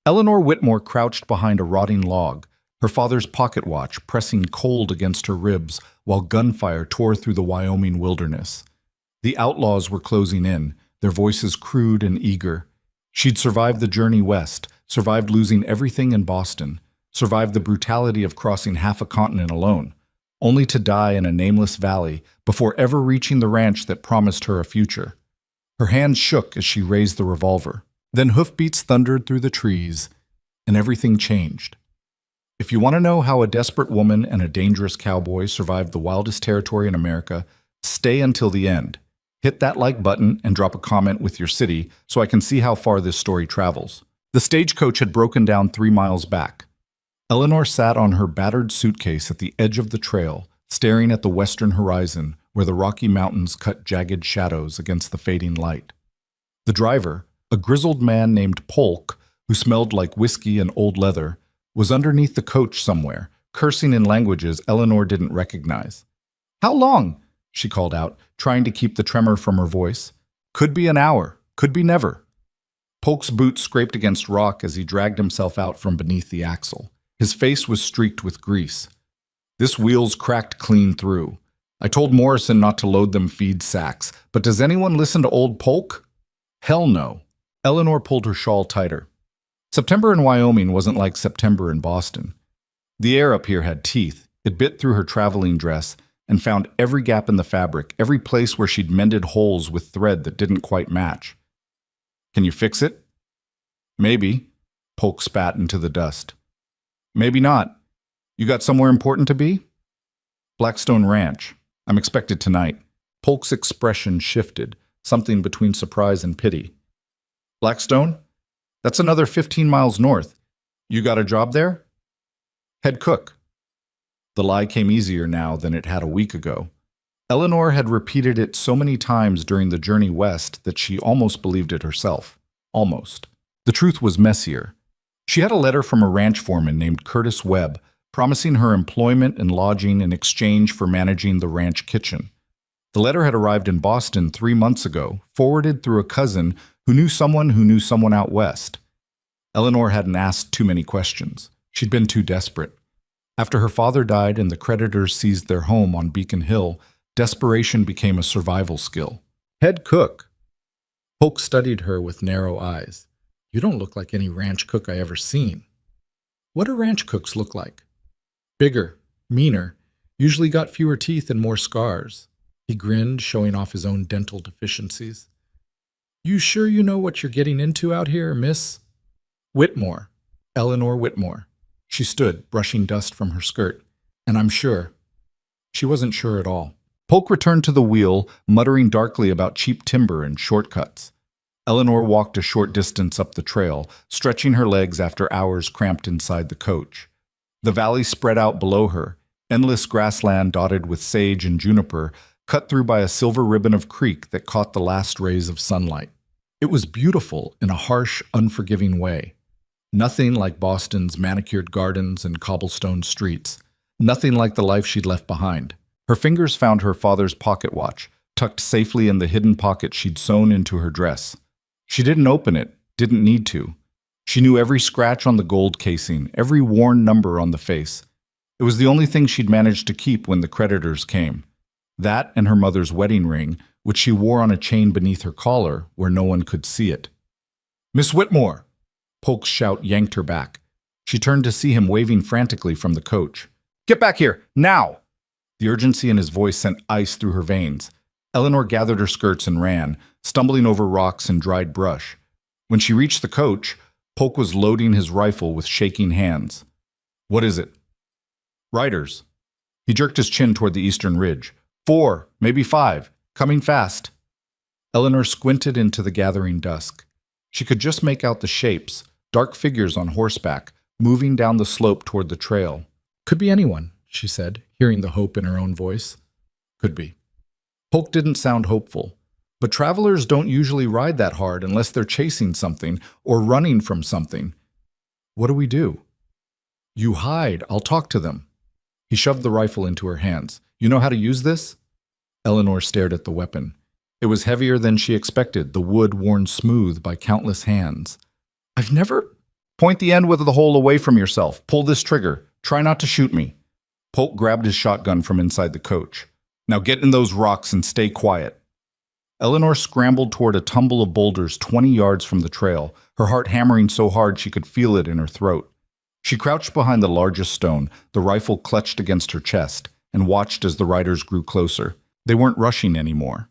Eleanor Whitmore crouched behind a rotting log, her father's pocket watch pressing cold against her ribs while gunfire tore through the Wyoming wilderness. The outlaws were closing in, their voices crude and eager. She'd survived the journey west, survived losing everything in Boston, survived the brutality of crossing half a continent alone, only to die in a nameless valley before ever reaching the ranch that promised her a future. Her hands shook as she raised the revolver. Then hoofbeats thundered through the trees, and everything changed. If you want to know how a desperate woman and a dangerous cowboy survived the wildest territory in America, stay until the end. Hit that like button and drop a comment with your city so I can see how far this story travels. The stagecoach had broken down 3 miles back. Eleanor sat on her battered suitcase at the edge of the trail, staring at the western horizon where the Rocky Mountains cut jagged shadows against the fading light. The driver, a grizzled man named Polk, who smelled like whiskey and old leather, was underneath the coach somewhere, cursing in languages Eleanor didn't recognize. "How long?" she called out, trying to keep the tremor from her voice. "Could be an hour, could be never." Polk's boot scraped against rock as he dragged himself out from beneath the axle. His face was streaked with grease. "This wheel's cracked clean through. I told Morrison not to load them feed sacks, but does anyone listen to old Polk? Hell no." Eleanor pulled her shawl tighter. September in Wyoming wasn't like September in Boston. The air up here had teeth. It bit through her traveling dress and found every gap in the fabric, every place where she'd mended holes with thread that didn't quite match. "Can you fix it?" "Maybe." Polk spat into the dust. "Maybe not. You got somewhere important to be?" "Blackstone Ranch. I'm expected tonight." Polk's expression shifted, something between surprise and pity. "Blackstone? That's another 15 miles north. You got a job there?" "Head cook." The lie came easier now than it had a week ago. Eleanor had repeated it so many times during the journey west that she almost believed it herself. Almost. The truth was messier. She had a letter from a ranch foreman named Curtis Webb, promising her employment and lodging in exchange for managing the ranch kitchen. The letter had arrived in Boston 3 months ago, forwarded through a cousin who knew someone out west. Eleanor hadn't asked too many questions. She'd been too desperate. After her father died and the creditors seized their home on Beacon Hill, desperation became a survival skill. "Head cook." Polk studied her with narrow eyes. "You don't look like any ranch cook I ever seen." "What do ranch cooks look like?" "Bigger, meaner, usually got fewer teeth and more scars." He grinned, showing off his own dental deficiencies. "You sure you know what you're getting into out here, miss?" "Whitmore. Eleanor Whitmore." She stood, brushing dust from her skirt. "And I'm sure." She wasn't sure at all. Polk returned to the wheel, muttering darkly about cheap timber and shortcuts. Eleanor walked a short distance up the trail, stretching her legs after hours cramped inside the coach. The valley spread out below her, endless grassland dotted with sage and juniper, cut through by a silver ribbon of creek that caught the last rays of sunlight. It was beautiful in a harsh, unforgiving way. Nothing like Boston's manicured gardens and cobblestone streets. Nothing like the life she'd left behind. Her fingers found her father's pocket watch, tucked safely in the hidden pocket she'd sewn into her dress. She didn't open it, didn't need to. She knew every scratch on the gold casing, every worn number on the face. It was the only thing she'd managed to keep when the creditors came. That and her mother's wedding ring, which she wore on a chain beneath her collar where no one could see it. "Miss Whitmore!" Polk's shout yanked her back. She turned to see him waving frantically from the coach. "Get back here, now!" The urgency in his voice sent ice through her veins. Eleanor gathered her skirts and ran, stumbling over rocks and dried brush. When she reached the coach, Polk was loading his rifle with shaking hands. "What is it?" "Riders." He jerked his chin toward the eastern ridge. 4, maybe 5, coming fast." Eleanor squinted into the gathering dusk. She could just make out the shapes, dark figures on horseback, moving down the slope toward the trail. "Could be anyone," she said, hearing the hope in her own voice. "Could be." Polk didn't sound hopeful. But travelers don't usually ride that hard unless they're chasing something or running from something. "What do we do?" "You hide. I'll talk to them." He shoved the rifle into her hands. "You know how to use this?" Eleanor stared at the weapon. It was heavier than she expected, the wood worn smooth by countless hands. "I've never..." Point the end with the hole away from yourself. Pull this trigger. Try not to shoot me. Polk grabbed his shotgun from inside the coach. Now get in those rocks and stay quiet. Eleanor scrambled toward a tumble of boulders 20 yards from the trail, her heart hammering so hard she could feel it in her throat. She crouched behind the largest stone, the rifle clutched against her chest, and watched as the riders grew closer. They weren't rushing anymore.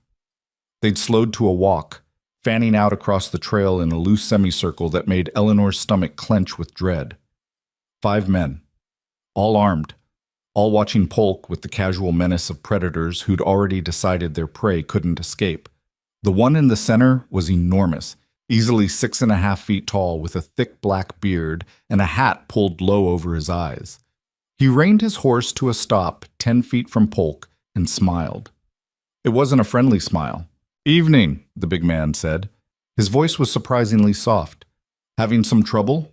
They'd slowed to a walk, fanning out across the trail in a loose semicircle that made Eleanor's stomach clench with dread. 5 men, all armed, all watching Polk with the casual menace of predators who'd already decided their prey couldn't escape. The one in the center was enormous, easily 6.5 feet tall with a thick black beard and a hat pulled low over his eyes. He reined his horse to a stop 10 feet from Polk and smiled. It wasn't a friendly smile. "Evening," the big man said. His voice was surprisingly soft. "Having some trouble?"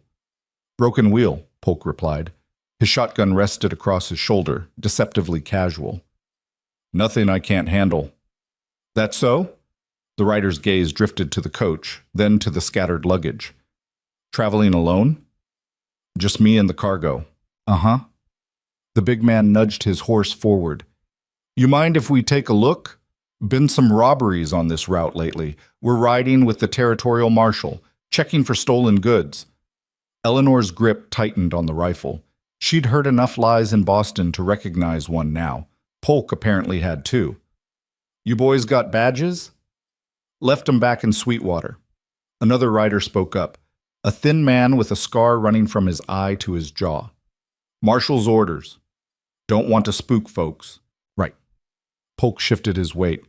"Broken wheel," Polk replied. His shotgun rested across his shoulder, deceptively casual. "Nothing I can't handle." "That so?" The rider's gaze drifted to the coach, then to the scattered luggage. "Traveling alone?" "Just me and the cargo." "Uh-huh." The big man nudged his horse forward. "You mind if we take a look? Been some robberies on this route lately. We're riding with the territorial marshal, checking for stolen goods." Eleanor's grip tightened on the rifle. She'd heard enough lies in Boston to recognize one now. Polk apparently had too. "You boys got badges?" "Left 'em back in Sweetwater." Another rider spoke up, a thin man with a scar running from his eye to his jaw. "Marshal's orders. Don't want to spook folks." "Right." Polk shifted his weight.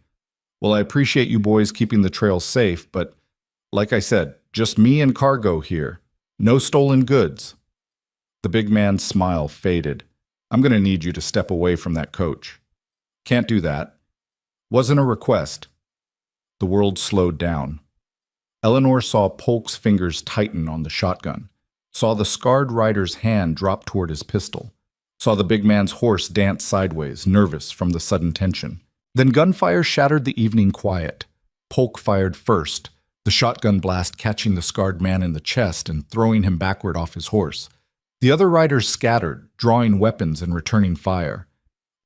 "Well, I appreciate you boys keeping the trail safe, but like I said, just me and cargo here. No stolen goods." The big man's smile faded. "I'm going to need you to step away from that coach." "Can't do that." "Wasn't a request." The world slowed down. Eleanor saw Polk's fingers tighten on the shotgun, saw the scarred rider's hand drop toward his pistol, saw the big man's horse dance sideways, nervous from the sudden tension. Then gunfire shattered the evening quiet. Polk fired first, the shotgun blast catching the scarred man in the chest and throwing him backward off his horse. The other riders scattered, drawing weapons and returning fire.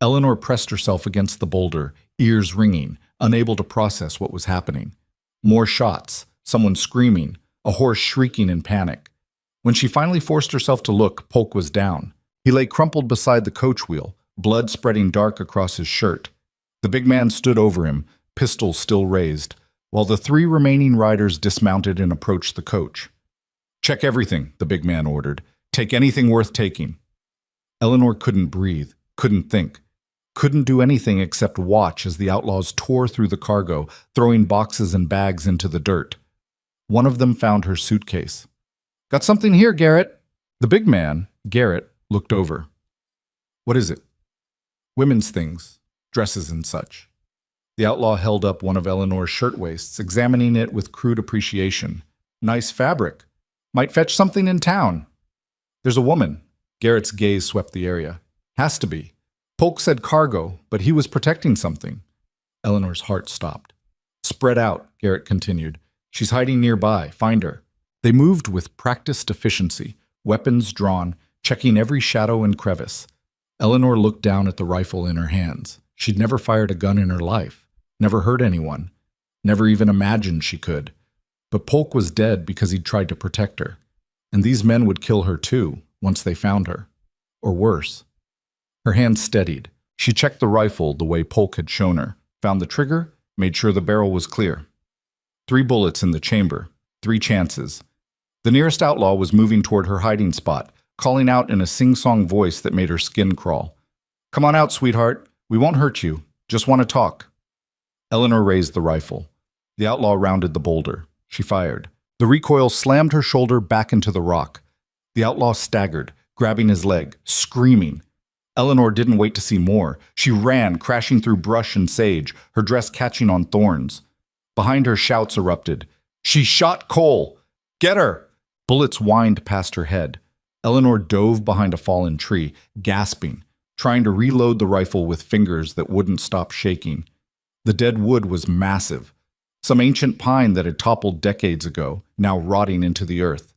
Eleanor pressed herself against the boulder, ears ringing, unable to process what was happening. More shots, someone screaming, a horse shrieking in panic. When she finally forced herself to look, Polk was down. He lay crumpled beside the coach wheel, blood spreading dark across his shirt. The big man stood over him, pistol still raised, while the 3 remaining riders dismounted and approached the coach. "Check everything," the big man ordered. "Take anything worth taking." Eleanor couldn't breathe, couldn't think, couldn't do anything except watch as the outlaws tore through the cargo, throwing boxes and bags into the dirt. One of them found her suitcase. "Got something here, Garrett." The big man, Garrett, looked over. "What is it?" "Women's things, dresses and such." The outlaw held up one of Eleanor's shirtwaists, examining it with crude appreciation. "Nice fabric. Might fetch something in town." "There's a woman." Garrett's gaze swept the area. "Has to be." Polk said cargo, but he was protecting something. Eleanor's heart stopped. "Spread out," Garrett continued. "She's hiding nearby. Find her." They moved with practiced efficiency, weapons drawn, checking every shadow and crevice. Eleanor looked down at the rifle in her hands. She'd never fired a gun in her life, never hurt anyone, never even imagined she could. But Polk was dead because he'd tried to protect her. And these men would kill her too, once they found her. Or worse. Her hand steadied. She checked the rifle the way Polk had shown her, found the trigger, made sure the barrel was clear. 3 bullets in the chamber, 3 chances. The nearest outlaw was moving toward her hiding spot, calling out in a sing-song voice that made her skin crawl. "Come on out, sweetheart. We won't hurt you. Just want to talk." Eleanor raised the rifle. The outlaw rounded the boulder. She fired. The recoil slammed her shoulder back into the rock. The outlaw staggered, grabbing his leg, screaming. Eleanor didn't wait to see more. She ran, crashing through brush and sage, her dress catching on thorns. Behind her, shouts erupted. "She shot Cole! Get her!" Bullets whined past her head. Eleanor dove behind a fallen tree, gasping, trying to reload the rifle with fingers that wouldn't stop shaking. The dead wood was massive. Some ancient pine that had toppled decades ago, now rotting into the earth.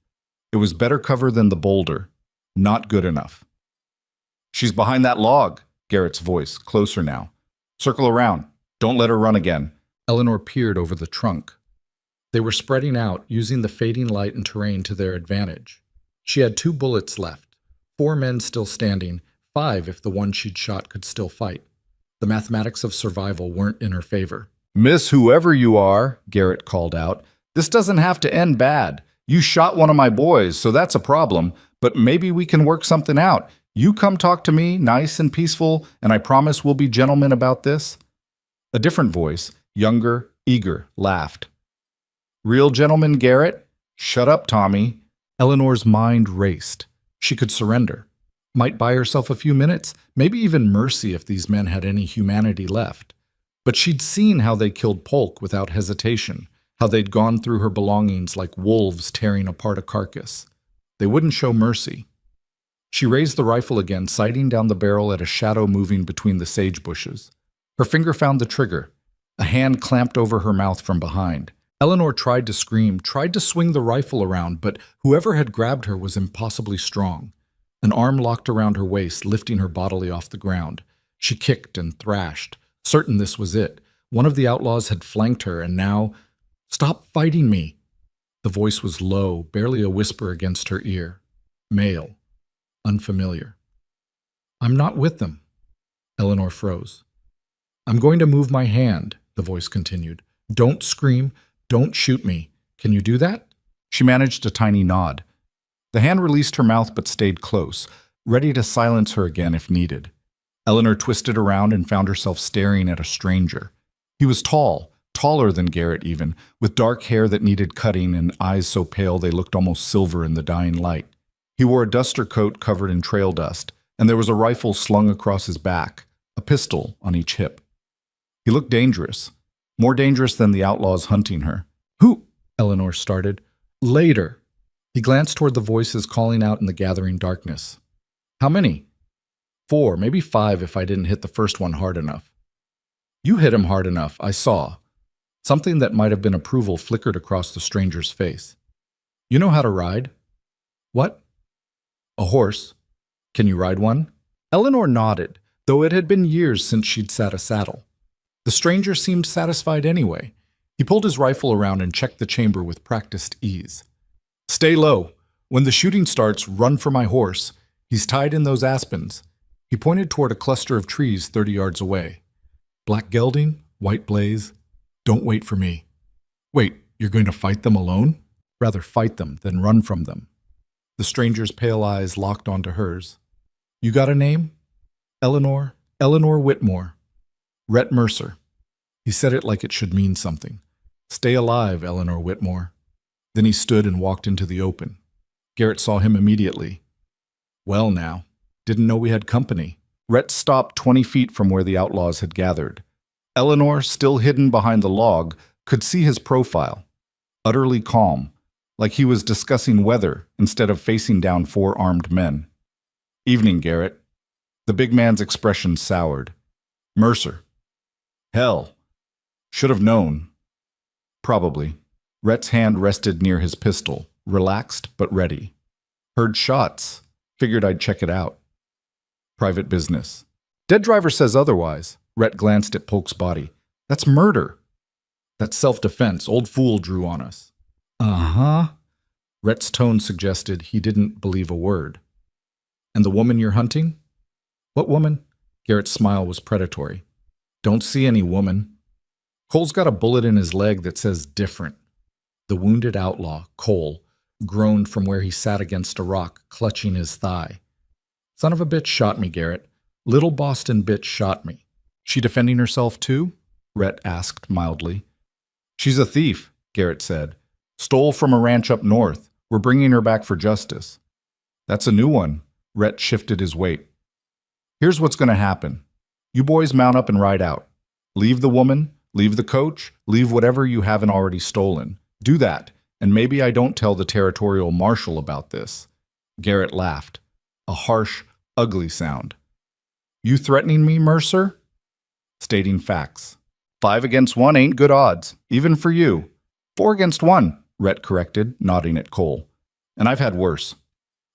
It was better cover than the boulder. Not good enough. She's behind that log, Garrett's voice, closer now. Circle around. Don't let her run again. Eleanor peered over the trunk. They were spreading out, using the fading light and terrain to their advantage. She had 2 bullets left, 4 men still standing, 5 if the one she'd shot could still fight. The mathematics of survival weren't in her favor. Miss whoever you are, Garrett called out, this doesn't have to end bad. You shot one of my boys, so that's a problem, but maybe we can work something out. You come talk to me, nice and peaceful, and I promise we'll be gentlemen about this. A different voice, younger, eager, laughed. Real gentleman, Garrett? Shut up, Tommy. Eleanor's mind raced. She could surrender. Might buy herself a few minutes, maybe even mercy if these men had any humanity left. But she'd seen how they killed Polk without hesitation, how they'd gone through her belongings like wolves tearing apart a carcass. They wouldn't show mercy. She raised the rifle again, sighting down the barrel at a shadow moving between the sage bushes. Her finger found the trigger. A hand clamped over her mouth from behind. Eleanor tried to scream, tried to swing the rifle around, but whoever had grabbed her was impossibly strong. An arm locked around her waist, lifting her bodily off the ground. She kicked and thrashed, certain this was it. One of the outlaws had flanked her, and now, "Stop fighting me!" The voice was low, barely a whisper against her ear. Male. Unfamiliar. "I'm not with them." Eleanor froze. "I'm going to move my hand," the voice continued. "Don't scream. Don't shoot me. Can you do that?" She managed a tiny nod. The hand released her mouth but stayed close, ready to silence her again if needed. Eleanor twisted around and found herself staring at a stranger. He was tall, taller than Garrett even, with dark hair that needed cutting and eyes so pale they looked almost silver in the dying light. He wore a duster coat covered in trail dust, and there was a rifle slung across his back, a pistol on each hip. He looked dangerous. More dangerous than the outlaws hunting her. "Who?" Eleanor started. "Later." He glanced toward the voices calling out in the gathering darkness. "How many?" "4, maybe 5 if I didn't hit the first one hard enough." "You hit him hard enough, I saw." Something that might have been approval flickered across the stranger's face. "You know how to ride?" "What?" "A horse. Can you ride one?" Eleanor nodded, though it had been years since she'd sat a saddle. The stranger seemed satisfied anyway. He pulled his rifle around and checked the chamber with practiced ease. "Stay low. When the shooting starts, run for my horse. He's tied in those aspens." He pointed toward a cluster of trees 30 yards away. "Black gelding, white blaze. Don't wait for me." "Wait, you're going to fight them alone?" "Rather fight them than run from them." The stranger's pale eyes locked onto hers. "You got a name?" "Eleanor Whitmore. Rhett Mercer." He said it like it should mean something. "Stay alive, Eleanor Whitmore." Then he stood and walked into the open. Garrett saw him immediately. "Well now, didn't know we had company." Rhett stopped 20 feet from where the outlaws had gathered. Eleanor, still hidden behind the log, could see his profile. Utterly calm, like he was discussing weather instead of facing down 4 armed men. "Evening, Garrett." The big man's expression soured. "Mercer. Hell. Should have known." "Probably." Rhett's hand rested near his pistol, relaxed but ready. "Heard shots. Figured I'd check it out." "Private business." "Dead driver says otherwise." Rhett glanced at Polk's body. "That's murder." "That's self-defense. Old fool drew on us." "Uh-huh." Rhett's tone suggested he didn't believe a word. "And the woman you're hunting?" "What woman?" Garrett's smile was predatory. "Don't see any woman." "Cole's got a bullet in his leg that says different." The wounded outlaw, Cole, groaned from where he sat against a rock, clutching his thigh. "Son of a bitch shot me, Garrett. Little Boston bitch shot me." "She defending herself too?" Rhett asked mildly. "She's a thief," Garrett said. "Stole from a ranch up north. We're bringing her back for justice." "That's a new one." Rhett shifted his weight. "Here's what's going to happen. You boys mount up and ride out. Leave the woman, leave the coach, leave whatever you haven't already stolen. Do that, and maybe I don't tell the territorial marshal about this." Garrett laughed. A harsh, ugly sound. "You threatening me, Mercer?" "Stating facts. 5 against 1 ain't good odds, even for you." 4 against 1, Rhett corrected, nodding at Cole. And I've had worse.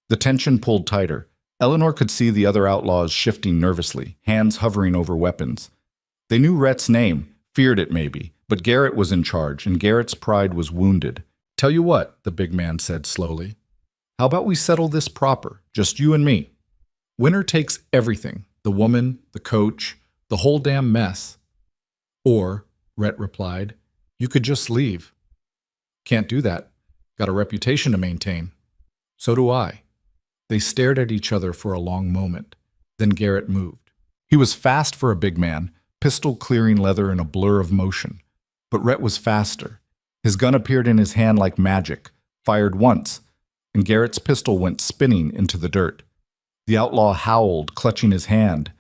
The tension pulled tighter. Eleanor could see the other outlaws shifting nervously, hands hovering over weapons. They knew Rhett's name, feared it maybe, but Garrett was in charge, and Garrett's pride was wounded. "Tell you what," the big man said slowly. "How about we settle this proper, just you and me? Winner takes everything, the woman, the coach, the whole damn mess." "Or," Rhett replied, "you could just leave." "Can't do that. Got a reputation to maintain." "So do I." They stared at each other for a long moment. Then Garrett moved. He was fast for a big man, pistol clearing leather in a blur of motion. But Rhett was faster. His gun appeared in his hand like magic, fired once, and Garrett's pistol went spinning into the dirt. The outlaw howled, clutching his hand.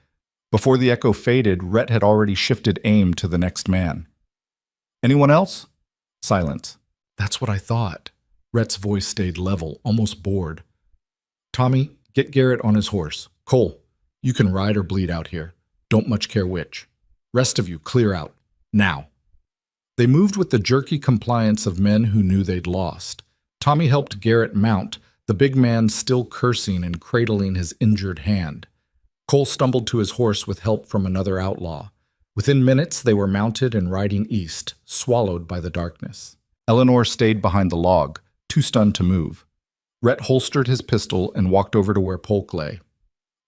Before the echo faded, Rhett had already shifted aim to the next man. "Anyone else?" Silence. "That's what I thought." Rhett's voice stayed level, almost bored. "Tommy, get Garrett on his horse. Cole, you can ride or bleed out here. Don't much care which. Rest of you, clear out. Now." They moved with the jerky compliance of men who knew they'd lost. Tommy helped Garrett mount, the big man still cursing and cradling his injured hand. Cole stumbled to his horse with help from another outlaw. Within minutes, they were mounted and riding east, swallowed by the darkness. Eleanor stayed behind the log, too stunned to move. Rhett holstered his pistol and walked over to where Polk lay.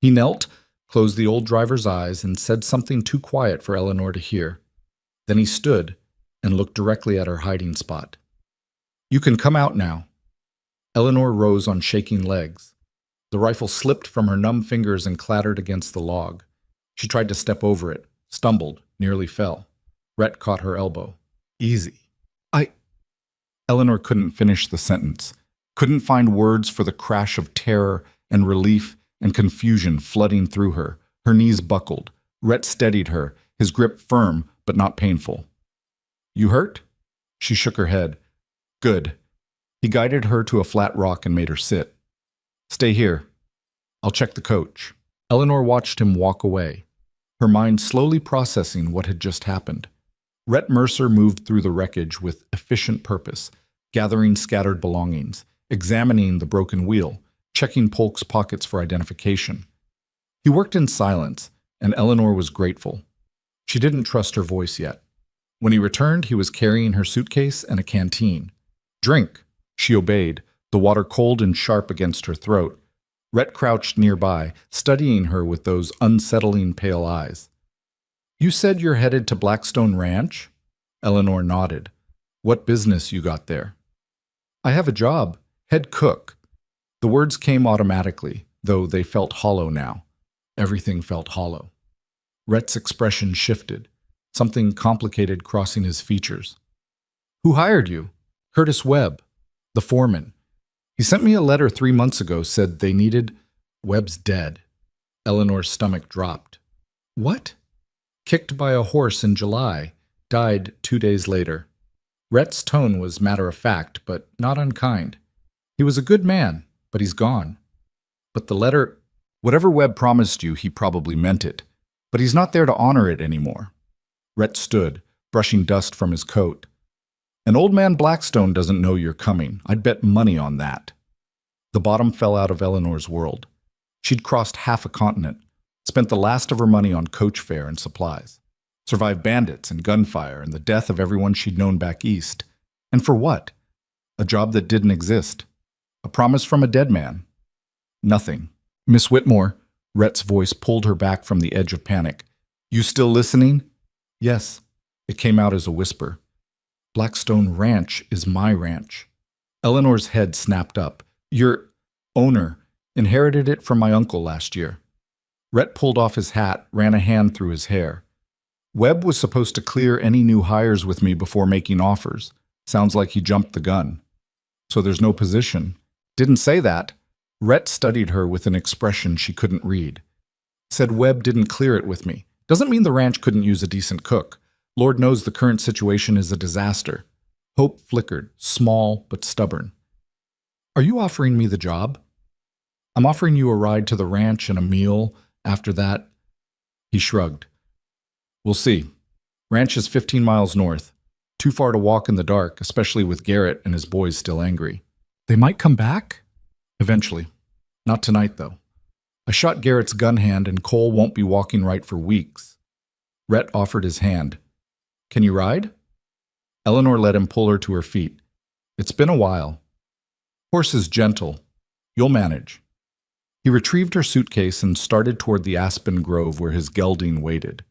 He knelt, closed the old driver's eyes, and said something too quiet for Eleanor to hear. Then he stood and looked directly at her hiding spot. "You can come out now." Eleanor rose on shaking legs. The rifle slipped from her numb fingers and clattered against the log. She tried to step over it, stumbled, nearly fell. Rhett caught her elbow. "Easy." Eleanor couldn't finish the sentence, couldn't find words for the crash of terror and relief and confusion flooding through her. Her knees buckled. Rhett steadied her, his grip firm but not painful. "You hurt?" She shook her head. "Good." He guided her to a flat rock and made her sit. "Stay here. I'll check the coach." Eleanor watched him walk away, her mind slowly processing what had just happened. Rhett Mercer moved through the wreckage with efficient purpose, gathering scattered belongings, examining the broken wheel, checking Polk's pockets for identification. He worked in silence, and Eleanor was grateful. She didn't trust her voice yet. When he returned, he was carrying her suitcase and a canteen. "Drink." She obeyed, the water cold and sharp against her throat. Rhett crouched nearby, studying her with those unsettling pale eyes. "You said you're headed to Blackstone Ranch?" Eleanor nodded. "What business you got there?" "I have a job. Head cook." The words came automatically, though they felt hollow now. Everything felt hollow. Rhett's expression shifted, something complicated crossing his features. "Who hired you?" "Curtis Webb, the foreman. He sent me a letter 3 months ago, said they needed—" "Webb's dead." Eleanor's stomach dropped. "What?" "Kicked by a horse in July. Died 2 days later." Rhett's tone was matter-of-fact, but not unkind. "He was a good man, but he's gone." "But the letter—" "Whatever Webb promised you, he probably meant it. But he's not there to honor it anymore." Rhett stood, brushing dust from his coat. "An old man Blackstone doesn't know you're coming. I'd bet money on that." The bottom fell out of Eleanor's world. She'd crossed half a continent, spent the last of her money on coach fare and supplies, survived bandits and gunfire and the death of everyone she'd known back east. And for what? A job that didn't exist. A promise from a dead man. Nothing. "Miss Whitmore," Rhett's voice pulled her back from the edge of panic. "You still listening?" "Yes." It came out as a whisper. "Blackstone Ranch is my ranch." Eleanor's head snapped up. "Your owner inherited it from my uncle last year." Rhett pulled off his hat, ran a hand through his hair. "Webb was supposed to clear any new hires with me before making offers. Sounds like he jumped the gun." "So there's no position." "Didn't say that." Rhett studied her with an expression she couldn't read. "Said Webb didn't clear it with me. Doesn't mean the ranch couldn't use a decent cook. Lord knows the current situation is a disaster." Hope flickered, small but stubborn. "Are you offering me the job?" "I'm offering you a ride to the ranch and a meal. After that—" He shrugged. "We'll see. Ranch is 15 miles north. Too far to walk in the dark, especially with Garrett and his boys still angry." "They might come back?" Eventually. Not tonight, though. I shot Garrett's gun hand, and Cole won't be walking right for weeks. Rhett offered his hand. Can you ride? Eleanor let him pull her to her feet. It's been a while. Horse is gentle. You'll manage. He retrieved her suitcase and started toward the aspen grove where his gelding waited.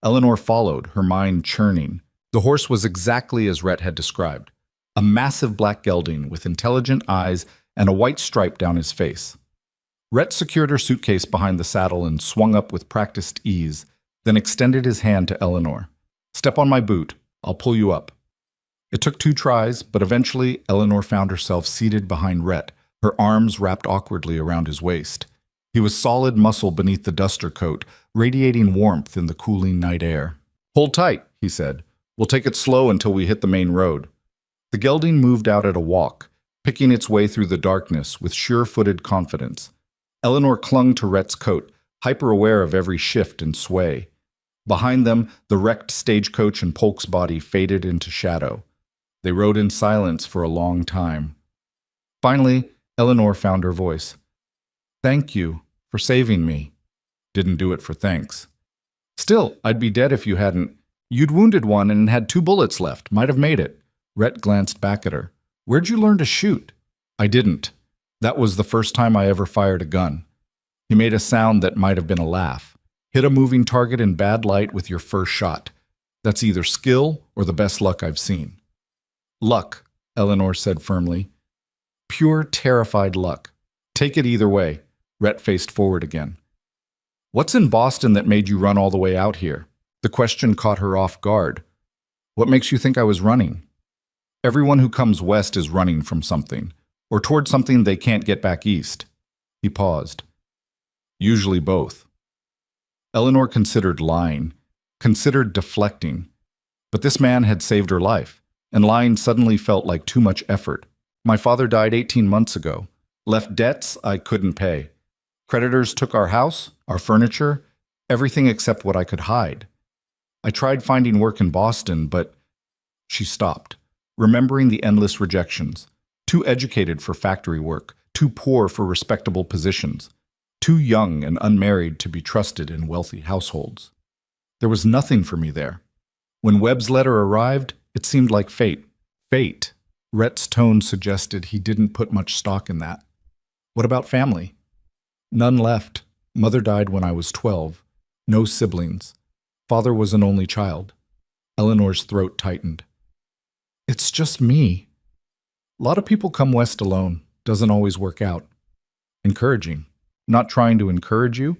Eleanor followed, her mind churning. The horse was exactly as Rhett had described. A massive black gelding with intelligent eyes and a white stripe down his face. Rhett secured her suitcase behind the saddle and swung up with practiced ease, then extended his hand to Eleanor. Step on my boot. I'll pull you up. It took 2 tries, but eventually Eleanor found herself seated behind Rhett, her arms wrapped awkwardly around his waist. He was solid muscle beneath the duster coat, radiating warmth in the cooling night air. Hold tight, he said. We'll take it slow until we hit the main road. The gelding moved out at a walk, picking its way through the darkness with sure-footed confidence. Eleanor clung to Rhett's coat, hyper-aware of every shift and sway. Behind them, the wrecked stagecoach and Polk's body faded into shadow. They rode in silence for a long time. Finally, Eleanor found her voice. Thank you for saving me. Didn't do it for thanks. Still, I'd be dead if you hadn't. You'd wounded one and had 2 bullets left. Might have made it. Rhett glanced back at her. Where'd you learn to shoot? I didn't. That was the first time I ever fired a gun. He made a sound that might have been a laugh. Hit a moving target in bad light with your first shot. That's either skill or the best luck I've seen. Luck, Eleanor said firmly. Pure, terrified luck. Take it either way. Rhett faced forward again. What's in Boston that made you run all the way out here? The question caught her off guard. What makes you think I was running? Everyone who comes west is running from something, or toward something they can't get back east. He paused. Usually both. Eleanor considered lying, considered deflecting. But this man had saved her life, and lying suddenly felt like too much effort. My father died 18 months ago. Left debts I couldn't pay. Creditors took our house, our furniture, everything except what I could hide. I tried finding work in Boston, but... She stopped, remembering the endless rejections. Too educated for factory work, too poor for respectable positions, too young and unmarried to be trusted in wealthy households. There was nothing for me there. When Webb's letter arrived, it seemed like fate. Fate. Rhett's tone suggested he didn't put much stock in that. What about family? None left. Mother died when I was 12. No siblings. Father was an only child. Eleanor's throat tightened. It's just me. A lot of people come west alone. Doesn't always work out. Encouraging. Not trying to encourage you,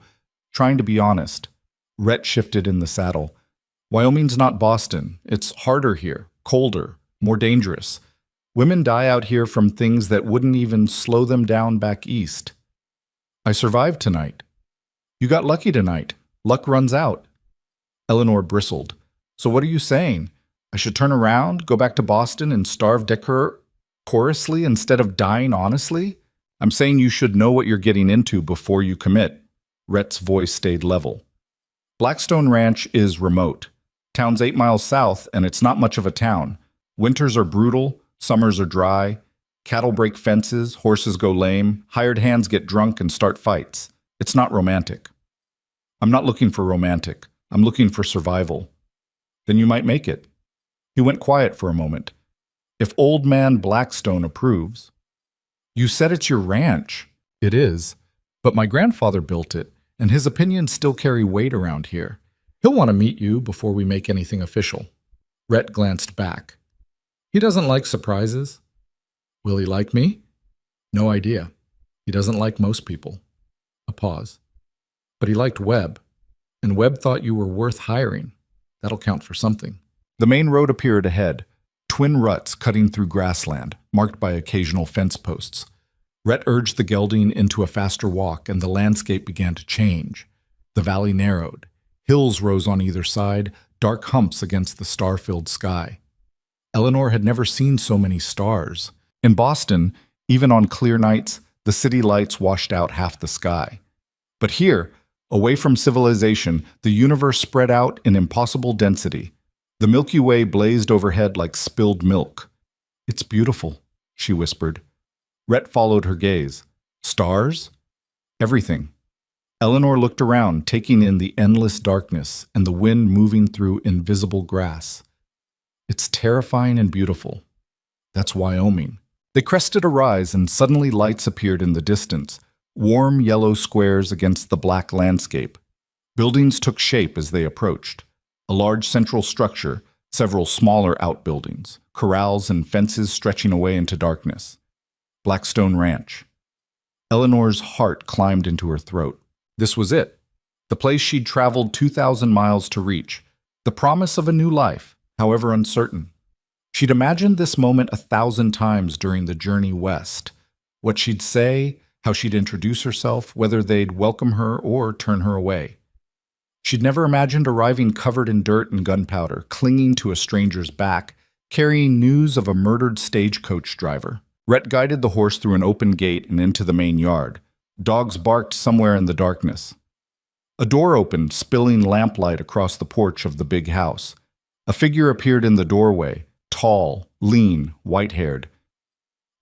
trying to be honest. Rhett shifted in the saddle. Wyoming's not Boston. It's harder here, colder, more dangerous. Women die out here from things that wouldn't even slow them down back east. I survived tonight. You got lucky tonight. Luck runs out. Eleanor bristled. So what are you saying? I should turn around, go back to Boston, and starve decorously instead of dying honestly? I'm saying you should know what you're getting into before you commit. Rhett's voice stayed level. Blackstone Ranch is remote. Town's 8 miles south, and it's not much of a town. Winters are brutal, summers are dry. Cattle break fences, horses go lame, hired hands get drunk and start fights. It's not romantic. I'm not looking for romantic. I'm looking for survival. Then you might make it. He went quiet for a moment. If old man Blackstone approves. You said it's your ranch. It is. But my grandfather built it, and his opinions still carry weight around here. He'll want to meet you before we make anything official. Rhett glanced back. He doesn't like surprises. Will he like me? No idea. He doesn't like most people. A pause. But he liked Webb, and Webb thought you were worth hiring. That'll count for something. The main road appeared ahead, twin ruts cutting through grassland, marked by occasional fence posts. Rhett urged the gelding into a faster walk, and the landscape began to change. The valley narrowed. Hills rose on either side, dark humps against the star-filled sky. Eleanor had never seen so many stars. In Boston, even on clear nights, the city lights washed out half the sky. But here, away from civilization, the universe spread out in impossible density. The Milky Way blazed overhead like spilled milk. It's beautiful, she whispered. Rhett followed her gaze. Stars? Everything. Eleanor looked around, taking in the endless darkness and the wind moving through invisible grass. It's terrifying and beautiful. That's Wyoming. They crested a rise and suddenly lights appeared in the distance, warm yellow squares against the black landscape. Buildings took shape as they approached. A large central structure, several smaller outbuildings, corrals and fences stretching away into darkness. Blackstone Ranch. Eleanor's heart climbed into her throat. This was it. The place she'd traveled 2,000 miles to reach. The promise of a new life, however uncertain. She'd imagined this moment 1,000 times during the journey west. What she'd say, how she'd introduce herself, whether they'd welcome her or turn her away. She'd never imagined arriving covered in dirt and gunpowder, clinging to a stranger's back, carrying news of a murdered stagecoach driver. Rhett guided the horse through an open gate and into the main yard. Dogs barked somewhere in the darkness. A door opened, spilling lamplight across the porch of the big house. A figure appeared in the doorway, tall, lean, white-haired.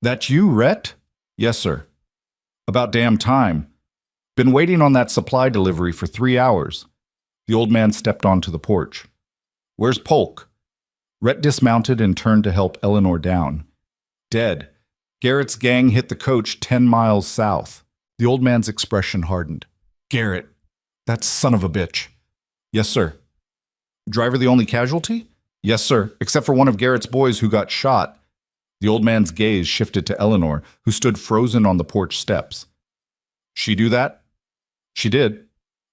"That you, Rhett?" "Yes, sir." "About damn time. Been waiting on that supply delivery for 3 hours." The old man stepped onto the porch. "Where's Polk?" Rhett dismounted and turned to help Eleanor down. "Dead. Garrett's gang hit the coach 10 miles south." The old man's expression hardened. "Garrett, that son of a bitch." "Yes, sir." "Driver the only casualty?" "Yes, sir, except for one of Garrett's boys who got shot." The old man's gaze shifted to Eleanor, who stood frozen on the porch steps. "She do that?" "She did."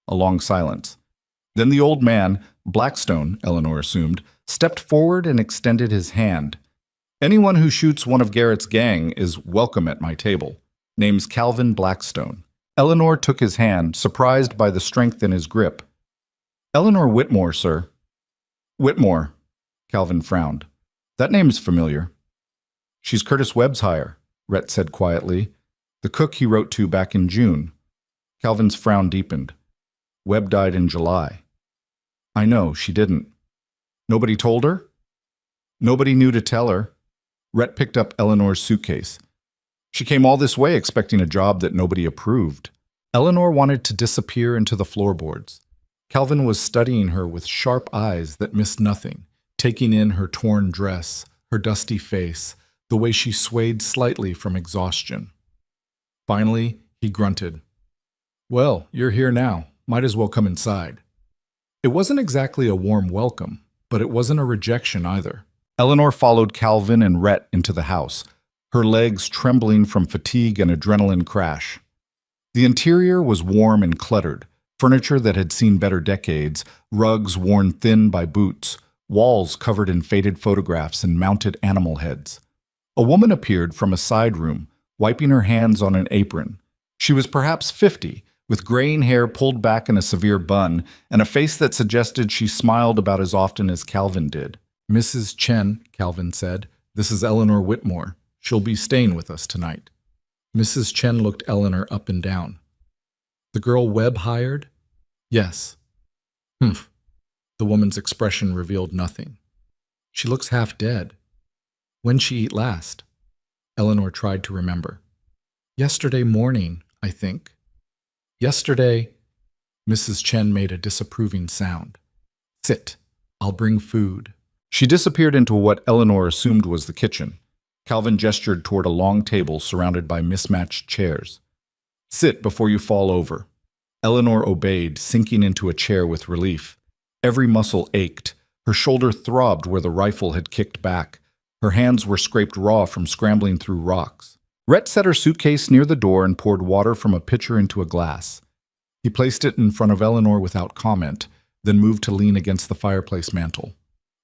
A long silence. Then the old man, Blackstone, Eleanor assumed, stepped forward and extended his hand. "Anyone who shoots one of Garrett's gang is welcome at my table. Name's Calvin Blackstone." Eleanor took his hand, surprised by the strength in his grip. "Eleanor Whitmore, sir." "Whitmore," Calvin frowned. "That name's familiar." "She's Curtis Webb's hire," Rhett said quietly. "The cook he wrote to back in June." Calvin's frown deepened. "Webb died in July." "I know, she didn't." "Nobody told her?" "Nobody knew to tell her." Rhett picked up Eleanor's suitcase. "She came all this way expecting a job that nobody approved." Eleanor wanted to disappear into the floorboards. Calvin was studying her with sharp eyes that missed nothing, taking in her torn dress, her dusty face, the way she swayed slightly from exhaustion. Finally, he grunted. "Well, you're here now. Might as well come inside." It wasn't exactly a warm welcome, but it wasn't a rejection either. Eleanor followed Calvin and Rhett into the house, her legs trembling from fatigue and adrenaline crash. The interior was warm and cluttered, furniture that had seen better decades, rugs worn thin by boots, walls covered in faded photographs and mounted animal heads. A woman appeared from a side room, wiping her hands on an apron. She was perhaps 50, with graying hair pulled back in a severe bun, and a face that suggested she smiled about as often as Calvin did. "Mrs. Chen," Calvin said, "this is Eleanor Whitmore. She'll be staying with us tonight." Mrs. Chen looked Eleanor up and down. "The girl Webb hired?" "Yes." "Humph." The woman's expression revealed nothing. "She looks half dead. When'd she eat last?" Eleanor tried to remember. "Yesterday morning, I think." "Yesterday." Mrs. Chen made a disapproving sound. "Sit. I'll bring food." She disappeared into what Eleanor assumed was the kitchen. Calvin gestured toward a long table surrounded by mismatched chairs. "Sit before you fall over." Eleanor obeyed, sinking into a chair with relief. Every muscle ached. Her shoulder throbbed where the rifle had kicked back. Her hands were scraped raw from scrambling through rocks. Rhett set her suitcase near the door and poured water from a pitcher into a glass. He placed it in front of Eleanor without comment, then moved to lean against the fireplace mantel.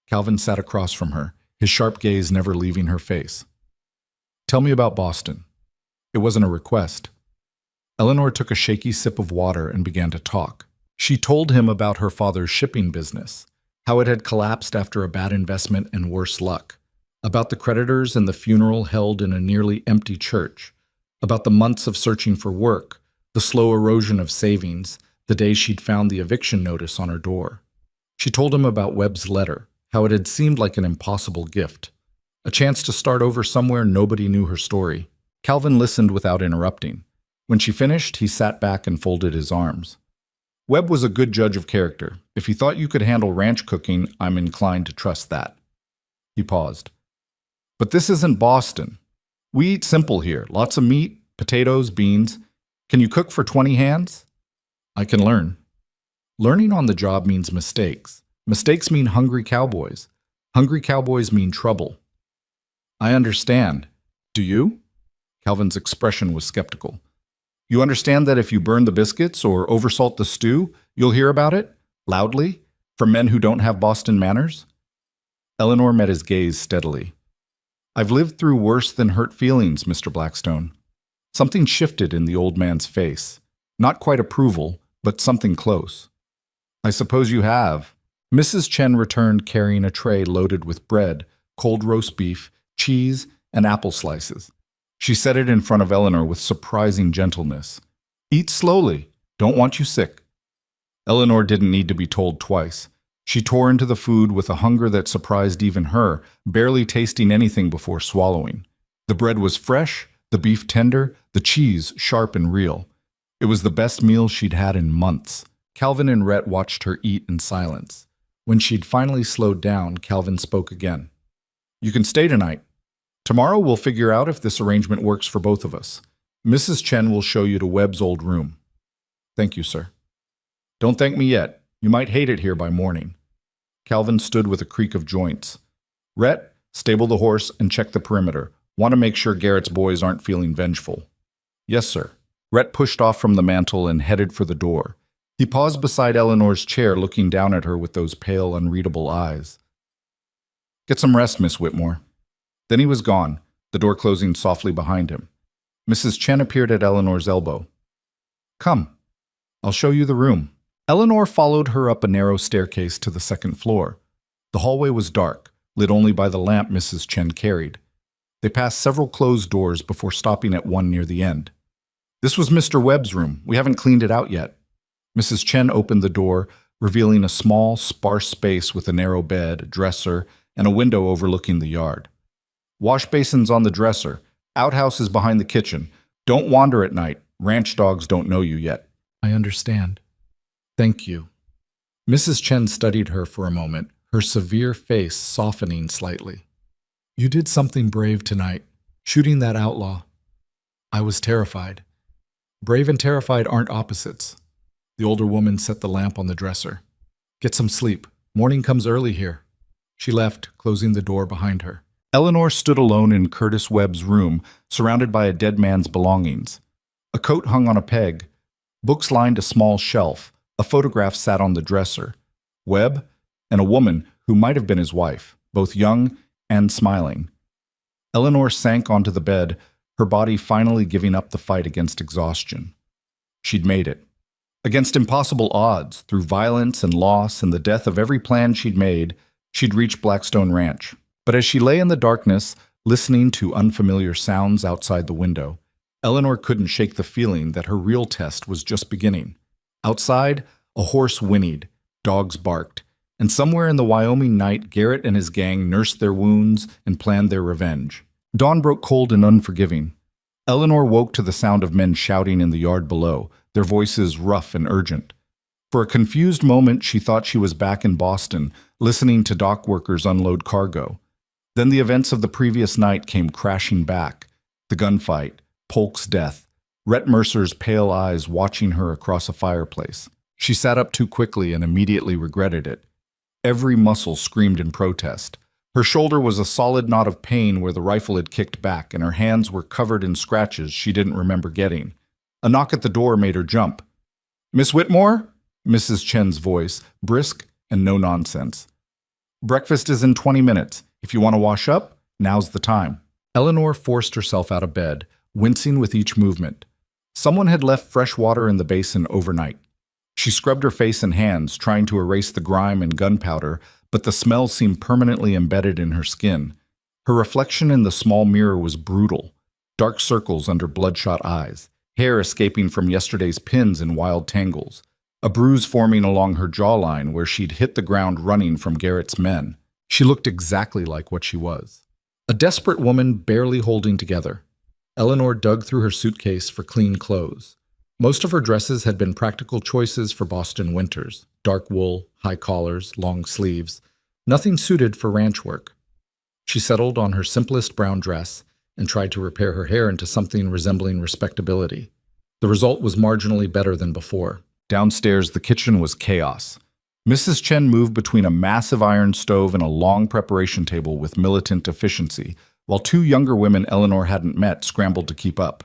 Calvin sat across from her, his sharp gaze never leaving her face. "Tell me about Boston." It wasn't a request. Eleanor took a shaky sip of water and began to talk. She told him about her father's shipping business, how it had collapsed after a bad investment and worse luck, about the creditors and the funeral held in a nearly empty church, about the months of searching for work, the slow erosion of savings, the day she'd found the eviction notice on her door. She told him about Webb's letter, how it had seemed like an impossible gift, a chance to start over somewhere nobody knew her story. Calvin listened without interrupting. When she finished, he sat back and folded his arms. Webb was a good judge of character. If he thought you could handle ranch cooking, I'm inclined to trust that. He paused. But this isn't Boston. We eat simple here. Lots of meat, potatoes, beans. Can you cook for 20 hands? I can learn. Learning on the job means mistakes. Mistakes mean hungry cowboys. Hungry cowboys mean trouble. I understand. Do you? Calvin's expression was skeptical. You understand that if you burn the biscuits or oversalt the stew, you'll hear about it, loudly, from men who don't have Boston manners? Eleanor met his gaze steadily. I've lived through worse than hurt feelings, Mr. Blackstone. Something shifted in the old man's face. Not quite approval, but something close. I suppose you have. Mrs. Chen returned carrying a tray loaded with bread, cold roast beef, cheese, and apple slices. She set it in front of Eleanor with surprising gentleness. Eat slowly. Don't want you sick. Eleanor didn't need to be told twice. She tore into the food with a hunger that surprised even her, barely tasting anything before swallowing. The bread was fresh, the beef tender, the cheese sharp and real. It was the best meal she'd had in months. Calvin and Rhett watched her eat in silence. When she'd finally slowed down, Calvin spoke again. You can stay tonight. Tomorrow we'll figure out if this arrangement works for both of us. Mrs. Chen will show you to Webb's old room. Thank you, sir. Don't thank me yet. You might hate it here by morning. Calvin stood with a creak of joints. Rhett, stable the horse and check the perimeter. Want to make sure Garrett's boys aren't feeling vengeful. Yes, sir. Rhett pushed off from the mantel and headed for the door. He paused beside Eleanor's chair, looking down at her with those pale, unreadable eyes. Get some rest, Miss Whitmore. Then he was gone, the door closing softly behind him. Mrs. Chen appeared at Eleanor's elbow. Come, I'll show you the room. Eleanor followed her up a narrow staircase to the second floor. The hallway was dark, lit only by the lamp Mrs. Chen carried. They passed several closed doors before stopping at one near the end. This was Mr. Webb's room. We haven't cleaned it out yet. Mrs. Chen opened the door, revealing a small, sparse space with a narrow bed, a dresser, and a window overlooking the yard. Wash basins on the dresser. Outhouse is behind the kitchen. Don't wander at night. Ranch dogs don't know you yet. I understand. Thank you. Mrs. Chen studied her for a moment, her severe face softening slightly. You did something brave tonight, shooting that outlaw. I was terrified. Brave and terrified aren't opposites. The older woman set the lamp on the dresser. Get some sleep. Morning comes early here. She left, closing the door behind her. Eleanor stood alone in Curtis Webb's room, surrounded by a dead man's belongings. A coat hung on a peg. Books lined a small shelf. A photograph sat on the dresser. Webb and a woman who might have been his wife, both young and smiling. Eleanor sank onto the bed, her body finally giving up the fight against exhaustion. She'd made it. Against impossible odds, through violence and loss and the death of every plan she'd made, she'd reached Blackstone Ranch. But as she lay in the darkness, listening to unfamiliar sounds outside the window, Eleanor couldn't shake the feeling that her real test was just beginning. Outside, a horse whinnied, dogs barked, and somewhere in the Wyoming night, Garrett and his gang nursed their wounds and planned their revenge. Dawn broke cold and unforgiving. Eleanor woke to the sound of men shouting in the yard below, their voices rough and urgent. For a confused moment, she thought she was back in Boston, listening to dock workers unload cargo. Then the events of the previous night came crashing back. The gunfight, Polk's death, Rhett Mercer's pale eyes watching her across a fireplace. She sat up too quickly and immediately regretted it. Every muscle screamed in protest. Her shoulder was a solid knot of pain where the rifle had kicked back, and her hands were covered in scratches she didn't remember getting. A knock at the door made her jump. Miss Whitmore? Mrs. Chen's voice, brisk and no nonsense. Breakfast is in 20 minutes. If you want to wash up, now's the time. Eleanor forced herself out of bed, wincing with each movement. Someone had left fresh water in the basin overnight. She scrubbed her face and hands, trying to erase the grime and gunpowder, but the smell seemed permanently embedded in her skin. Her reflection in the small mirror was brutal. Dark circles under bloodshot eyes, hair escaping from yesterday's pins in wild tangles, a bruise forming along her jawline where she'd hit the ground running from Garrett's men. She looked exactly like what she was. A desperate woman barely holding together. Eleanor dug through her suitcase for clean clothes. Most of her dresses had been practical choices for Boston winters: dark wool, high collars, long sleeves, nothing suited for ranch work. She settled on her simplest brown dress and tried to repair her hair into something resembling respectability. The result was marginally better than before. Downstairs, the kitchen was chaos. Mrs. Chen moved between a massive iron stove and a long preparation table with militant efficiency, while two younger women Eleanor hadn't met scrambled to keep up.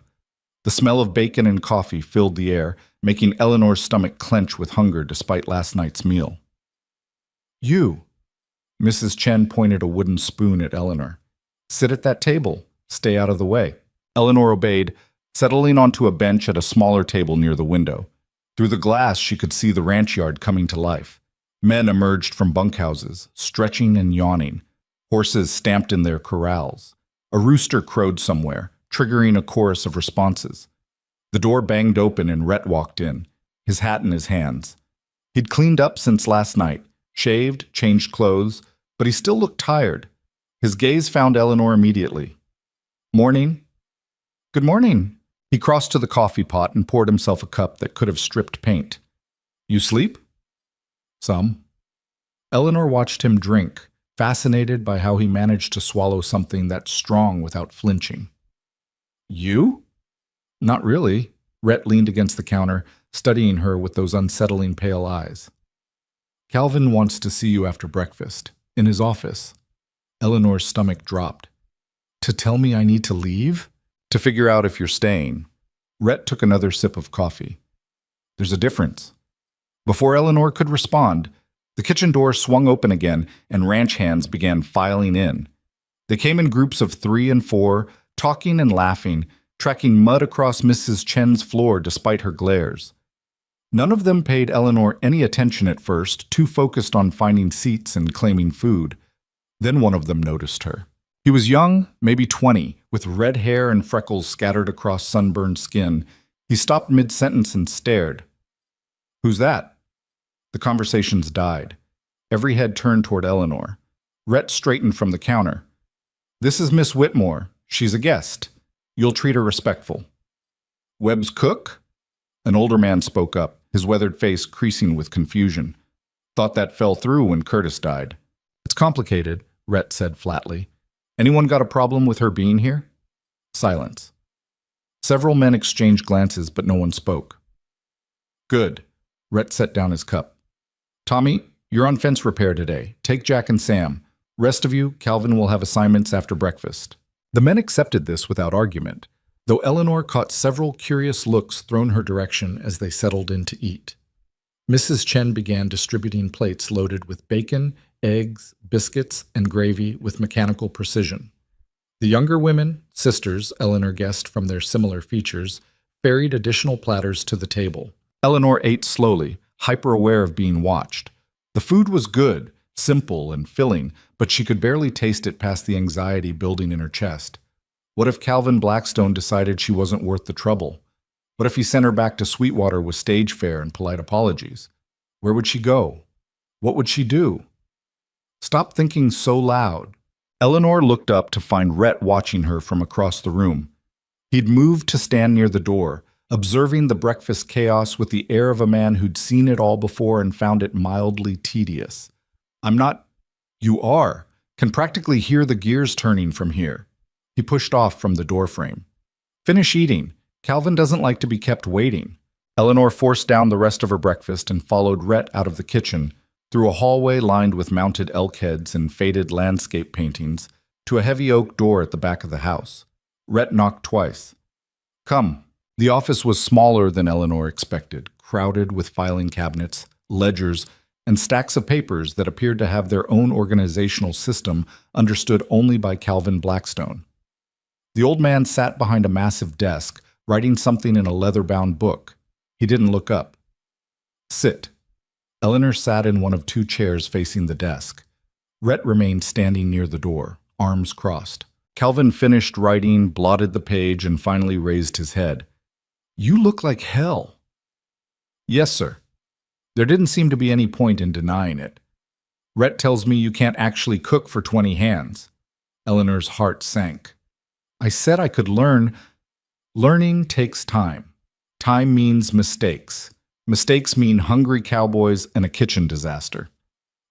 The smell of bacon and coffee filled the air, making Eleanor's stomach clench with hunger despite last night's meal. "You!" Mrs. Chen pointed a wooden spoon at Eleanor. "Sit at that table. Stay out of the way." Eleanor obeyed, settling onto a bench at a smaller table near the window. Through the glass, she could see the ranch yard coming to life. Men emerged from bunkhouses, stretching and yawning. Horses stamped in their corrals. A rooster crowed somewhere, triggering a chorus of responses. The door banged open and Rhett walked in, his hat in his hands. He'd cleaned up since last night, shaved, changed clothes, but he still looked tired. His gaze found Eleanor immediately. "Morning." "Good morning." He crossed to the coffee pot and poured himself a cup that could have stripped paint. "You sleep?" "Some." Eleanor watched him drink, fascinated by how he managed to swallow something that strong without flinching. "You?" "Not really." Rhett leaned against the counter, studying her with those unsettling pale eyes. "Calvin wants to see you after breakfast, in his office." Eleanor's stomach dropped. "To tell me I need to leave?" "To figure out if you're staying." Rhett took another sip of coffee. "There's a difference." Before Eleanor could respond, the kitchen door swung open again and ranch hands began filing in. They came in groups of 3 and 4, talking and laughing, tracking mud across Mrs. Chen's floor despite her glares. None of them paid Eleanor any attention at first, too focused on finding seats and claiming food. Then one of them noticed her. He was young, maybe 20, with red hair and freckles scattered across sunburned skin. He stopped mid-sentence and stared. "Who's that?" The conversations died. Every head turned toward Eleanor. Rhett straightened from the counter. "This is Miss Whitmore. She's a guest. You'll treat her respectful." "Webb's cook?" An older man spoke up, his weathered face creasing with confusion. "Thought that fell through when Curtis died." "It's complicated," Rhett said flatly. "Anyone got a problem with her being here?" Silence. Several men exchanged glances, but no one spoke. "Good." Rhett set down his cup. "Tommy, you're on fence repair today. Take Jack and Sam. Rest of you, Calvin will have assignments after breakfast." The men accepted this without argument, though Eleanor caught several curious looks thrown her direction as they settled in to eat. Mrs. Chen began distributing plates loaded with bacon, eggs, biscuits, and gravy with mechanical precision. The younger women, sisters, Eleanor guessed from their similar features, ferried additional platters to the table. Eleanor ate slowly, hyper-aware of being watched. The food was good, simple and filling, but she could barely taste it past the anxiety building in her chest. What if Calvin Blackstone decided she wasn't worth the trouble? What if he sent her back to Sweetwater with stage fare and polite apologies? Where would she go? What would she do? "Stop thinking so loud." Eleanor looked up to find Rhett watching her from across the room. He'd moved to stand near the door, observing the breakfast chaos with the air of a man who'd seen it all before and found it mildly tedious. "I'm not—" "You are. Can practically hear the gears turning from here." He pushed off from the doorframe. "Finish eating. Calvin doesn't like to be kept waiting." Eleanor forced down the rest of her breakfast and followed Rhett out of the kitchen, through a hallway lined with mounted elk heads and faded landscape paintings, to a heavy oak door at the back of the house. Rhett knocked twice. "Come." The office was smaller than Eleanor expected, crowded with filing cabinets, ledgers, and stacks of papers that appeared to have their own organizational system understood only by Calvin Blackstone. The old man sat behind a massive desk, writing something in a leather-bound book. He didn't look up. "Sit." Eleanor sat in one of 2 chairs facing the desk. Rhett remained standing near the door, arms crossed. Calvin finished writing, blotted the page, and finally raised his head. "You look like hell." "Yes, sir." There didn't seem to be any point in denying it. "Rhett tells me you can't actually cook for 20 hands." Eleanor's heart sank. "I said I could learn." Learning takes time. Time means mistakes. Mistakes mean hungry cowboys and a kitchen disaster.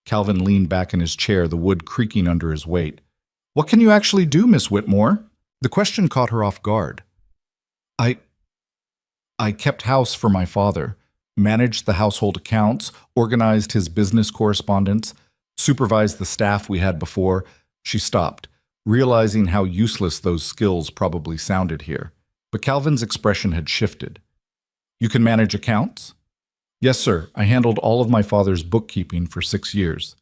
Calvin leaned back in his chair, the wood creaking under his weight. What can you actually do, Miss Whitmore? The question caught her off guard. I kept house for my father, managed the household accounts, organized his business correspondence, supervised the staff we had before. She stopped, realizing how useless those skills probably sounded here. But Calvin's expression had shifted. You can manage accounts? Yes, sir. I handled all of my father's bookkeeping for 6 years.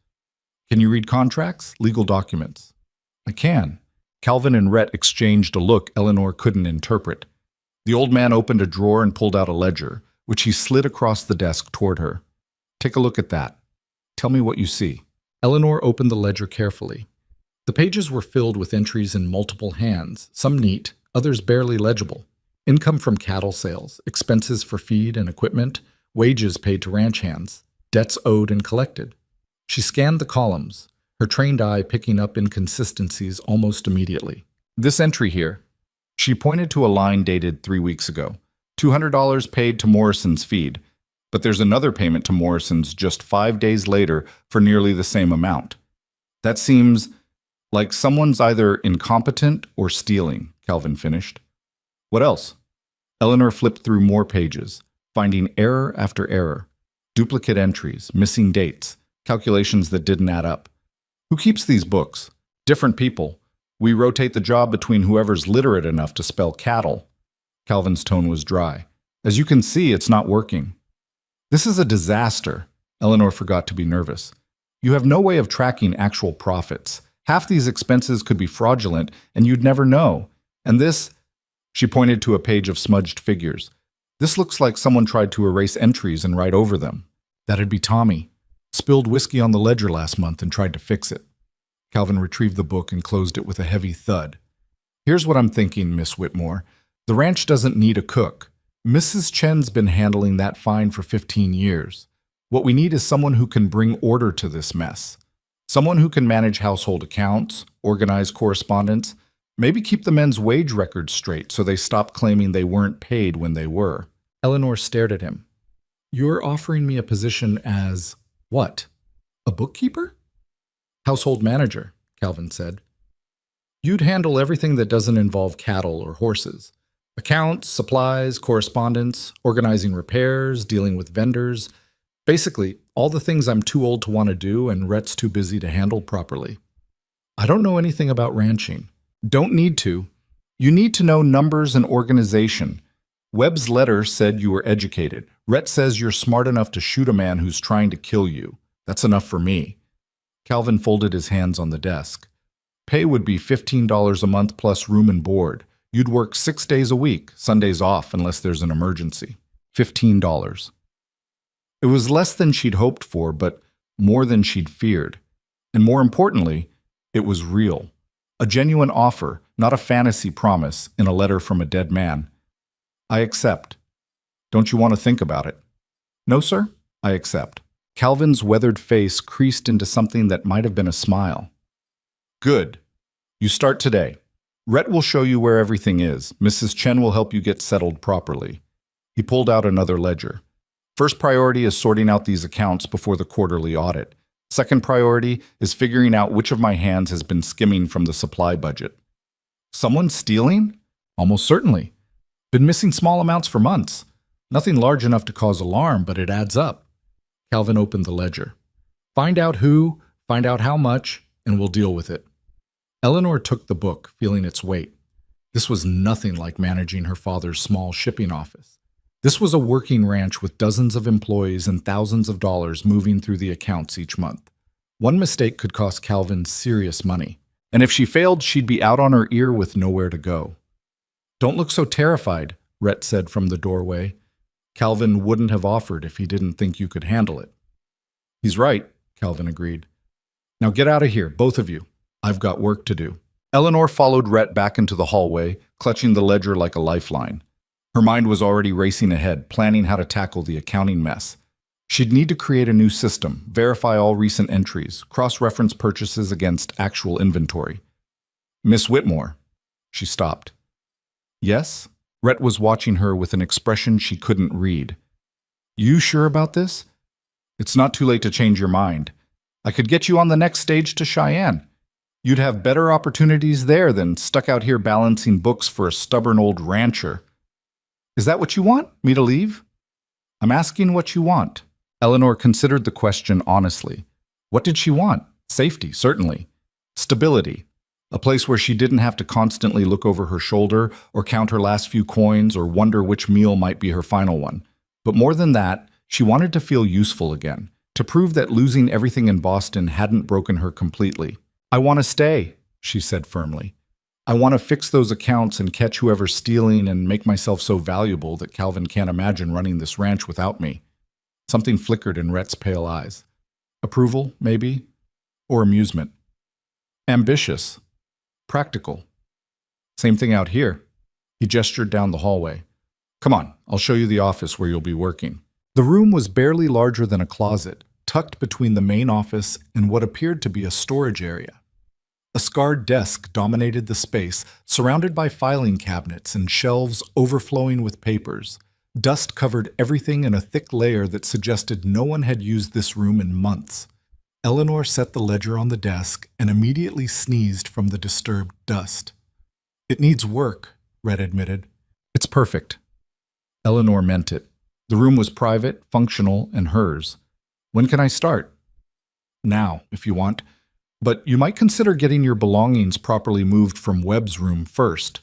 Can you read contracts, legal documents? I can. Calvin and Rhett exchanged a look Eleanor couldn't interpret. The old man opened a drawer and pulled out a ledger, which he slid across the desk toward her. Take a look at that. Tell me what you see. Eleanor opened the ledger carefully. The pages were filled with entries in multiple hands, some neat, others barely legible. Income from cattle sales, expenses for feed and equipment, wages paid to ranch hands, debts owed and collected. She scanned the columns, her trained eye picking up inconsistencies almost immediately. This entry here. She pointed to a line dated 3 weeks ago. $200 paid to Morrison's feed, but there's another payment to Morrison's just 5 days later for nearly the same amount. That seems like someone's either incompetent or stealing, Calvin finished. What else? Eleanor flipped through more pages, finding error after error, duplicate entries, missing dates, calculations that didn't add up. Who keeps these books? Different people. We rotate the job between whoever's literate enough to spell cattle. Calvin's tone was dry. As you can see, it's not working. This is a disaster. Eleanor forgot to be nervous. You have no way of tracking actual profits. Half these expenses could be fraudulent, and you'd never know. And this, she pointed to a page of smudged figures. This looks like someone tried to erase entries and write over them. That'd be Tommy. Spilled whiskey on the ledger last month and tried to fix it. Calvin retrieved the book and closed it with a heavy thud. Here's what I'm thinking, Miss Whitmore. The ranch doesn't need a cook. Mrs. Chen's been handling that fine for 15 years. What we need is someone who can bring order to this mess. Someone who can manage household accounts, organize correspondence, maybe keep the men's wage records straight so they stop claiming they weren't paid when they were. Eleanor stared at him. You're offering me a position as what? A bookkeeper? Household manager, Calvin said. You'd handle everything that doesn't involve cattle or horses. Accounts, supplies, correspondence, organizing repairs, dealing with vendors. Basically, all the things I'm too old to want to do and Rhett's too busy to handle properly. I don't know anything about ranching. Don't need to. You need to know numbers and organization. Webb's letter said you were educated. Rhett says you're smart enough to shoot a man who's trying to kill you. That's enough for me. Calvin folded his hands on the desk. Pay would be $15 a month plus room and board. You'd work 6 days a week, Sundays off unless there's an emergency. $15. It was less than she'd hoped for, but more than she'd feared. And more importantly, it was real. A genuine offer, not a fantasy promise in a letter from a dead man. I accept. Don't you want to think about it? No, sir? I accept. Calvin's weathered face creased into something that might have been a smile. Good. You start today. Rhett will show you where everything is. Mrs. Chen will help you get settled properly. He pulled out another ledger. First priority is sorting out these accounts before the quarterly audit. Second priority is figuring out which of my hands has been skimming from the supply budget. Someone stealing? Almost certainly. Been missing small amounts for months. Nothing large enough to cause alarm, but it adds up. Calvin opened the ledger. Find out who, find out how much, and we'll deal with it. Eleanor took the book, feeling its weight. This was nothing like managing her father's small shipping office. This was a working ranch with dozens of employees and thousands of dollars moving through the accounts each month. One mistake could cost Calvin serious money, and if she failed, she'd be out on her ear with nowhere to go. Don't look so terrified, Rhett said from the doorway. Calvin wouldn't have offered if he didn't think you could handle it. He's right, Calvin agreed. Now get out of here, both of you. I've got work to do. Eleanor followed Rhett back into the hallway, clutching the ledger like a lifeline. Her mind was already racing ahead, planning how to tackle the accounting mess. She'd need to create a new system, verify all recent entries, cross-reference purchases against actual inventory. Miss Whitmore. She stopped. Yes? Rhett was watching her with an expression she couldn't read. You sure about this? It's not too late to change your mind. I could get you on the next stage to Cheyenne. You'd have better opportunities there than stuck out here balancing books for a stubborn old rancher. Is that what you want, me to leave? I'm asking what you want. Eleanor considered the question honestly. What did she want? Safety, certainly. Stability. A place where she didn't have to constantly look over her shoulder or count her last few coins or wonder which meal might be her final one. But more than that, she wanted to feel useful again, to prove that losing everything in Boston hadn't broken her completely. I want to stay, she said firmly. I want to fix those accounts and catch whoever's stealing and make myself so valuable that Calvin can't imagine running this ranch without me. Something flickered in Rhett's pale eyes. Approval, maybe? Or amusement? Ambitious. Practical. Same thing out here. He gestured down the hallway. Come on, I'll show you the office where you'll be working. The room was barely larger than a closet, tucked between the main office and what appeared to be a storage area. A scarred desk dominated the space, surrounded by filing cabinets and shelves overflowing with papers. Dust covered everything in a thick layer that suggested no one had used this room in months. Eleanor set the ledger on the desk and immediately sneezed from the disturbed dust. It needs work, Rhett admitted. It's perfect. Eleanor meant it. The room was private, functional, and hers. When can I start? Now, if you want. But you might consider getting your belongings properly moved from Webb's room first.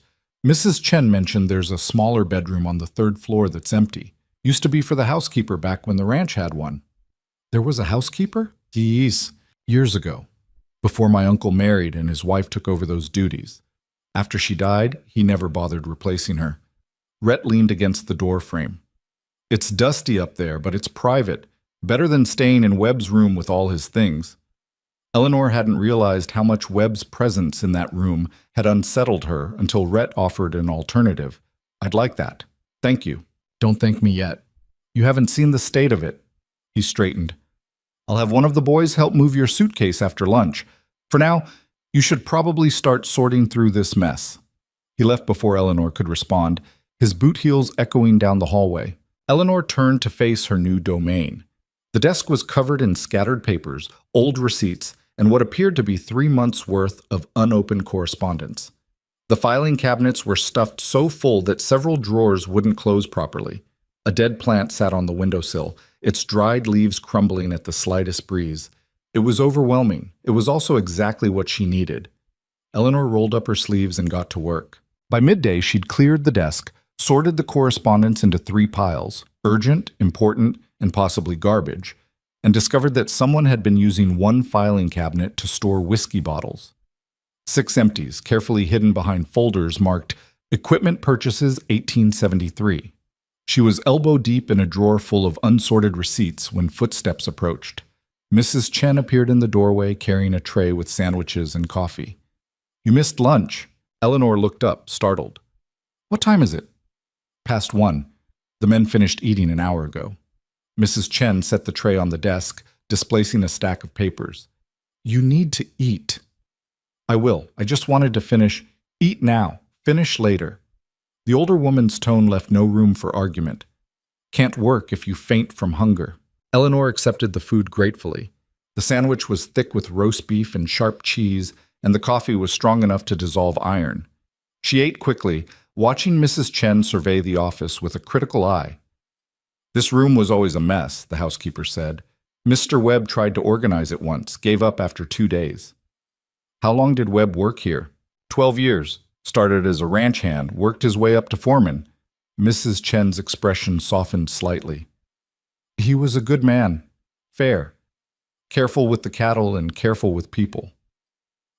Mrs. Chen mentioned there's a smaller bedroom on the third floor that's empty. Used to be for the housekeeper back when the ranch had one. There was a housekeeper? Yes, years ago, before my uncle married and his wife took over those duties. After she died, he never bothered replacing her. Rhett leaned against the door frame. It's dusty up there, but it's private. Better than staying in Webb's room with all his things. Eleanor hadn't realized how much Webb's presence in that room had unsettled her until Rhett offered an alternative. I'd like that. Thank you. Don't thank me yet. You haven't seen the state of it. He straightened. I'll have one of the boys help move your suitcase after lunch. For now, you should probably start sorting through this mess. He left before Eleanor could respond, his boot heels echoing down the hallway. Eleanor turned to face her new domain. The desk was covered in scattered papers, old receipts, and what appeared to be 3 months' worth of unopened correspondence. The filing cabinets were stuffed so full that several drawers wouldn't close properly. A dead plant sat on the windowsill, its dried leaves crumbling at the slightest breeze. It was overwhelming. It was also exactly what she needed. Eleanor rolled up her sleeves and got to work. By midday, she'd cleared the desk, sorted the correspondence into 3 piles, urgent, important, and possibly garbage, and discovered that someone had been using one filing cabinet to store whiskey bottles. 6 empties, carefully hidden behind folders marked Equipment Purchases 1873. She was elbow-deep in a drawer full of unsorted receipts when footsteps approached. Mrs. Chen appeared in the doorway carrying a tray with sandwiches and coffee. You missed lunch. Eleanor looked up, startled. What time is it? Past 1. The men finished eating an hour ago. Mrs. Chen set the tray on the desk, displacing a stack of papers. You need to eat. I will. I just wanted to finish. Eat now. Finish later. The older woman's tone left no room for argument. Can't work if you faint from hunger. Eleanor accepted the food gratefully. The sandwich was thick with roast beef and sharp cheese, and the coffee was strong enough to dissolve iron. She ate quickly, watching Mrs. Chen survey the office with a critical eye. This room was always a mess, the housekeeper said. Mr. Webb tried to organize it once, gave up after 2 days. How long did Webb work here? 12 years. Started as a ranch hand, worked his way up to foreman. Mrs. Chen's expression softened slightly. He was a good man. Fair. Careful with the cattle and careful with people.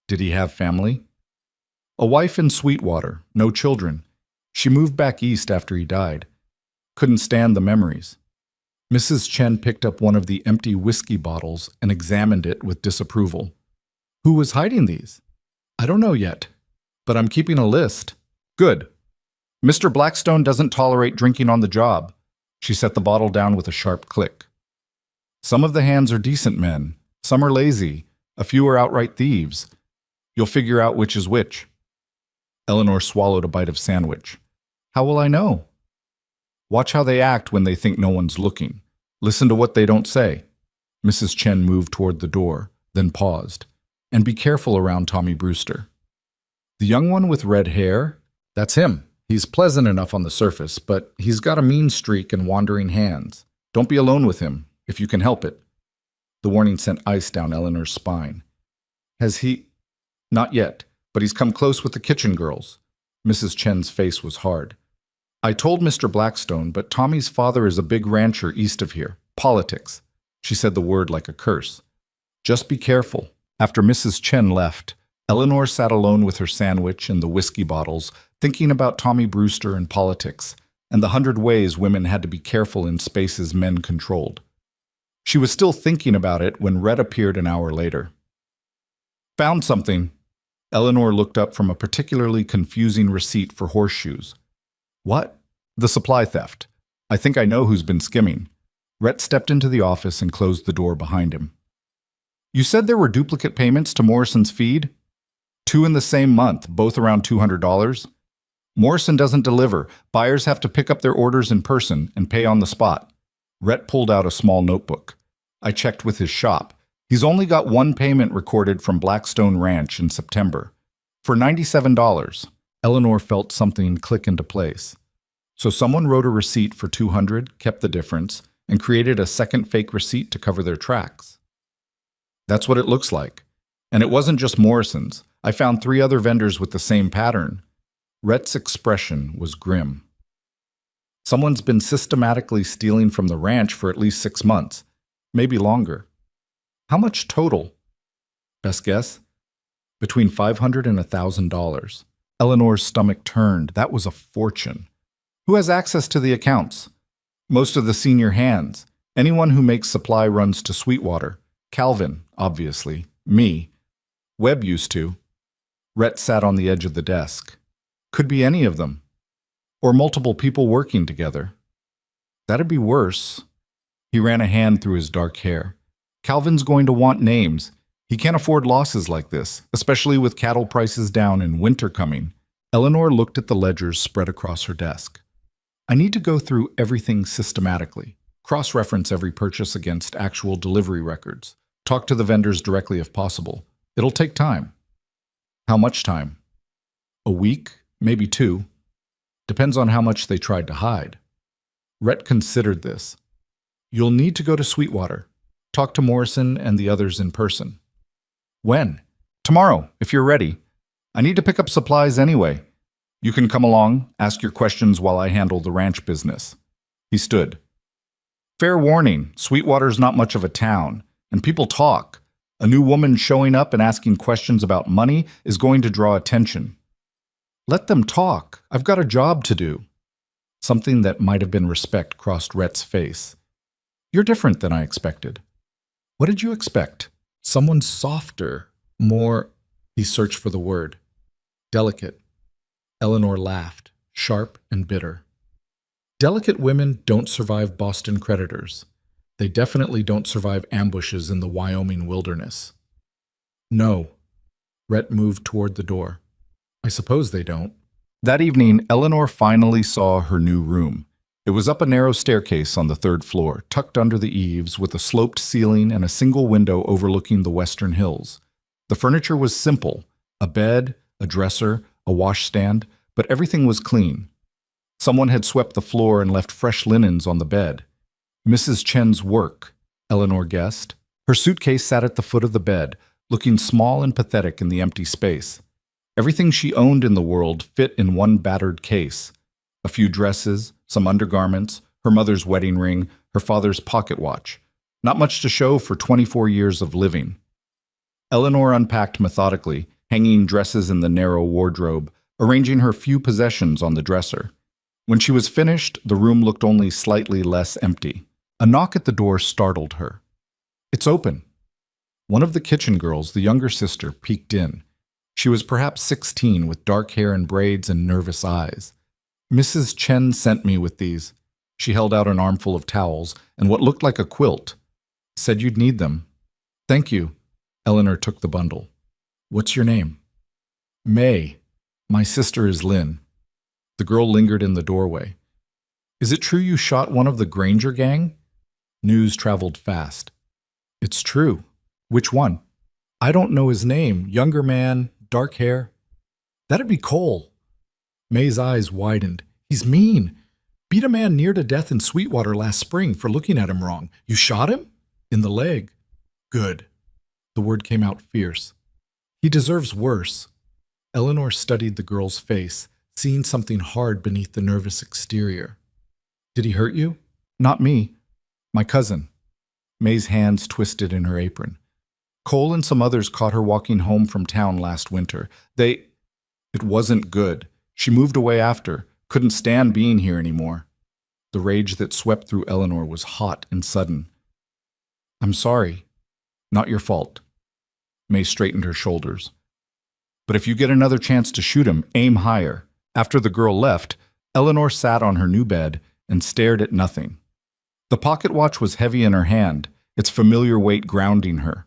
Did he have family? A wife in Sweetwater, no children. She moved back east after he died. Couldn't stand the memories. Mrs. Chen picked up one of the empty whiskey bottles and examined it with disapproval. Who was hiding these? I don't know yet, but I'm keeping a list. Good. Mr. Blackstone doesn't tolerate drinking on the job. She set the bottle down with a sharp click. Some of the hands are decent men. Some are lazy. A few are outright thieves. You'll figure out which is which. Eleanor swallowed a bite of sandwich. How will I know? Watch how they act when they think no one's looking. Listen to what they don't say. Mrs. Chen moved toward the door, then paused. And be careful around Tommy Brewster. The young one with red hair? That's him. He's pleasant enough on the surface, but he's got a mean streak and wandering hands. Don't be alone with him, if you can help it. The warning sent ice down Eleanor's spine. Has he? Not yet, but he's come close with the kitchen girls. Mrs. Chen's face was hard. I told Mr. Blackstone, but Tommy's father is a big rancher east of here. Politics. She said the word like a curse. Just be careful. After Mrs. Chen left, Eleanor sat alone with her sandwich and the whiskey bottles, thinking about Tommy Brewster and politics, and the 100 ways women had to be careful in spaces men controlled. She was still thinking about it when Rhett appeared an hour later. Found something. Eleanor looked up from a particularly confusing receipt for horseshoes. What? The supply theft. I think I know who's been skimming. Rhett stepped into the office and closed the door behind him. You said there were duplicate payments to Morrison's feed? 2 in the same month, both around $200. Morrison doesn't deliver. Buyers have to pick up their orders in person and pay on the spot. Rhett pulled out a small notebook. I checked with his shop. He's only got one payment recorded from Blackstone Ranch in September. For $97. Eleanor felt something click into place. So someone wrote a receipt for $200, kept the difference, and created a second fake receipt to cover their tracks. That's what it looks like. And it wasn't just Morrison's. I found 3 other vendors with the same pattern. Rhett's expression was grim. Someone's been systematically stealing from the ranch for at least 6 months, maybe longer. How much total? Best guess? Between $500 and $1,000. Eleanor's stomach turned. That was a fortune. Who has access to the accounts? Most of the senior hands. Anyone who makes supply runs to Sweetwater. Calvin, obviously. Me. Webb used to. Rhett sat on the edge of the desk. Could be any of them. Or multiple people working together. That'd be worse. He ran a hand through his dark hair. Calvin's going to want names. He can't afford losses like this, especially with cattle prices down and winter coming. Eleanor looked at the ledgers spread across her desk. I need to go through everything systematically, cross-reference every purchase against actual delivery records, talk to the vendors directly if possible. It'll take time. How much time? A week, maybe 2. Depends on how much they tried to hide. Rhett considered this. You'll need to go to Sweetwater. Talk to Morrison and the others in person. When? Tomorrow, if you're ready. I need to pick up supplies anyway. You can come along, ask your questions while I handle the ranch business. He stood. Fair warning, Sweetwater's not much of a town, and people talk. A new woman showing up and asking questions about money is going to draw attention. Let them talk. I've got a job to do. Something that might have been respect crossed Rhett's face. You're different than I expected. What did you expect? Someone softer, more... He searched for the word. Delicate. Eleanor laughed, sharp and bitter. Delicate women don't survive Boston creditors. They definitely don't survive ambushes in the Wyoming wilderness. No. Rhett moved toward the door. I suppose they don't. That evening, Eleanor finally saw her new room. It was up a narrow staircase on the 3rd floor, tucked under the eaves, with a sloped ceiling and a single window overlooking the western hills. The furniture was simple, a bed, a dresser, a washstand, but everything was clean. Someone had swept the floor and left fresh linens on the bed. Mrs. Chen's work, Eleanor guessed. Her suitcase sat at the foot of the bed, looking small and pathetic in the empty space. Everything she owned in the world fit in one battered case. A few dresses, some undergarments, her mother's wedding ring, her father's pocket watch. Not much to show for 24 years of living. Eleanor unpacked methodically, hanging dresses in the narrow wardrobe, arranging her few possessions on the dresser. When she was finished, the room looked only slightly less empty. A knock at the door startled her. It's open. One of the kitchen girls, the younger sister, peeked in. She was perhaps 16, with dark hair and braids and nervous eyes. Mrs. Chen sent me with these. She held out an armful of towels and what looked like a quilt. Said you'd need them. Thank you. Eleanor took the bundle. What's your name? May. My sister is Lynn. The girl lingered in the doorway. Is it true you shot one of the Granger gang? News traveled fast. It's true. Which one? I don't know his name. Younger man, dark hair. That'd be Cole. May's eyes widened. He's mean. Beat a man near to death in Sweetwater last spring for looking at him wrong. You shot him? In the leg. Good. The word came out fierce. He deserves worse. Eleanor studied the girl's face, seeing something hard beneath the nervous exterior. Did he hurt you? Not me. My cousin. May's hands twisted in her apron. Cole and some others caught her walking home from town last winter. It wasn't good. She moved away after, couldn't stand being here anymore. The rage that swept through Eleanor was hot and sudden. I'm sorry. Not your fault. May straightened her shoulders. But if you get another chance to shoot him, aim higher. After the girl left, Eleanor sat on her new bed and stared at nothing. The pocket watch was heavy in her hand, its familiar weight grounding her.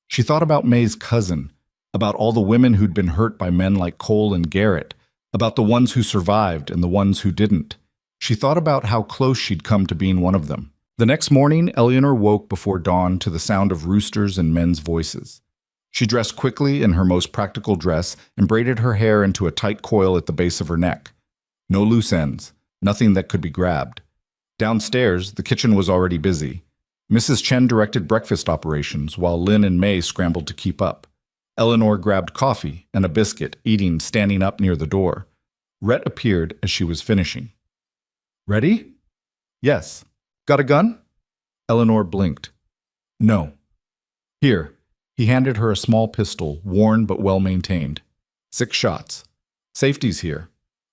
She thought about May's cousin, about all the women who'd been hurt by men like Cole and Garrett, about the ones who survived and the ones who didn't. She thought about how close she'd come to being one of them. The next morning, Eleanor woke before dawn to the sound of roosters and men's voices. She dressed quickly in her most practical dress and braided her hair into a tight coil at the base of her neck. No loose ends, nothing that could be grabbed. Downstairs, the kitchen was already busy. Mrs. Chen directed breakfast operations while Lynn and May scrambled to keep up. Eleanor grabbed coffee and a biscuit, eating standing up near the door. Rhett appeared as she was finishing. Ready? Yes. Got a gun? Eleanor blinked. No. Here. He handed her a small pistol, worn but well-maintained. 6 shots. Safety's here.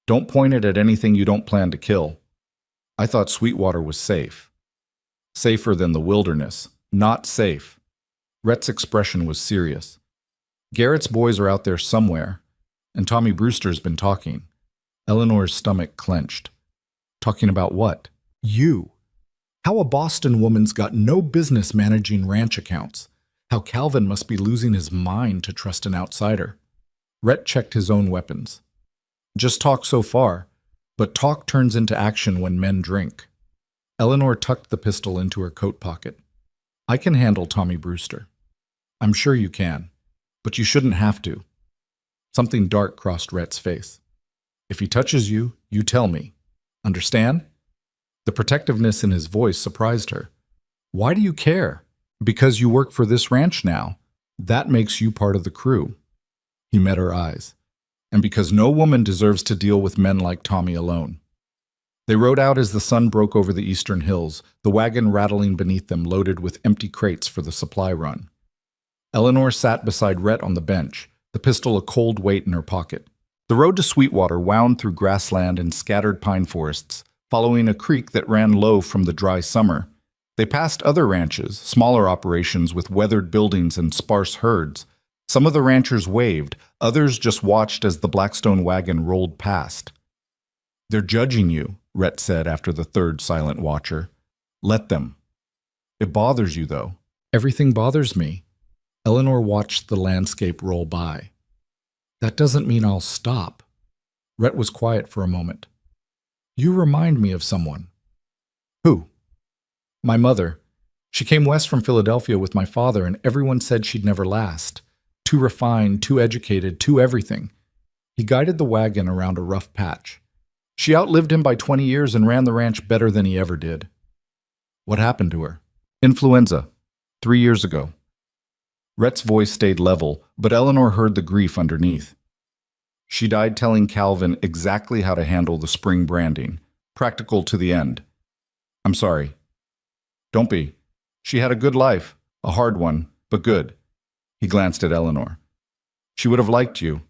Don't point it at anything you don't plan to kill. I thought Sweetwater was safe. Safer than the wilderness. Not safe. Rhett's expression was serious. Garrett's boys are out there somewhere, and Tommy Brewster's been talking. Eleanor's stomach clenched. Talking about what? You. How a Boston woman's got no business managing ranch accounts. How Calvin must be losing his mind to trust an outsider. Rhett checked his own weapons. Just talk so far, but talk turns into action when men drink. Eleanor tucked the pistol into her coat pocket. I can handle Tommy Brewster. I'm sure you can, but you shouldn't have to. Something dark crossed Rhett's face. If he touches you, you tell me. Understand? The protectiveness in his voice surprised her. Why do you care? Because you work for this ranch now. That makes you part of the crew. He met her eyes. And because no woman deserves to deal with men like Tommy alone. They rode out as the sun broke over the eastern hills, the wagon rattling beneath them loaded with empty crates for the supply run. Eleanor sat beside Rhett on the bench, the pistol a cold weight in her pocket. The road to Sweetwater wound through grassland and scattered pine forests, following a creek that ran low from the dry summer. They passed other ranches, smaller operations with weathered buildings and sparse herds. Some of the ranchers waved, others just watched as the Blackstone wagon rolled past. They're judging you, Rhett said after the third silent watcher. Let them. It bothers you, though. Everything bothers me. Eleanor watched the landscape roll by. That doesn't mean I'll stop. Rhett was quiet for a moment. You remind me of someone. Who? My mother. She came west from Philadelphia with my father, and everyone said she'd never last. Too refined, too educated, too everything. He guided the wagon around a rough patch. She outlived him by 20 years and ran the ranch better than he ever did. What happened to her? Influenza. 3 years ago. Rhett's voice stayed level, but Eleanor heard the grief underneath. She died telling Calvin exactly how to handle the spring branding, practical to the end. I'm sorry. Don't be. She had a good life, a hard one, but good. He glanced at Eleanor. She would have liked you.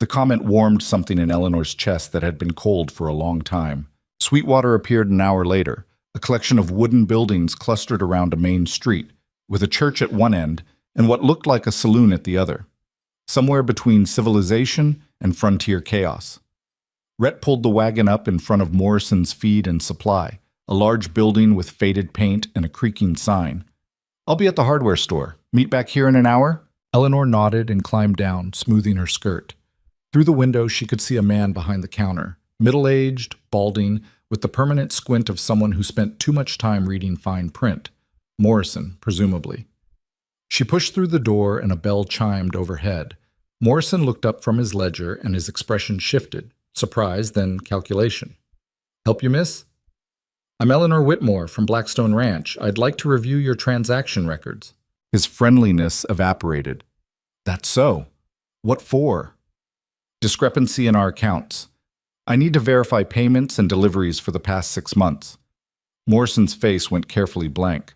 The comment warmed something in Eleanor's chest that had been cold for a long time. Sweetwater appeared an hour later, a collection of wooden buildings clustered around a main street, with a church at one end and what looked like a saloon at the other, somewhere between civilization and frontier chaos. Rhett pulled the wagon up in front of Morrison's Feed and Supply, a large building with faded paint and a creaking sign. I'll be at the hardware store. Meet back here in an hour? Eleanor nodded and climbed down, smoothing her skirt. Through the window, she could see a man behind the counter, Middle-aged, balding, with the permanent squint of someone who spent too much time reading fine print. Morrison, presumably. She pushed through the door and a bell chimed overhead. Morrison looked up from his ledger and his expression shifted. Surprise, then calculation. "Help you, miss?" "I'm Eleanor Whitmore from Blackstone Ranch. I'd like to review your transaction records." His friendliness evaporated. "That's so. What for?" "Discrepancy in our accounts. I need to verify payments and deliveries for the past 6 months." Morrison's face went carefully blank.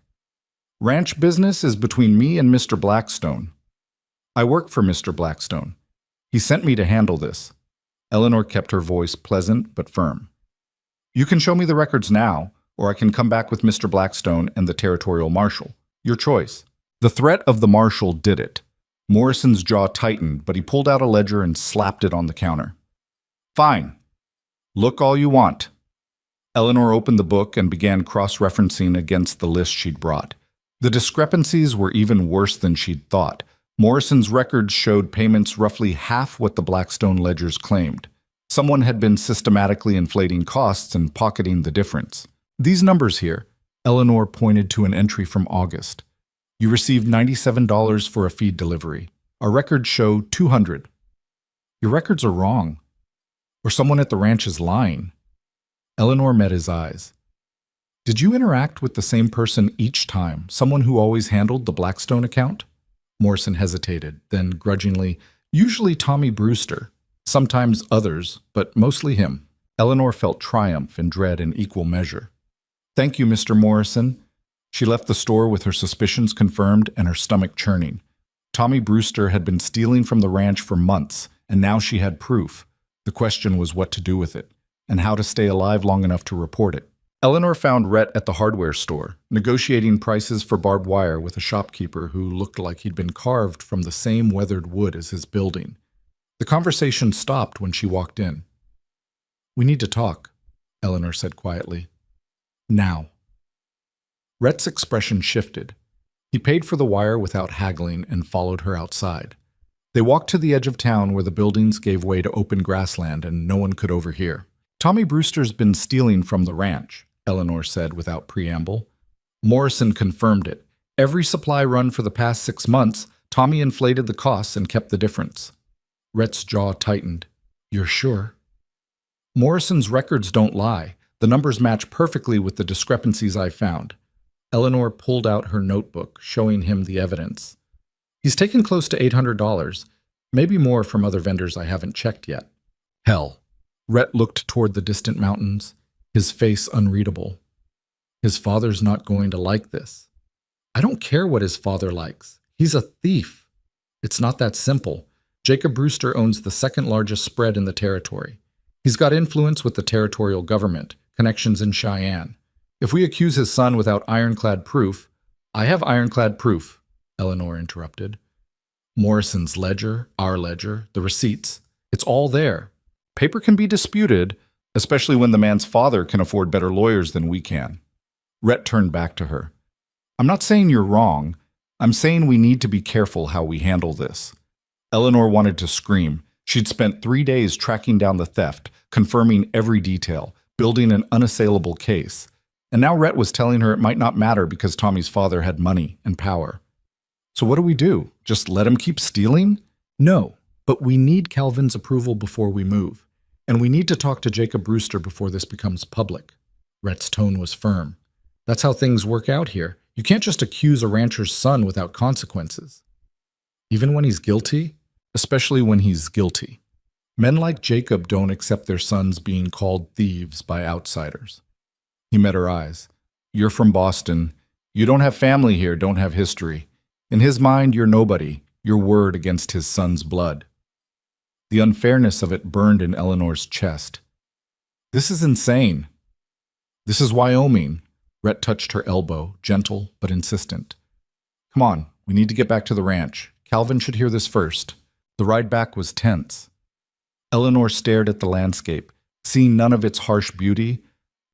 "Ranch business is between me and Mr. Blackstone. I work for Mr. Blackstone. He sent me to handle this." Eleanor kept her voice pleasant but firm. "You can show me the records now, or I can come back with Mr. Blackstone and the territorial marshal. Your choice." The threat of the marshal did it. Morrison's jaw tightened, but he pulled out a ledger and slapped it on the counter. "Fine. Look all you want." Eleanor opened the book and began cross-referencing against the list she'd brought. The discrepancies were even worse than she'd thought. Morrison's records showed payments roughly half what the Blackstone ledgers claimed. Someone had been systematically inflating costs and pocketing the difference. "These numbers here," Eleanor pointed to an entry from August. "You received $97 for a feed delivery. Our records show $200. Your records are wrong. Or someone at the ranch is lying." Eleanor met his eyes. "Did you interact with the same person each time, someone who always handled the Blackstone account?" Morrison hesitated, then grudgingly, "Usually Tommy Brewster. Sometimes others, but mostly him." Eleanor felt triumph and dread in equal measure. "Thank you, Mr. Morrison." She left the store with her suspicions confirmed and her stomach churning. Tommy Brewster had been stealing from the ranch for months, and now she had proof. The question was what to do with it, and how to stay alive long enough to report it. Eleanor found Rhett at the hardware store, negotiating prices for barbed wire with a shopkeeper who looked like he'd been carved from the same weathered wood as his building. The conversation stopped when she walked in. "We need to talk," Eleanor said quietly. "Now." Rhett's expression shifted. He paid for the wire without haggling and followed her outside. They walked to the edge of town where the buildings gave way to open grassland and no one could overhear. "Tommy Brewster's been stealing from the ranch," Eleanor said without preamble. Morrison confirmed it. Every supply run for the past 6 months, Tommy inflated the costs and kept the difference. Rhett's jaw tightened. "You're sure?" "Morrison's records don't lie. The numbers match perfectly with the discrepancies I found." Eleanor pulled out her notebook, showing him the evidence. "He's taken close to $800, maybe more from other vendors I haven't checked yet." "Hell." Rhett looked toward the distant mountains, his face unreadable. "His father's not going to like this." "I don't care what his father likes. He's a thief." "It's not that simple. Jacob Brewster owns the second largest spread in the territory. He's got influence with the territorial government, connections in Cheyenne. If we accuse his son without ironclad proof—" "I have ironclad proof," Eleanor interrupted. "Morrison's ledger, our ledger, the receipts. It's all there. Paper can be disputed, especially when the man's father can afford better lawyers than we can." Rhett turned back to her. "I'm not saying you're wrong. I'm saying we need to be careful how we handle this." Eleanor wanted to scream. She'd spent 3 days tracking down the theft, confirming every detail, building an unassailable case. And now Rhett was telling her it might not matter because Tommy's father had money and power. "So what do we do? Just let him keep stealing?" "No, but we need Calvin's approval before we move. And we need to talk to Jacob Brewster before this becomes public." Rhett's tone was firm. "That's how things work out here. You can't just accuse a rancher's son without consequences." "Even when he's guilty?" "Especially when he's guilty. Men like Jacob don't accept their sons being called thieves by outsiders." He met her eyes. "You're from Boston. You don't have family here, don't have history. In his mind, you're nobody, your word against his son's blood." The unfairness of it burned in Eleanor's chest. "This is insane." "This is Wyoming." Rhett touched her elbow, gentle but insistent. "Come on, we need to get back to the ranch. Calvin should hear this first." The ride back was tense. Eleanor stared at the landscape, seeing none of its harsh beauty,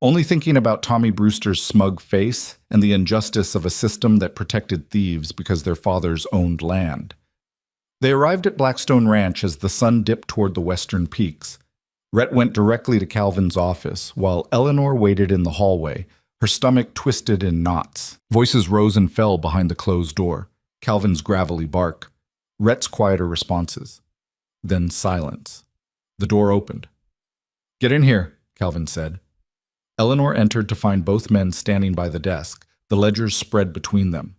only thinking about Tommy Brewster's smug face and the injustice of a system that protected thieves because their fathers owned land. They arrived at Blackstone Ranch as the sun dipped toward the western peaks. Rhett went directly to Calvin's office, while Eleanor waited in the hallway, her stomach twisted in knots. Voices rose and fell behind the closed door. Calvin's gravelly bark. Rhett's quieter responses. Then silence. The door opened. "Get in here," Calvin said. Eleanor entered to find both men standing by the desk, the ledgers spread between them.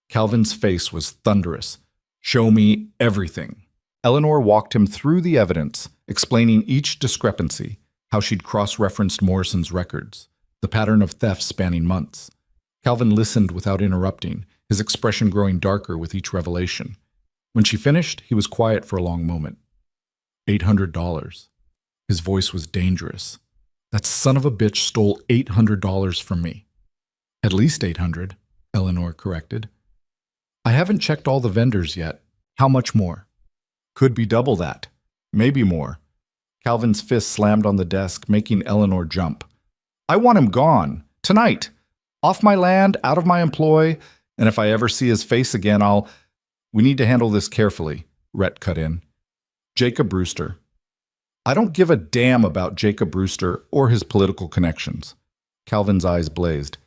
Calvin's face was thunderous. "Show me everything." Eleanor walked him through the evidence, explaining each discrepancy, how she'd cross-referenced Morrison's records, the pattern of theft spanning months. Calvin listened without interrupting, his expression growing darker with each revelation. When she finished, he was quiet for a long moment. $800. His voice was dangerous. "That son of a bitch stole $800 from me." "At least 800, Eleanor corrected. "I haven't checked all the vendors yet. How much more?" "Could be double that. Maybe more." Calvin's fist slammed on the desk, making Eleanor jump. "I want him gone. Tonight. Off my land, out of my employ, and if I ever see his face again, I'll—" "We need to handle this carefully," Rhett cut in. "Jacob Brewster." "I don't give a damn about Jacob Brewster or his political connections." Calvin's eyes blazed.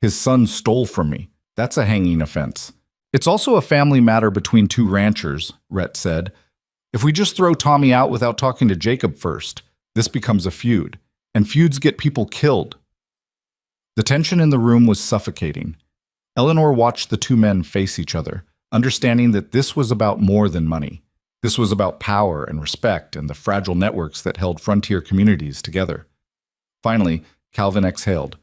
"His son stole from me. That's a hanging offense." "It's also a family matter between two ranchers," Rhett said. "If we just throw Tommy out without talking to Jacob first, this becomes a feud, and feuds get people killed." The tension in the room was suffocating. Eleanor watched the two men face each other, understanding that this was about more than money. This was about power and respect and the fragile networks that held frontier communities together. Finally, Calvin exhaled.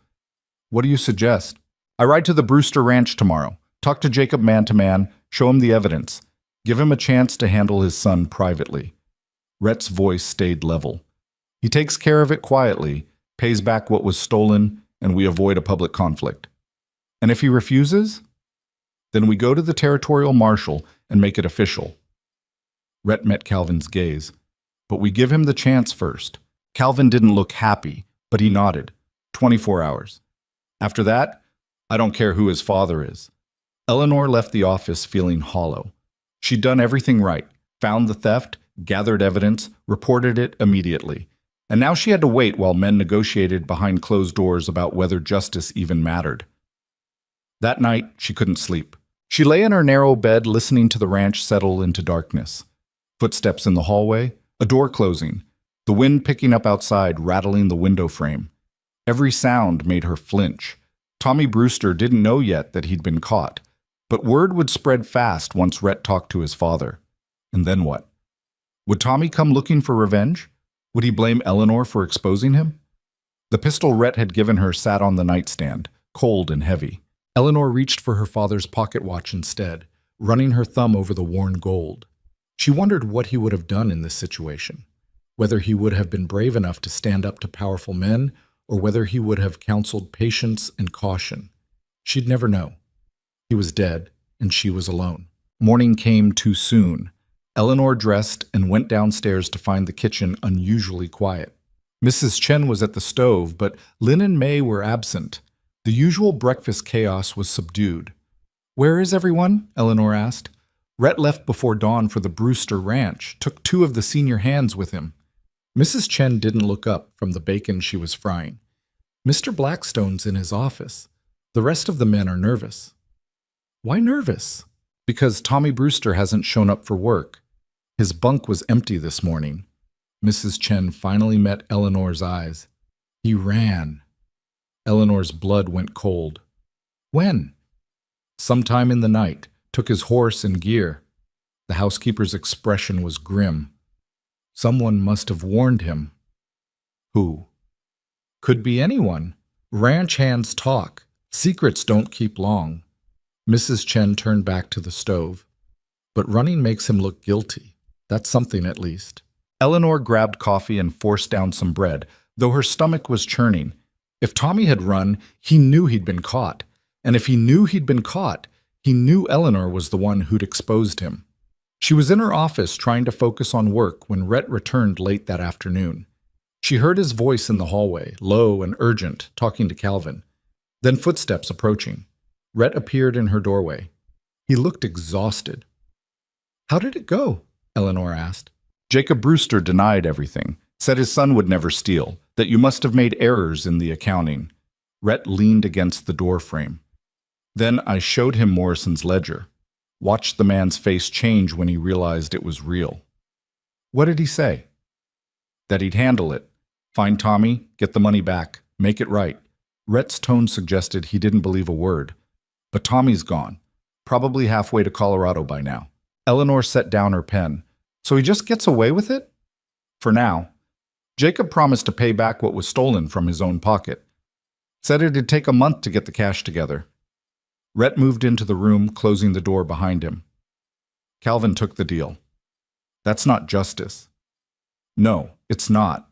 "What do you suggest?" "I ride to the Brewster Ranch tomorrow. Talk to Jacob man to man, show him the evidence. Give him a chance to handle his son privately." Rhett's voice stayed level. "He takes care of it quietly, pays back what was stolen, and we avoid a public conflict. And if he refuses, then we go to the territorial marshal and make it official." Rhett met Calvin's gaze. "But we give him the chance first." Calvin didn't look happy, but he nodded. 24 hours. After that, I don't care who his father is. Eleanor left the office feeling hollow. She'd done everything right, found the theft, gathered evidence, reported it immediately. And now she had to wait while men negotiated behind closed doors about whether justice even mattered. That night, she couldn't sleep. She lay in her narrow bed listening to the ranch settle into darkness. Footsteps in the hallway, a door closing, the wind picking up outside, rattling the window frame. Every sound made her flinch. Tommy Brewster didn't know yet that he'd been caught, but word would spread fast once Rhett talked to his father. And then what? Would Tommy come looking for revenge? Would he blame Eleanor for exposing him? The pistol Rhett had given her sat on the nightstand, cold and heavy. Eleanor reached for her father's pocket watch instead, running her thumb over the worn gold. She wondered what he would have done in this situation, whether he would have been brave enough to stand up to powerful men, or whether he would have counseled patience and caution. She'd never know. He was dead, and she was alone. Morning came too soon. Eleanor dressed and went downstairs to find the kitchen unusually quiet. Mrs. Chen was at the stove, but Lynn and May were absent. The usual breakfast chaos was subdued. "Where is everyone?" Eleanor asked. Rhett left before dawn for the Brewster Ranch, took 2 of the senior hands with him. Mrs. Chen didn't look up from the bacon she was frying. "Mr. Blackstone's in his office. The rest of the men are nervous." "Why nervous?" "Because Tommy Brewster hasn't shown up for work. His bunk was empty this morning." Mrs. Chen finally met Eleanor's eyes. "He ran." Eleanor's blood went cold. "When?" "Sometime in the night. Took his horse and gear." The housekeeper's expression was grim. "Someone must have warned him." "Who?" "Could be anyone. Ranch hands talk. Secrets don't keep long." Mrs. Chen turned back to the stove. "But running makes him look guilty. That's something at least." Eleanor grabbed coffee and forced down some bread, though her stomach was churning. If Tommy had run, he knew he'd been caught. And if he knew he'd been caught, he knew Eleanor was the one who'd exposed him. She was in her office trying to focus on work when Rhett returned late that afternoon. She heard his voice in the hallway, low and urgent, talking to Calvin. Then footsteps approaching. Rhett appeared in her doorway. He looked exhausted. "How did it go?" Eleanor asked. "Jacob Brewster denied everything. Said his son would never steal, that you must have made errors in the accounting. Rhett leaned against the door frame. Then I showed him Morrison's ledger. Watched the man's face change when he realized it was real. What did he say? That he'd handle it. Find Tommy, get the money back, make it right. Rhett's tone suggested he didn't believe a word. But Tommy's gone. Probably halfway to Colorado by now. Eleanor set down her pen. So he just gets away with it? For now. Jacob promised to pay back what was stolen from his own pocket. Said it'd take a month to get the cash together. Rhett moved into the room, closing the door behind him. Calvin took the deal. That's not justice. No, it's not.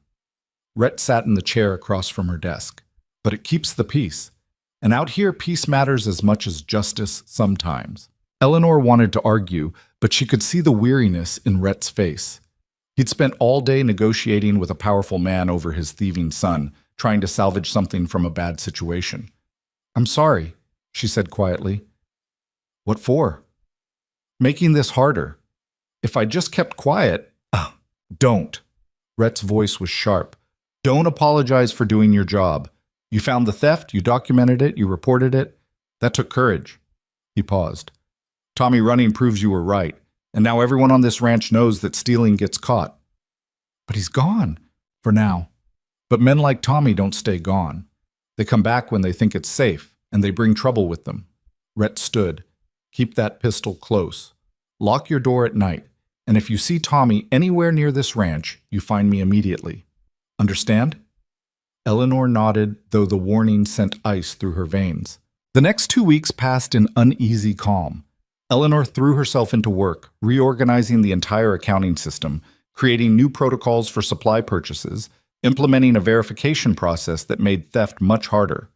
Rhett sat in the chair across from her desk. But it keeps the peace. And out here, peace matters as much as justice sometimes. Eleanor wanted to argue, but she could see the weariness in Rhett's face. He'd spent all day negotiating with a powerful man over his thieving son, trying to salvage something from a bad situation. I'm sorry, she said quietly. What for? Making this harder. If I just kept quiet... Don't. Rhett's voice was sharp. Don't apologize for doing your job. You found the theft, you documented it, you reported it. That took courage. He paused. Tommy running proves you were right, and now everyone on this ranch knows that stealing gets caught. But he's gone, for now. But men like Tommy don't stay gone. They come back when they think it's safe, and they bring trouble with them. Rhett stood. Keep that pistol close. Lock your door at night, and if you see Tommy anywhere near this ranch, you find me immediately. Understand? Eleanor nodded, though the warning sent ice through her veins. The next 2 weeks passed in uneasy calm. Eleanor threw herself into work, reorganizing the entire accounting system, creating new protocols for supply purchases, implementing a verification process that made theft much harder.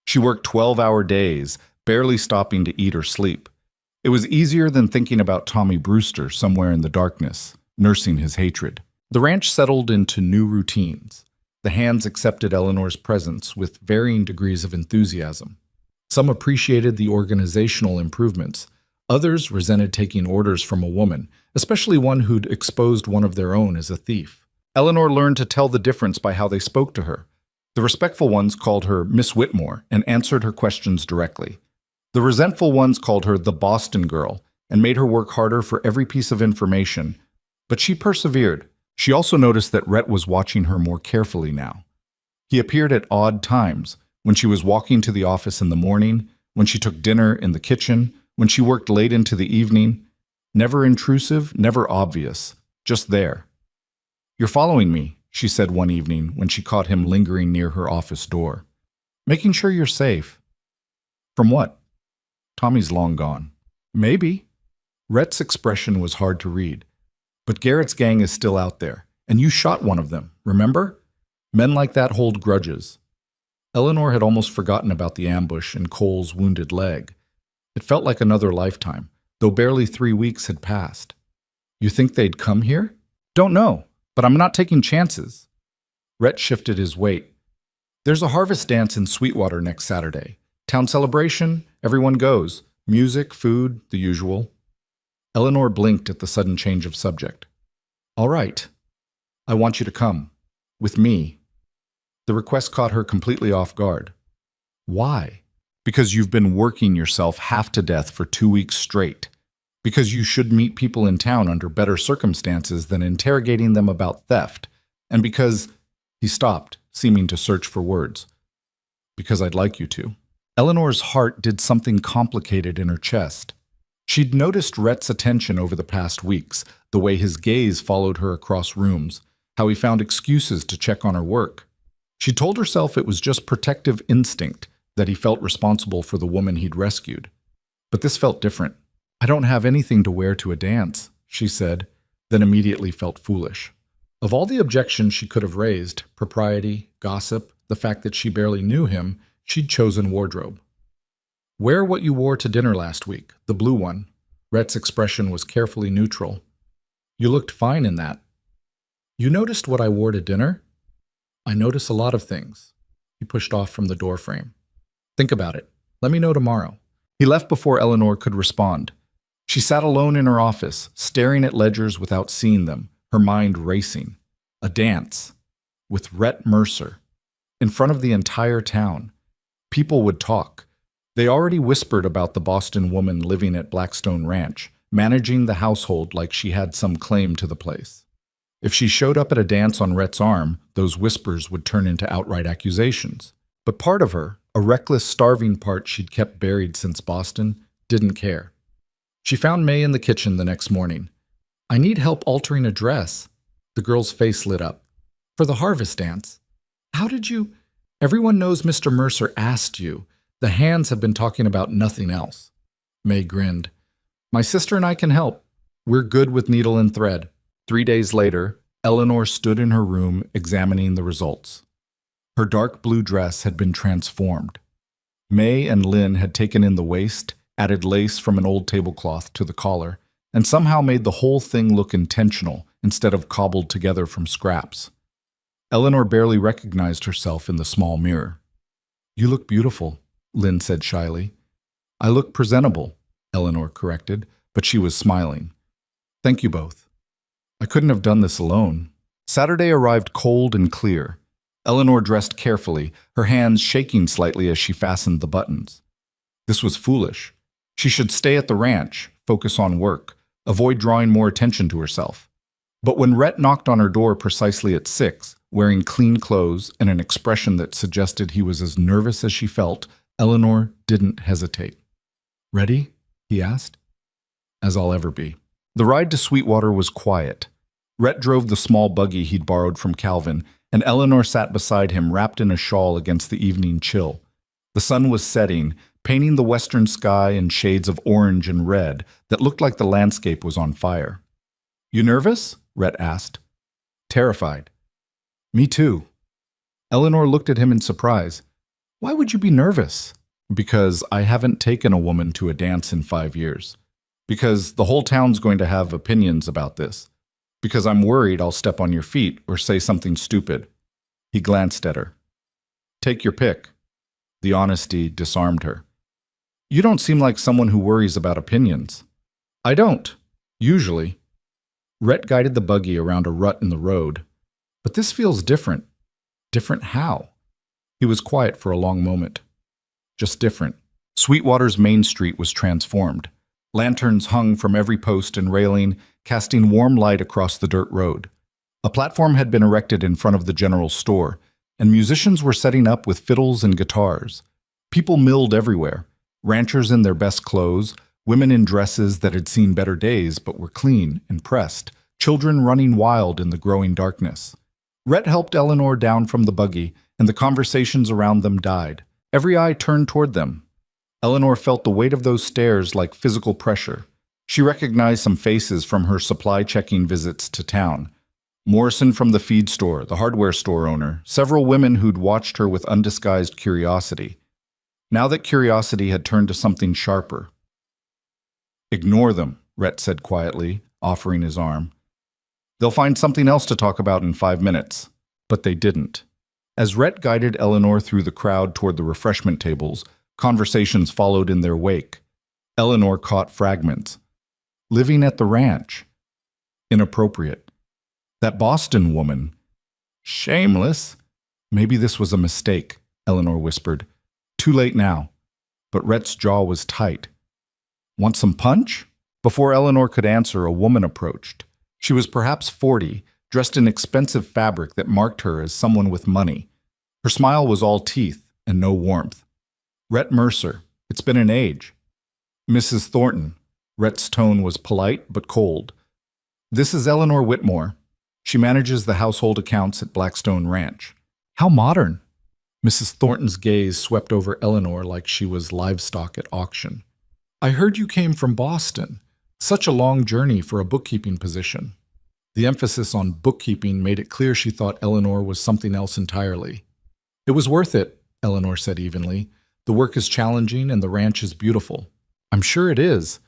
She worked 12-hour days, barely stopping to eat or sleep. It was easier than thinking about Tommy Brewster somewhere in the darkness, nursing his hatred. The ranch settled into new routines. The hands accepted Eleanor's presence with varying degrees of enthusiasm. Some appreciated the organizational improvements. Others resented taking orders from a woman, especially one who'd exposed one of their own as a thief. Eleanor learned to tell the difference by how they spoke to her. The respectful ones called her Miss Whitmore and answered her questions directly. The resentful ones called her the Boston girl and made her work harder for every piece of information. But she persevered. She also noticed that Rhett was watching her more carefully now. He appeared at odd times, when she was walking to the office in the morning, when she took dinner in the kitchen, when she worked late into the evening. Never intrusive, never obvious, just there. You're following me, she said one evening when she caught him lingering near her office door. Making sure you're safe. From what? Tommy's long gone. Maybe. Rhett's expression was hard to read. But Garrett's gang is still out there, and you shot one of them, remember? Men like that hold grudges. Eleanor had almost forgotten about the ambush and Cole's wounded leg. It felt like another lifetime, though barely 3 weeks had passed. You think they'd come here? Don't know, but I'm not taking chances. Rhett shifted his weight. There's a harvest dance in Sweetwater next Saturday. Town celebration, everyone goes. Music, food, the usual. Eleanor blinked at the sudden change of subject. All right. I want you to come. With me. The request caught her completely off guard. Why? Because you've been working yourself half to death for 2 weeks straight. Because you should meet people in town under better circumstances than interrogating them about theft. And because... He stopped, seeming to search for words. Because I'd like you to. Eleanor's heart did something complicated in her chest. She'd noticed Rhett's attention over the past weeks, the way his gaze followed her across rooms, how he found excuses to check on her work. She told herself it was just protective instinct, that he felt responsible for the woman he'd rescued. But this felt different. I don't have anything to wear to a dance, she said, then immediately felt foolish. Of all the objections she could have raised, propriety, gossip, the fact that she barely knew him, she'd chosen wardrobe. Wear what you wore to dinner last week, the blue one. Rhett's expression was carefully neutral. You looked fine in that. You noticed what I wore to dinner? I notice a lot of things. He pushed off from the doorframe. Think about it. Let me know tomorrow. He left before Eleanor could respond. She sat alone in her office, staring at ledgers without seeing them, her mind racing. A dance. With Rhett Mercer. In front of the entire town. People would talk. They already whispered about the Boston woman living at Blackstone Ranch, managing the household like she had some claim to the place. If she showed up at a dance on Rhett's arm, those whispers would turn into outright accusations. But part of her, a reckless, starving part she'd kept buried since Boston, didn't care. She found May in the kitchen the next morning. "I need help altering a dress." The girl's face lit up. "For the harvest dance." "How did you—" "Everyone knows Mr. Mercer asked you. The hands have been talking about nothing else." May grinned. "My sister and I can help. We're good with needle and thread." 3 days later, Eleanor stood in her room examining the results. Her dark blue dress had been transformed. May and Lynn had taken in the waist, added lace from an old tablecloth to the collar, and somehow made the whole thing look intentional instead of cobbled together from scraps. Eleanor barely recognized herself in the small mirror. "You look beautiful," Lynn said shyly. "I look presentable," Eleanor corrected, but she was smiling. "Thank you both. I couldn't have done this alone." Saturday arrived cold and clear. Eleanor dressed carefully, her hands shaking slightly as she fastened the buttons. This was foolish. She should stay at the ranch, focus on work, avoid drawing more attention to herself. But when Rhett knocked on her door precisely at 6, wearing clean clothes and an expression that suggested he was as nervous as she felt, Eleanor didn't hesitate. "Ready?" he asked. "As I'll ever be." The ride to Sweetwater was quiet. Rhett drove the small buggy he'd borrowed from Calvin, and Eleanor sat beside him wrapped in a shawl against the evening chill. The sun was setting, painting the western sky in shades of orange and red that looked like the landscape was on fire. "You nervous?" Rhett asked. "Terrified." "Me too." Eleanor looked at him in surprise. "Why would you be nervous?" "Because I haven't taken a woman to a dance in 5 years. Because the whole town's going to have opinions about this. Because I'm worried I'll step on your feet or say something stupid." He glanced at her. "Take your pick." The honesty disarmed her. "You don't seem like someone who worries about opinions." "I don't. Usually." Rhett guided the buggy around a rut in the road. "But this feels different." "Different how?" He was quiet for a long moment. "Just different." Sweetwater's main street was transformed. Lanterns hung from every post and railing, casting warm light across the dirt road. A platform had been erected in front of the general store, and musicians were setting up with fiddles and guitars. People milled everywhere, ranchers in their best clothes, women in dresses that had seen better days but were clean and pressed, children running wild in the growing darkness. Rhett helped Eleanor down from the buggy, and the conversations around them died. Every eye turned toward them. Eleanor felt the weight of those stares like physical pressure. She recognized some faces from her supply-checking visits to town. Morrison from the feed store, the hardware store owner, several women who'd watched her with undisguised curiosity. Now that curiosity had turned to something sharper. "Ignore them," Rhett said quietly, offering his arm. "They'll find something else to talk about in 5 minutes." But they didn't. As Rhett guided Eleanor through the crowd toward the refreshment tables, conversations followed in their wake. Eleanor caught fragments. "Living at the ranch." Inappropriate. "That Boston woman." "Shameless." "Maybe this was a mistake," Eleanor whispered. "Too late now." But Rhett's jaw was tight. "Want some punch?" Before Eleanor could answer, a woman approached. She was perhaps 40, dressed in expensive fabric that marked her as someone with money. Her smile was all teeth and no warmth. "Rhett Mercer. It's been an age." "Mrs. Thornton." Rhett's tone was polite but cold. "This is Eleanor Whitmore. She manages the household accounts at Blackstone Ranch." "How modern." Mrs. Thornton's gaze swept over Eleanor like she was livestock at auction. "I heard you came from Boston. Such a long journey for a bookkeeping position." The emphasis on bookkeeping made it clear she thought Eleanor was something else entirely. "It was worth it," Eleanor said evenly. "The work is challenging and the ranch is beautiful." "I'm sure it is.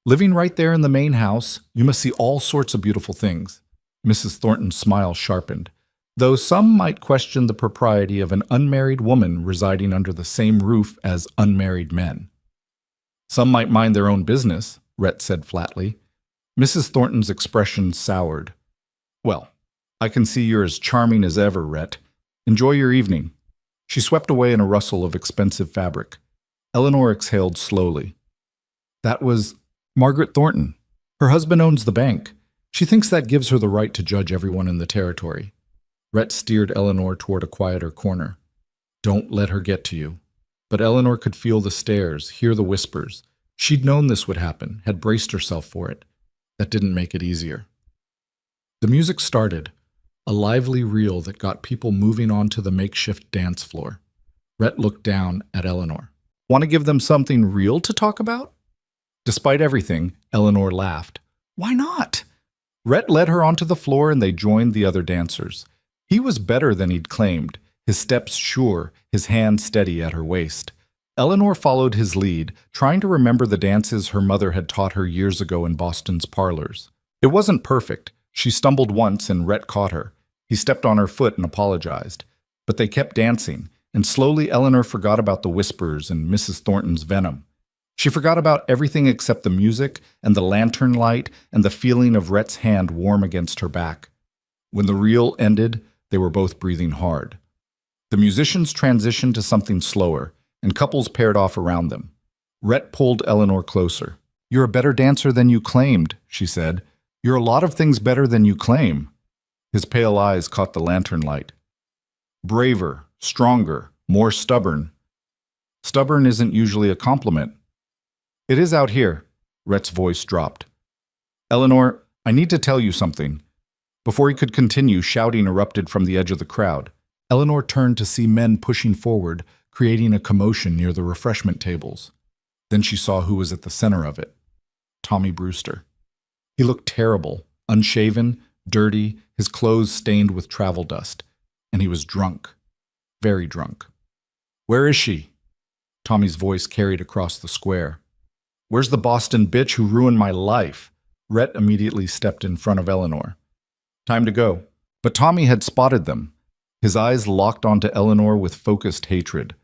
Living right there in the main house, you must see all sorts of beautiful things." Mrs. Thornton's smile sharpened, though some might question the propriety of an unmarried woman residing under the same roof as unmarried men. "Some might mind their own business," Rhett said flatly. Mrs. Thornton's expression soured. "Well, I can see you're as charming as ever, Rhett. Enjoy your evening. She swept away in a rustle of expensive fabric. Eleanor exhaled slowly. That was Margaret Thornton. Her husband owns the bank. She thinks that gives her the right to judge everyone in the territory. Rhett steered Eleanor toward a quieter corner. Don't let her get to you. But Eleanor could feel the stares, hear the whispers. She'd known this would happen, had braced herself for it. That didn't make it easier. The music started, a lively reel that got people moving onto the makeshift dance floor. Rhett looked down at Eleanor. Want to give them something real to talk about? Despite everything, Eleanor laughed. Why not? Rhett led her onto the floor and they joined the other dancers. He was better than he'd claimed, his steps sure, his hand steady at her waist. Eleanor followed his lead, trying to remember the dances her mother had taught her years ago in Boston's parlors. It wasn't perfect. She stumbled once and Rhett caught her. He stepped on her foot and apologized. But they kept dancing, and slowly Eleanor forgot about the whispers and Mrs. Thornton's venom. She forgot about everything except the music and the lantern light and the feeling of Rhett's hand warm against her back. When the reel ended, they were both breathing hard. The musicians transitioned to something slower, and couples paired off around them. Rhett pulled Eleanor closer. You're a better dancer than you claimed, she said. You're a lot of things better than you claim. His pale eyes caught the lantern light. Braver, stronger, more stubborn. Stubborn isn't usually a compliment. It is out here, Rhett's voice dropped. Eleanor, I need to tell you something. Before he could continue, shouting erupted from the edge of the crowd. Eleanor turned to see men pushing forward, creating a commotion near the refreshment tables. Then she saw who was at the center of it. Tommy Brewster. He looked terrible, unshaven, dirty, his clothes stained with travel dust. And he was drunk. Very drunk. Where is she? Tommy's voice carried across the square. Where's the Boston bitch who ruined my life? Rhett immediately stepped in front of Eleanor. Time to go. But Tommy had spotted them. His eyes locked onto Eleanor with focused hatred.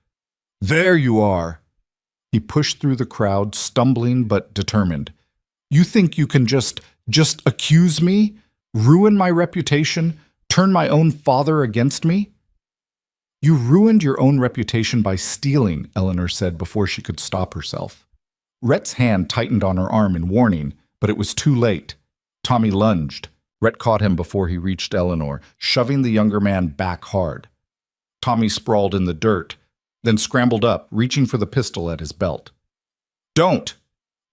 There you are! He pushed through the crowd, stumbling but determined. You think you can just accuse me? Ruin my reputation? Turn my own father against me? You ruined your own reputation by stealing, Eleanor said before she could stop herself. Rhett's hand tightened on her arm in warning, but it was too late. Tommy lunged. Rhett caught him before he reached Eleanor, shoving the younger man back hard. Tommy sprawled in the dirt, then scrambled up, reaching for the pistol at his belt. Don't!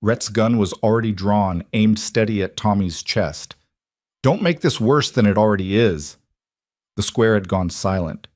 Rhett's gun was already drawn, aimed steady at Tommy's chest. Don't make this worse than it already is. The square had gone silent.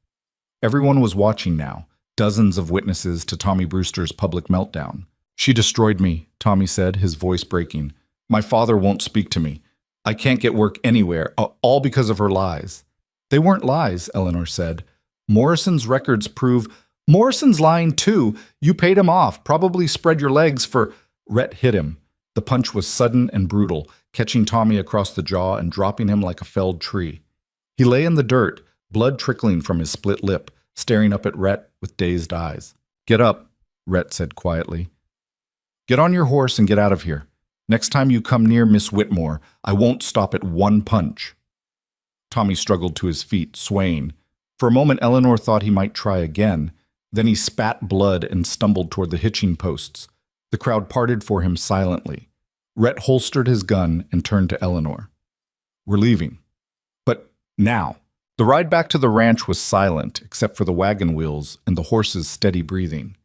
Everyone was watching now, dozens of witnesses to Tommy Brewster's public meltdown. She destroyed me, Tommy said, his voice breaking. My father won't speak to me. I can't get work anywhere, all because of her lies. They weren't lies, Eleanor said. Morrison's records prove Morrison's lying too. You paid him off, probably spread your legs for... Rhett hit him. The punch was sudden and brutal, catching Tommy across the jaw and dropping him like a felled tree. He lay in the dirt, blood trickling from his split lip, staring up at Rhett with dazed eyes. Get up, Rhett said quietly. Get on your horse and get out of here. Next time you come near Miss Whitmore, I won't stop at one punch. Tommy struggled to his feet, swaying. For a moment, Eleanor thought he might try again. Then he spat blood and stumbled toward the hitching posts. The crowd parted for him silently. Rhett holstered his gun and turned to Eleanor. We're leaving. But now. The ride back to the ranch was silent, except for the wagon wheels and the horse's steady breathing.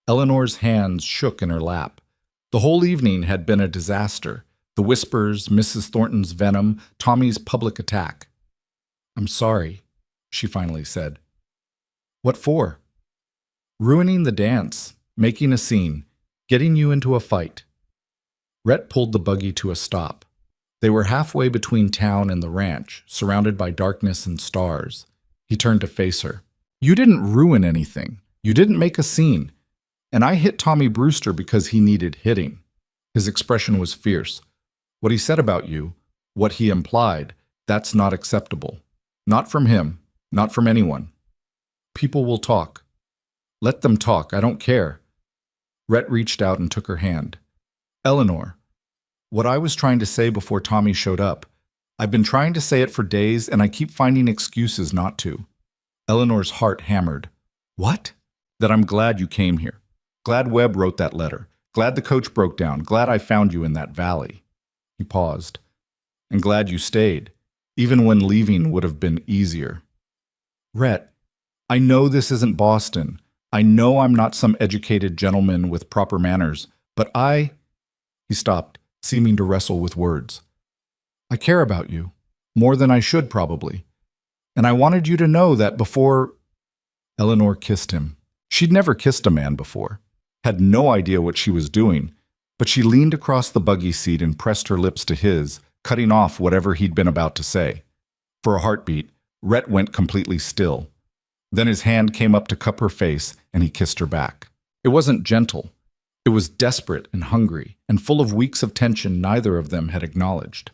Eleanor's hands shook in her lap. The whole evening had been a disaster. The whispers, Mrs. Thornton's venom, Tommy's public attack. I'm sorry, she finally said. What for? Ruining the dance, making a scene, getting you into a fight. Rhett pulled the buggy to a stop. They were halfway between town and the ranch, surrounded by darkness and stars. He turned to face her. You didn't ruin anything. You didn't make a scene. And I hit Tommy Brewster because he needed hitting. His expression was fierce. What he said about you, what he implied, that's not acceptable. Not from him, not from anyone. People will talk. Let them talk, I don't care. Rhett reached out and took her hand. Eleanor, what I was trying to say before Tommy showed up, I've been trying to say it for days, and I keep finding excuses not to. Eleanor's heart hammered. What? That I'm glad you came here. Glad Webb wrote that letter. Glad the coach broke down. Glad I found you in that valley. He paused. And glad you stayed, even when leaving would have been easier. Rhett, I know this isn't Boston. I know I'm not some educated gentleman with proper manners, but He stopped, seeming to wrestle with words. I care about you, more than I should probably. And I wanted you to know that before... Eleanor kissed him. She'd never kissed a man before, had no idea what she was doing, but she leaned across the buggy seat and pressed her lips to his, cutting off whatever he'd been about to say. For a heartbeat, Rhett went completely still. Then his hand came up to cup her face, and he kissed her back. It wasn't gentle. It was desperate and hungry, and full of weeks of tension neither of them had acknowledged.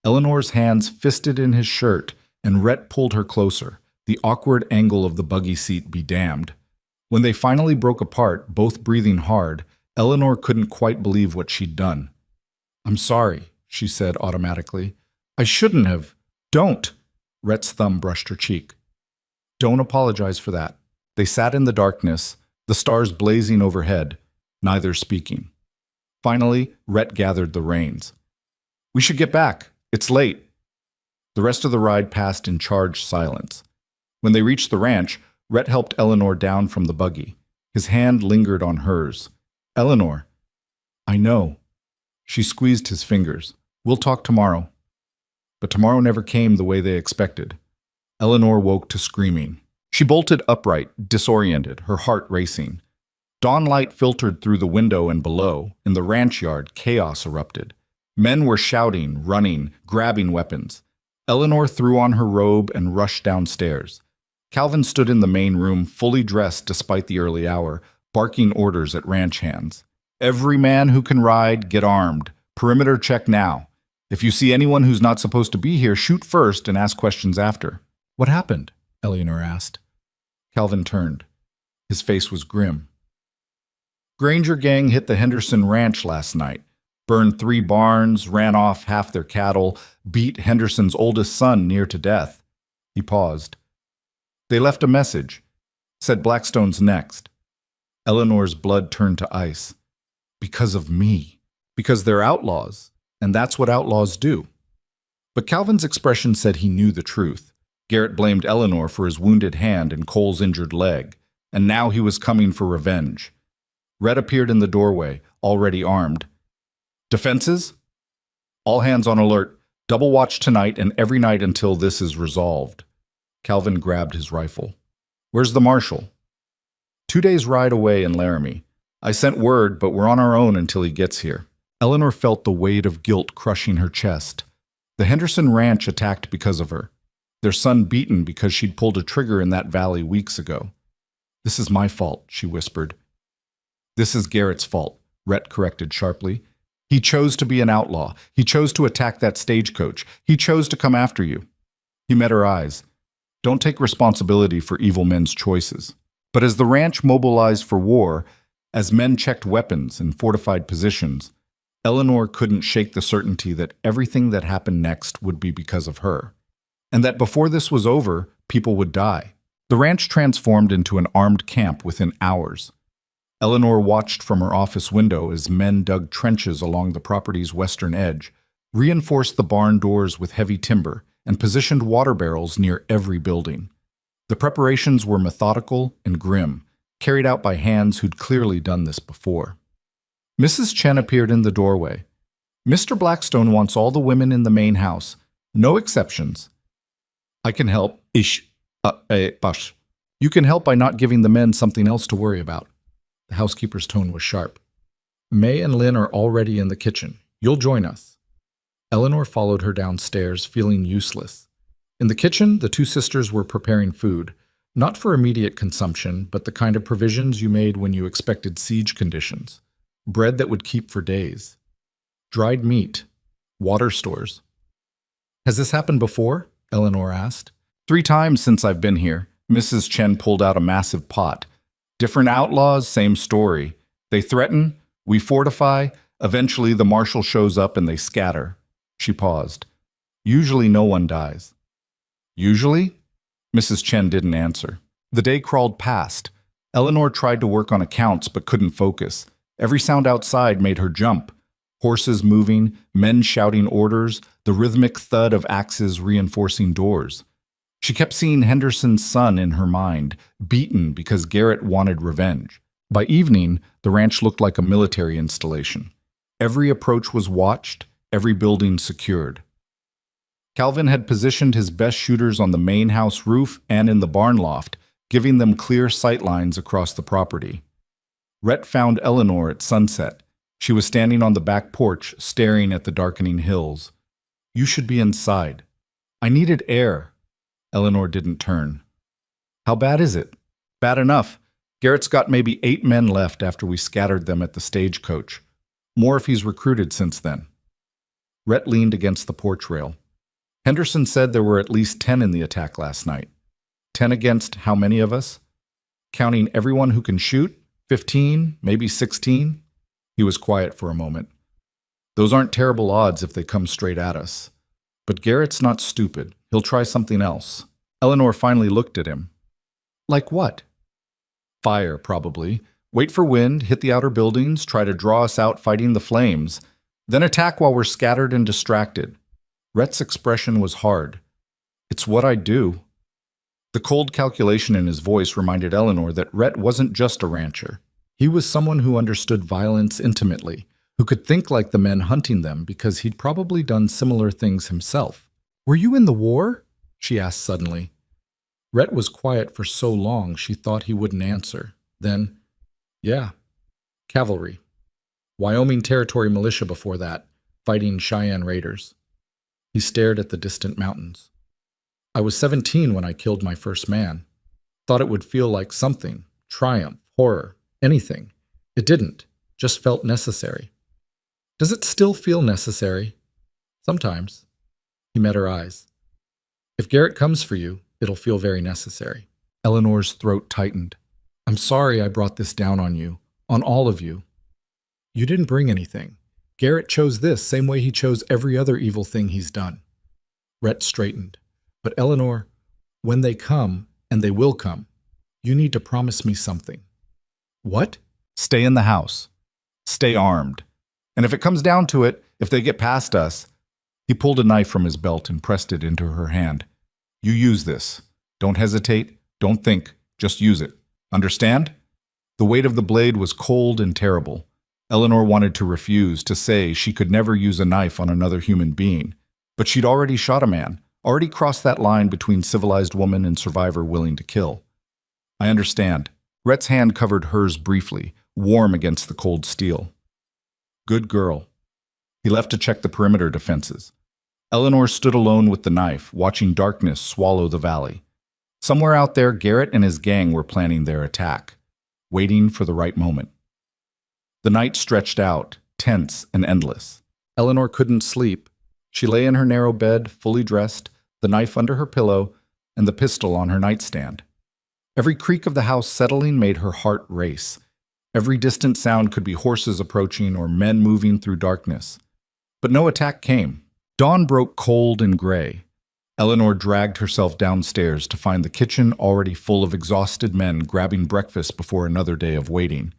Eleanor's hands fisted in his shirt, and Rhett pulled her closer, the awkward angle of the buggy seat be damned. When they finally broke apart, both breathing hard, Eleanor couldn't quite believe what she'd done. I'm sorry, she said automatically. I shouldn't have. Don't. Rhett's thumb brushed her cheek. Don't apologize for that. They sat in the darkness, the stars blazing overhead, neither speaking. Finally, Rhett gathered the reins. We should get back. It's late. The rest of the ride passed in charged silence. When they reached the ranch, Rhett helped Eleanor down from the buggy. His hand lingered on hers. Eleanor. I know. She squeezed his fingers. We'll talk tomorrow. But tomorrow never came the way they expected. Eleanor woke to screaming. She bolted upright, disoriented, her heart racing. Dawn light filtered through the window, and below, in the ranch yard, chaos erupted. Men were shouting, running, grabbing weapons. Eleanor threw on her robe and rushed downstairs. Calvin stood in the main room, fully dressed despite the early hour, barking orders at ranch hands. Every man who can ride, get armed. Perimeter check now. If you see anyone who's not supposed to be here, shoot first and ask questions after. What happened? Eleanor asked. Calvin turned. His face was grim. Granger gang hit the Henderson ranch last night. Burned 3 barns, ran off half their cattle, beat Henderson's oldest son near to death. He paused. They left a message. Said Blackstone's next. Eleanor's blood turned to ice. Because of me. Because they're outlaws, and that's what outlaws do. But Calvin's expression said he knew the truth. Garrett blamed Eleanor for his wounded hand and Cole's injured leg, and now he was coming for revenge. Red appeared in the doorway, already armed. Defenses? All hands on alert. Double watch tonight and every night until this is resolved. Calvin grabbed his rifle. Where's the marshal? 2 days' ride away in Laramie. I sent word, but we're on our own until he gets here. Eleanor felt the weight of guilt crushing her chest. The Henderson ranch attacked because of her. Their son beaten because she'd pulled a trigger in that valley weeks ago. This is my fault, she whispered. This is Garrett's fault, Rhett corrected sharply. He chose to be an outlaw. He chose to attack that stagecoach. He chose to come after you. He met her eyes. Don't take responsibility for evil men's choices. But as the ranch mobilized for war, as men checked weapons and fortified positions, Eleanor couldn't shake the certainty that everything that happened next would be because of her, and that before this was over, people would die. The ranch transformed into an armed camp within hours. Eleanor watched from her office window as men dug trenches along the property's western edge, reinforced the barn doors with heavy timber, and positioned water barrels near every building. The preparations were methodical and grim, carried out by hands who'd clearly done this before. Mrs. Chen appeared in the doorway. Mr. Blackstone wants all the women in the main house, no exceptions. I can help. Bash. You can help by not giving the men something else to worry about. The housekeeper's tone was sharp. May and Lynn are already in the kitchen. You'll join us. Eleanor followed her downstairs, feeling useless. In the kitchen, the 2 sisters were preparing food, not for immediate consumption, but the kind of provisions you made when you expected siege conditions. Bread that would keep for days. Dried meat. Water stores. Has this happened before? Eleanor asked. 3 times since I've been here. Mrs. Chen pulled out a massive pot. Different outlaws, same story. They threaten, we fortify, eventually the marshal shows up and they scatter. She paused. Usually no one dies. Usually? Mrs. Chen didn't answer. The day crawled past. Eleanor tried to work on accounts but couldn't focus. Every sound outside made her jump. Horses moving, men shouting orders, the rhythmic thud of axes reinforcing doors. She kept seeing Henderson's son in her mind, beaten because Garrett wanted revenge. By evening, the ranch looked like a military installation. Every approach was watched, every building secured. Calvin had positioned his best shooters on the main house roof and in the barn loft, giving them clear sight lines across the property. Rhett found Eleanor at sunset. She was standing on the back porch, staring at the darkening hills. "You should be inside." "I needed air." Eleanor didn't turn. "How bad is it?" "Bad enough. Garrett's got maybe 8 men left after we scattered them at the stagecoach. More if he's recruited since then." Rhett leaned against the porch rail. "Henderson said there were at least 10 in the attack last night. 10 against how many of us? Counting everyone who can shoot? 15, maybe 16? He was quiet for a moment. "Those aren't terrible odds if they come straight at us. But Garrett's not stupid. He'll try something else." Eleanor finally looked at him. "Like what?" "Fire, probably. Wait for wind, hit the outer buildings, try to draw us out fighting the flames. Then attack while we're scattered and distracted." Rhett's expression was hard. "It's what I do." The cold calculation in his voice reminded Eleanor that Rhett wasn't just a rancher. He was someone who understood violence intimately, who could think like the men hunting them because he'd probably done similar things himself. "Were you in the war?" she asked suddenly. Rhett was quiet for so long she thought he wouldn't answer. Then, "Yeah, cavalry. Wyoming Territory militia before that, fighting Cheyenne raiders." He stared at the distant mountains. "I was 17 when I killed my first man. Thought it would feel like something, triumph, horror, anything. It didn't, just felt necessary." "Does it still feel necessary?" "Sometimes." He met her eyes. "If Garrett comes for you, it'll feel very necessary." Eleanor's throat tightened. "I'm sorry I brought this down on you, on all of you." "You didn't bring anything. Garrett chose this same way he chose every other evil thing he's done." Rhett straightened. "But Eleanor, when they come, and they will come, you need to promise me something." "What?" "Stay in the house. Stay armed. And if it comes down to it, if they get past us..." He pulled a knife from his belt and pressed it into her hand. "You use this. Don't hesitate. Don't think. Just use it. Understand?" The weight of the blade was cold and terrible. Eleanor wanted to refuse, to say she could never use a knife on another human being. But she'd already shot a man, already crossed that line between civilized woman and survivor willing to kill. "I understand." Rhett's hand covered hers briefly, warm against the cold steel. "Good girl." He left to check the perimeter defenses. Eleanor stood alone with the knife, watching darkness swallow the valley. Somewhere out there, Garrett and his gang were planning their attack, waiting for the right moment. The night stretched out, tense and endless. Eleanor couldn't sleep. She lay in her narrow bed, fully dressed, the knife under her pillow, and the pistol on her nightstand. Every creak of the house settling made her heart race. Every distant sound could be horses approaching or men moving through darkness. But no attack came. Dawn broke cold and gray. Eleanor dragged herself downstairs to find the kitchen already full of exhausted men grabbing breakfast before another day of waiting.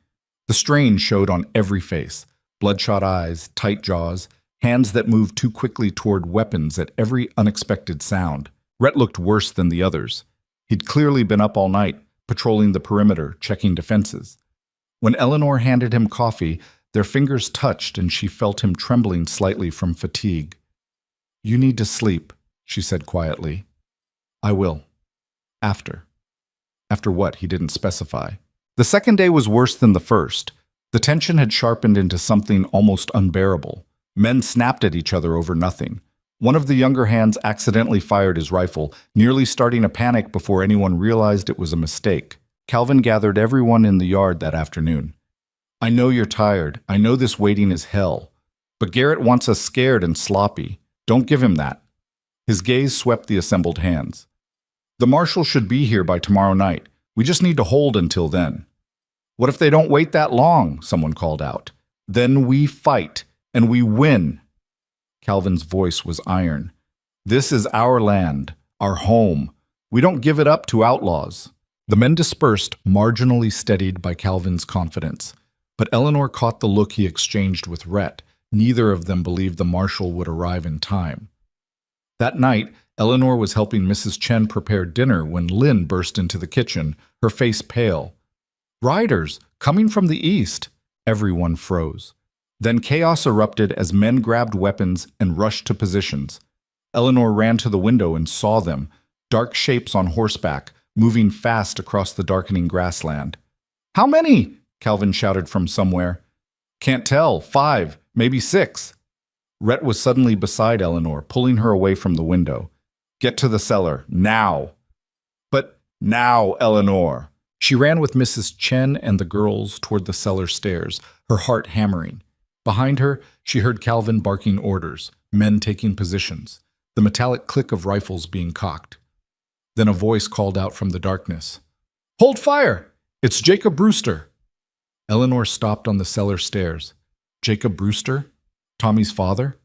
The strain showed on every face, bloodshot eyes, tight jaws, hands that moved too quickly toward weapons at every unexpected sound. Rhett looked worse than the others. He'd clearly been up all night, patrolling the perimeter, checking defenses. When Eleanor handed him coffee, their fingers touched and she felt him trembling slightly from fatigue. "You need to sleep," she said quietly. "I will. After." After what, he didn't specify. The second day was worse than the first. The tension had sharpened into something almost unbearable. Men snapped at each other over nothing. One of the younger hands accidentally fired his rifle, nearly starting a panic before anyone realized it was a mistake. Calvin gathered everyone in the yard that afternoon. "I know you're tired. I know this waiting is hell. But Garrett wants us scared and sloppy. Don't give him that." His gaze swept the assembled hands. "The marshal should be here by tomorrow night. We just need to hold until then." "What if they don't wait that long?" someone called out. "Then we fight, and we win." Calvin's voice was iron. This is our land, our home. We don't give it up to outlaws. The men dispersed, marginally steadied by Calvin's confidence. But Eleanor caught the look he exchanged with Rhett. Neither of them believed the marshal would arrive in time. That night, Eleanor was helping Mrs. Chen prepare dinner when Lynn burst into the kitchen, her face pale. "Riders, coming from the east!" Everyone froze. Then chaos erupted as men grabbed weapons and rushed to positions. Eleanor ran to the window and saw them, dark shapes on horseback, moving fast across the darkening grassland. "How many?" Calvin shouted from somewhere. "Can't tell. 5, maybe 6. Rhett was suddenly beside Eleanor, pulling her away from the window. "Get to the cellar, now!" "But now, Eleanor!" She ran with Mrs. Chen and the girls toward the cellar stairs, her heart hammering. Behind her, she heard Calvin barking orders, men taking positions, the metallic click of rifles being cocked. Then a voice called out from the darkness. "Hold fire! It's Jacob Brewster!" Eleanor stopped on the cellar stairs. Jacob Brewster? Tommy's father?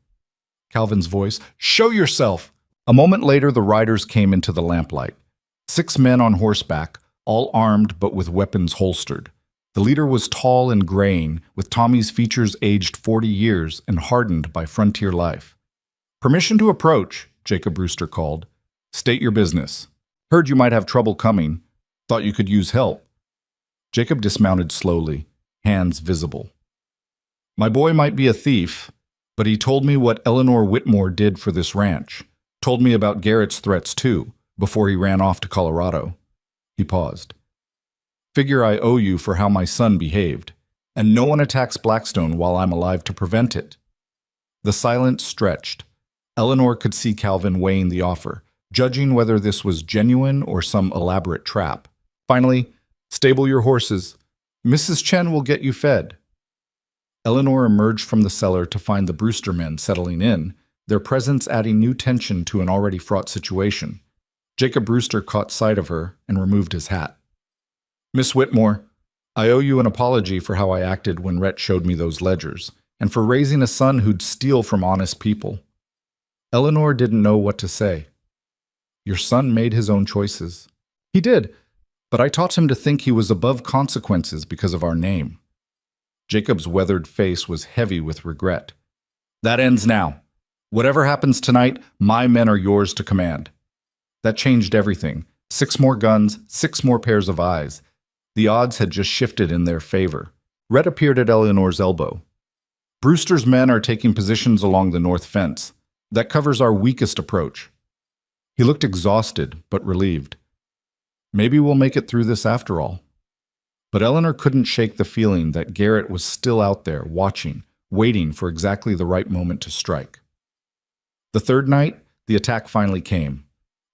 Calvin's voice, "Show yourself!" A moment later, the riders came into the lamplight. 6 men on horseback, all armed but with weapons holstered. The leader was tall and graying, with Tommy's features aged 40 years and hardened by frontier life. "Permission to approach," Jacob Brewster called. "State your business. Heard you might have trouble coming. Thought you could use help." Jacob dismounted slowly, hands visible. "My boy might be a thief, but he told me what Eleanor Whitmore did for this ranch. Told me about Garrett's threats too, before he ran off to Colorado." He paused. "Figure I owe you for how my son behaved, and no one attacks Blackstone while I'm alive to prevent it." The silence stretched. Eleanor could see Calvin weighing the offer, judging whether this was genuine or some elaborate trap. Finally, "Stable your horses. Mrs. Chen will get you fed." Eleanor emerged from the cellar to find the Brewster men settling in, their presence adding new tension to an already fraught situation. Jacob Brewster caught sight of her and removed his hat. "Miss Whitmore, I owe you an apology for how I acted when Rhett showed me those ledgers, and for raising a son who'd steal from honest people." Eleanor didn't know what to say. "Your son made his own choices." "He did, but I taught him to think he was above consequences because of our name." Jacob's weathered face was heavy with regret. "That ends now. Whatever happens tonight, my men are yours to command." That changed everything. 6 more guns, 6 more pairs of eyes. The odds had just shifted in their favor. Rhett appeared at Eleanor's elbow. "Brewster's men are taking positions along the north fence. That covers our weakest approach." He looked exhausted, but relieved. "Maybe we'll make it through this after all." But Eleanor couldn't shake the feeling that Garrett was still out there, watching, waiting for exactly the right moment to strike. The third night, the attack finally came.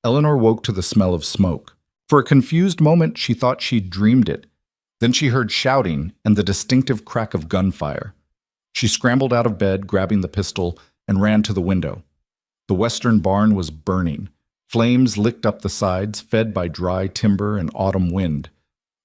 Eleanor woke to the smell of smoke. For a confused moment, she thought she'd dreamed it. Then she heard shouting and the distinctive crack of gunfire. She scrambled out of bed, grabbing the pistol, and ran to the window. The western barn was burning. Flames licked up the sides, fed by dry timber and autumn wind.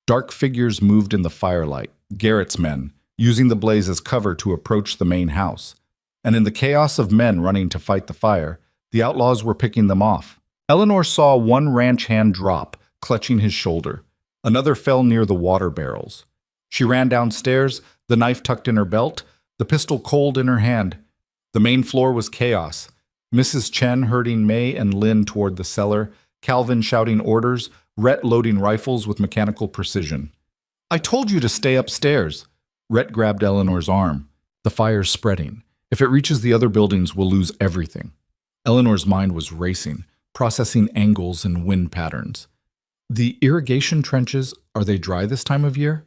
Dark figures moved in the firelight, Garrett's men, using the blaze as cover to approach the main house. And in the chaos of men running to fight the fire, the outlaws were picking them off. Eleanor saw one ranch hand drop, clutching his shoulder. Another fell near the water barrels. She ran downstairs, the knife tucked in her belt, the pistol cold in her hand. The main floor was chaos. Mrs. Chen herding May and Lynn toward the cellar, Calvin shouting orders, Rhett loading rifles with mechanical precision. "I told you to stay upstairs." Rhett grabbed Eleanor's arm. "The fire's spreading. If it reaches the other buildings, we'll lose everything." Eleanor's mind was racing, processing angles and wind patterns. "The irrigation trenches, are they dry this time of year?"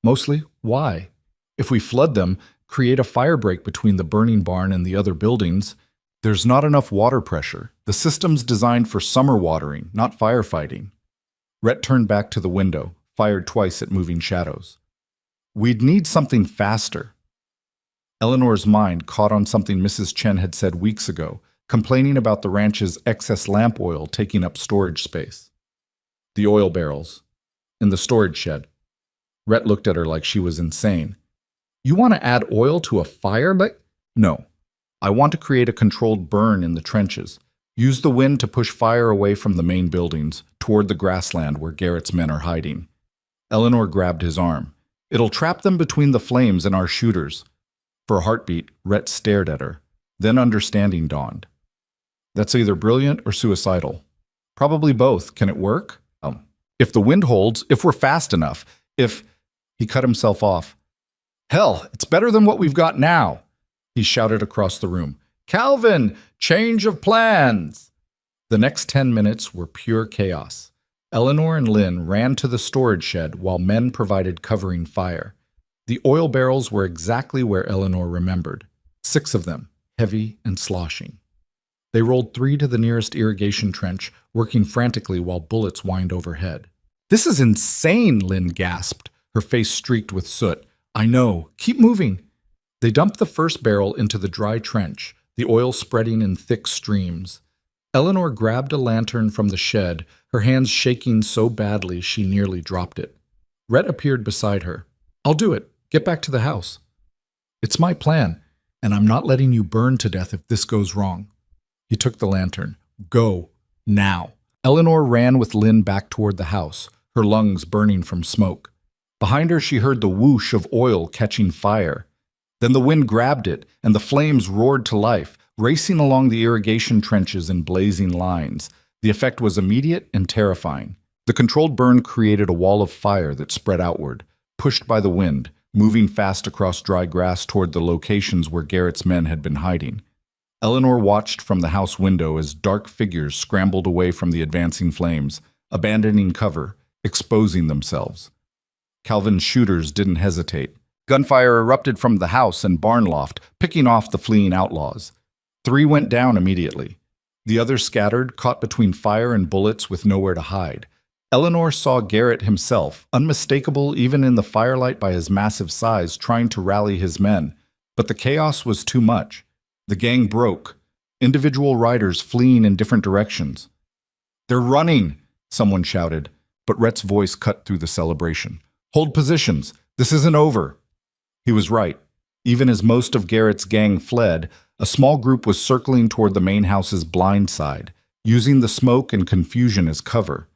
"Mostly. Why? If we flood them, create a fire break between the burning barn and the other buildings, there's not enough water pressure. The system's designed for summer watering, not firefighting." Rhett turned back to the window, fired twice at moving shadows. "We'd need something faster." Eleanor's mind caught on something Mrs. Chen had said weeks ago, complaining about the ranch's excess lamp oil taking up storage space. The oil barrels. In the storage shed. Rhett looked at her like she was insane. "You want to add oil to a fire? No. I want to create a controlled burn in the trenches. Use the wind to push fire away from the main buildings, toward the grassland where Garrett's men are hiding. Eleanor grabbed his arm. It'll trap them between the flames and our shooters. For a heartbeat, Rhett stared at her. Then understanding dawned. That's either brilliant or suicidal. Probably both. Can it work? If the wind holds, if we're fast enough, if... He cut himself off. Hell, it's better than what we've got now, he shouted across the room. Calvin, change of plans! The next 10 minutes were pure chaos. Eleanor and Lynn ran to the storage shed while men provided covering fire. The oil barrels were exactly where Eleanor remembered. 6 of them, heavy and sloshing. They rolled 3 to the nearest irrigation trench, working frantically while bullets whined overhead. This is insane, Lynn gasped, her face streaked with soot. I know. Keep moving. They dumped the first barrel into the dry trench, the oil spreading in thick streams. Eleanor grabbed a lantern from the shed, her hands shaking so badly she nearly dropped it. Rhett appeared beside her. I'll do it. Get back to the house. It's my plan, and I'm not letting you burn to death if this goes wrong. He took the lantern. Go. Now. Eleanor ran with Lynn back toward the house, her lungs burning from smoke. Behind her she heard the whoosh of oil catching fire. Then the wind grabbed it, and the flames roared to life, racing along the irrigation trenches in blazing lines. The effect was immediate and terrifying. The controlled burn created a wall of fire that spread outward, pushed by the wind, moving fast across dry grass toward the locations where Garrett's men had been hiding. Eleanor watched from the house window as dark figures scrambled away from the advancing flames, abandoning cover, exposing themselves. Calvin's shooters didn't hesitate. Gunfire erupted from the house and barn loft, picking off the fleeing outlaws. 3 went down immediately. The others scattered, caught between fire and bullets with nowhere to hide. Eleanor saw Garrett himself, unmistakable even in the firelight by his massive size, trying to rally his men. But the chaos was too much. The gang broke, individual riders fleeing in different directions. They're running, someone shouted, but Rhett's voice cut through the celebration. Hold positions. This isn't over. He was right. Even as most of Garrett's gang fled, a small group was circling toward the main house's blind side, using the smoke and confusion as cover.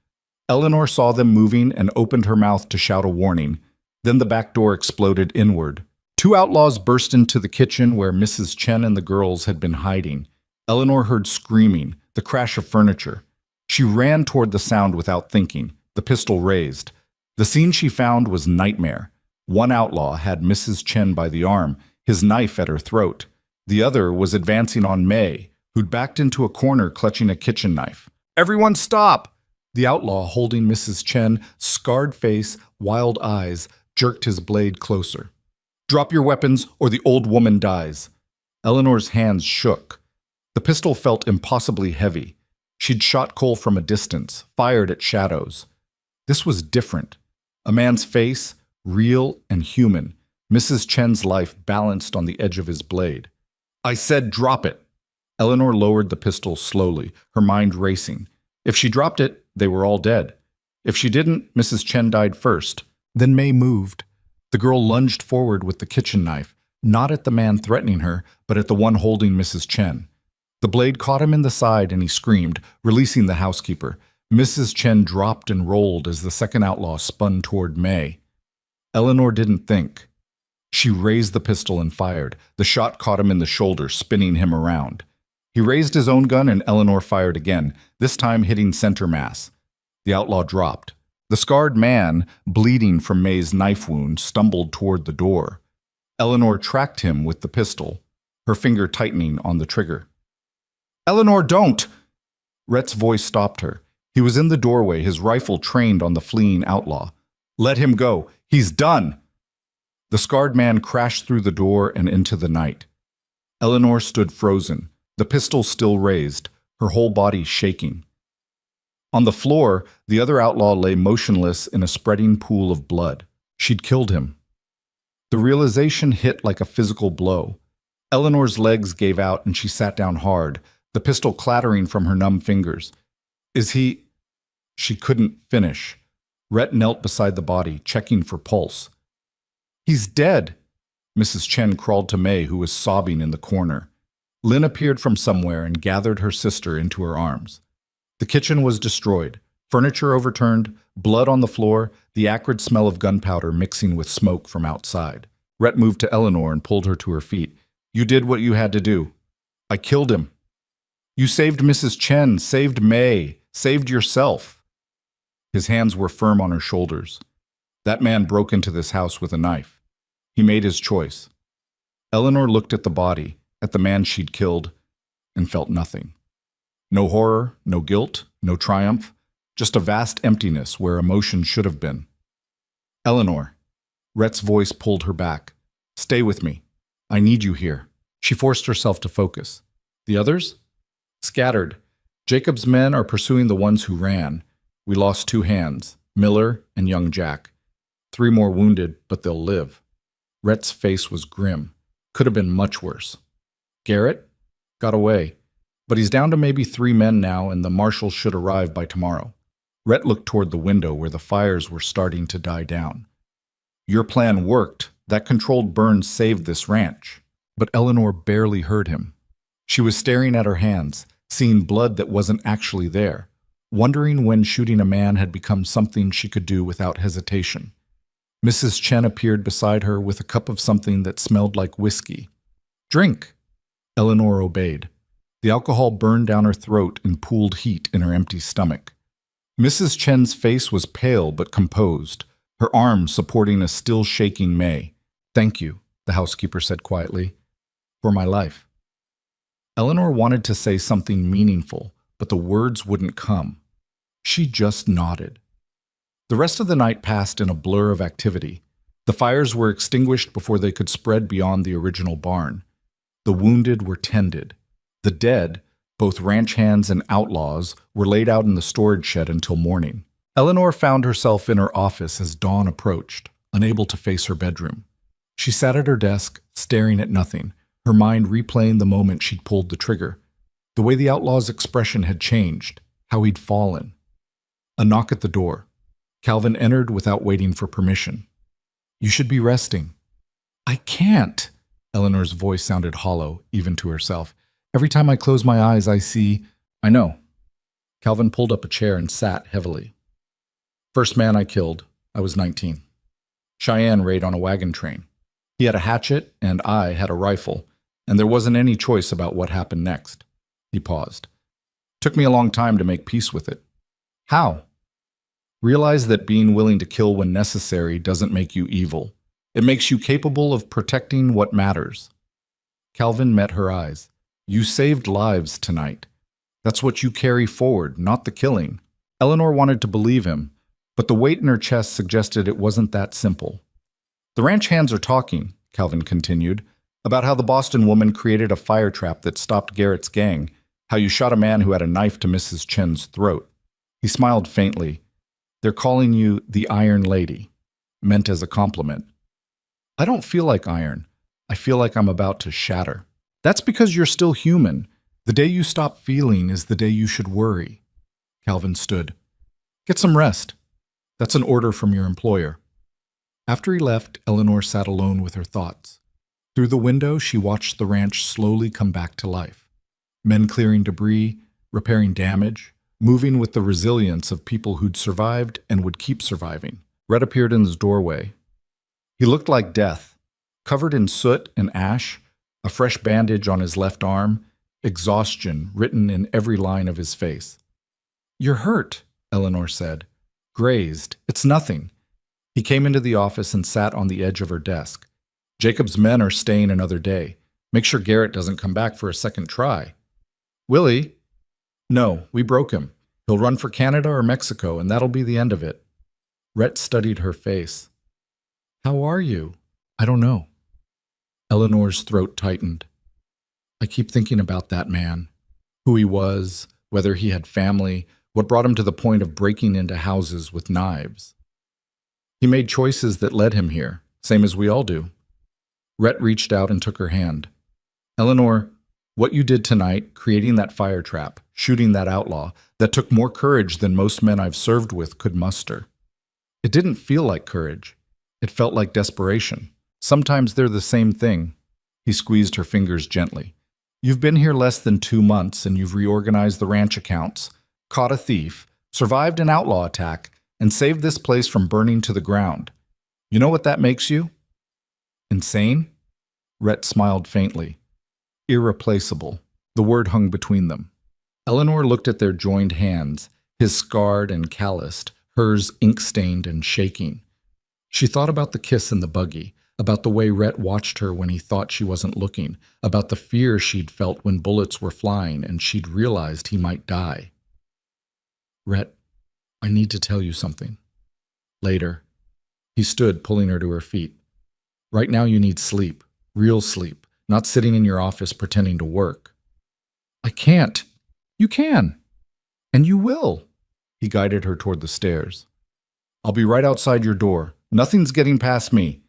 Eleanor saw them moving and opened her mouth to shout a warning. Then the back door exploded inward. 2 outlaws burst into the kitchen where Mrs. Chen and the girls had been hiding. Eleanor heard screaming, the crash of furniture. She ran toward the sound without thinking, the pistol raised. The scene she found was nightmare. One outlaw had Mrs. Chen by the arm, his knife at her throat. The other was advancing on May, who'd backed into a corner clutching a kitchen knife. Everyone stop! The outlaw, holding Mrs. Chen, scarred face, wild eyes, jerked his blade closer. Drop your weapons or the old woman dies. Eleanor's hands shook. The pistol felt impossibly heavy. She'd shot Cole from a distance, fired at shadows. This was different. A man's face, real and human. Mrs. Chen's life balanced on the edge of his blade. I said drop it. Eleanor lowered the pistol slowly, her mind racing. If she dropped it, they were all dead. If she didn't, Mrs. Chen died first. Then May moved. The girl lunged forward with the kitchen knife, not at the man threatening her, but at the one holding Mrs. Chen. The blade caught him in the side and he screamed, releasing the housekeeper. Mrs. Chen dropped and rolled as the second outlaw spun toward May. Eleanor didn't think. She raised the pistol and fired. The shot caught him in the shoulder, spinning him around. He raised his own gun and Eleanor fired again, this time hitting center mass. The outlaw dropped. The scarred man, bleeding from May's knife wound, stumbled toward the door. Eleanor tracked him with the pistol, her finger tightening on the trigger. Eleanor, don't! Rhett's voice stopped her. He was in the doorway, his rifle trained on the fleeing outlaw. Let him go. He's done! The scarred man crashed through the door and into the night. Eleanor stood frozen, the pistol still raised, her whole body shaking. On the floor, the other outlaw lay motionless in a spreading pool of blood. She'd killed him. The realization hit like a physical blow. Eleanor's legs gave out and she sat down hard, the pistol clattering from her numb fingers. Is he... She couldn't finish. Rhett knelt beside the body, checking for pulse. He's dead. Mrs. Chen crawled to May, who was sobbing in the corner. Lynn appeared from somewhere and gathered her sister into her arms. The kitchen was destroyed, furniture overturned, blood on the floor, the acrid smell of gunpowder mixing with smoke from outside. Rhett moved to Eleanor and pulled her to her feet. "You did what you had to do. I killed him. You saved Mrs. Chen, saved May, saved yourself." His hands were firm on her shoulders. "That man broke into this house with a knife. He made his choice." Eleanor looked at the body, at the man she'd killed, and felt nothing. No horror, no guilt, no triumph, just a vast emptiness where emotion should have been. "Eleanor." Rhett's voice pulled her back. "Stay with me. I need you here." She forced herself to focus. "The others?" "Scattered. Jacob's men are pursuing the ones who ran. We lost 2 hands, Miller and young Jack. 3 more wounded, but they'll live." Rhett's face was grim. Could have been much worse. "Garrett? Got away. But he's down to maybe 3 men now, and the marshals should arrive by tomorrow." Rhett looked toward the window where the fires were starting to die down. "Your plan worked. That controlled burn saved this ranch." But Eleanor barely heard him. She was staring at her hands, seeing blood that wasn't actually there, wondering when shooting a man had become something she could do without hesitation. Mrs. Chen appeared beside her with a cup of something that smelled like whiskey. "Drink." Eleanor obeyed. The alcohol burned down her throat and pooled heat in her empty stomach. Mrs. Chen's face was pale but composed, her arm supporting a still shaking May. "Thank you," the housekeeper said quietly, "for my life." Eleanor wanted to say something meaningful, but the words wouldn't come. She just nodded. The rest of the night passed in a blur of activity. The fires were extinguished before they could spread beyond the original barn. The wounded were tended. The dead, both ranch hands and outlaws, were laid out in the storage shed until morning. Eleanor found herself in her office as dawn approached, unable to face her bedroom. She sat at her desk, staring at nothing, her mind replaying the moment she'd pulled the trigger. The way the outlaw's expression had changed, how he'd fallen. A knock at the door. Calvin entered without waiting for permission. "You should be resting." "I can't." Eleanor's voice sounded hollow, even to herself. "Every time I close my eyes, I see—" "I know." Calvin pulled up a chair and sat heavily. "First man I killed, I was 19. Cheyenne raid on a wagon train. He had a hatchet and I had a rifle, and there wasn't any choice about what happened next." He paused. "Took me a long time to make peace with it." "How?" "Realize that being willing to kill when necessary doesn't make you evil. It makes you capable of protecting what matters." Calvin met her eyes. "You saved lives tonight. That's what you carry forward, not the killing." Eleanor wanted to believe him, but the weight in her chest suggested it wasn't that simple. "The ranch hands are talking," Calvin continued, "about how the Boston woman created a fire trap that stopped Garrett's gang, how you shot a man who had a knife to Mrs. Chen's throat." He smiled faintly. "They're calling you the Iron Lady," meant as a compliment. "I don't feel like iron. I feel like I'm about to shatter." "That's because you're still human. The day you stop feeling is the day you should worry." Calvin stood. "Get some rest. That's an order from your employer." After he left, Eleanor sat alone with her thoughts. Through the window, she watched the ranch slowly come back to life. Men clearing debris, repairing damage, moving with the resilience of people who'd survived and would keep surviving. Rhett appeared in his doorway. He looked like death, covered in soot and ash, a fresh bandage on his left arm, exhaustion written in every line of his face. "You're hurt," Eleanor said. "Grazed. It's nothing." He came into the office and sat on the edge of her desk. "Jacob's men are staying another day. Make sure Garrett doesn't come back for a second try." "Will he?" "No, we broke him. He'll run for Canada or Mexico, and that'll be the end of it." Rhett studied her face. "How are you?" "I don't know." Eleanor's throat tightened. "I keep thinking about that man, who he was, whether he had family, what brought him to the point of breaking into houses with knives. He made choices that led him here, same as we all do." Rhett reached out and took her hand. "Eleanor, what you did tonight, creating that fire trap, shooting that outlaw, that took more courage than most men I've served with could muster. It didn't feel like courage. It felt like desperation. Sometimes they're the same thing." He squeezed her fingers gently. You've been here less than 2 months and you've reorganized the ranch accounts, caught a thief, survived an outlaw attack, and saved this place from burning to the ground. You know what that makes you? Insane? Rhett smiled faintly. Irreplaceable. The word hung between them. Eleanor looked at their joined hands, his scarred and calloused, hers ink-stained and shaking. She thought about the kiss in the buggy, about the way Rhett watched her when he thought she wasn't looking, about the fear she'd felt when bullets were flying and she'd realized he might die. Rhett, I need to tell you something. Later. He stood, pulling her to her feet. Right now you need sleep, real sleep, not sitting in your office pretending to work. I can't. You can. And you will. He guided her toward the stairs. I'll be right outside your door. Nothing's getting past me.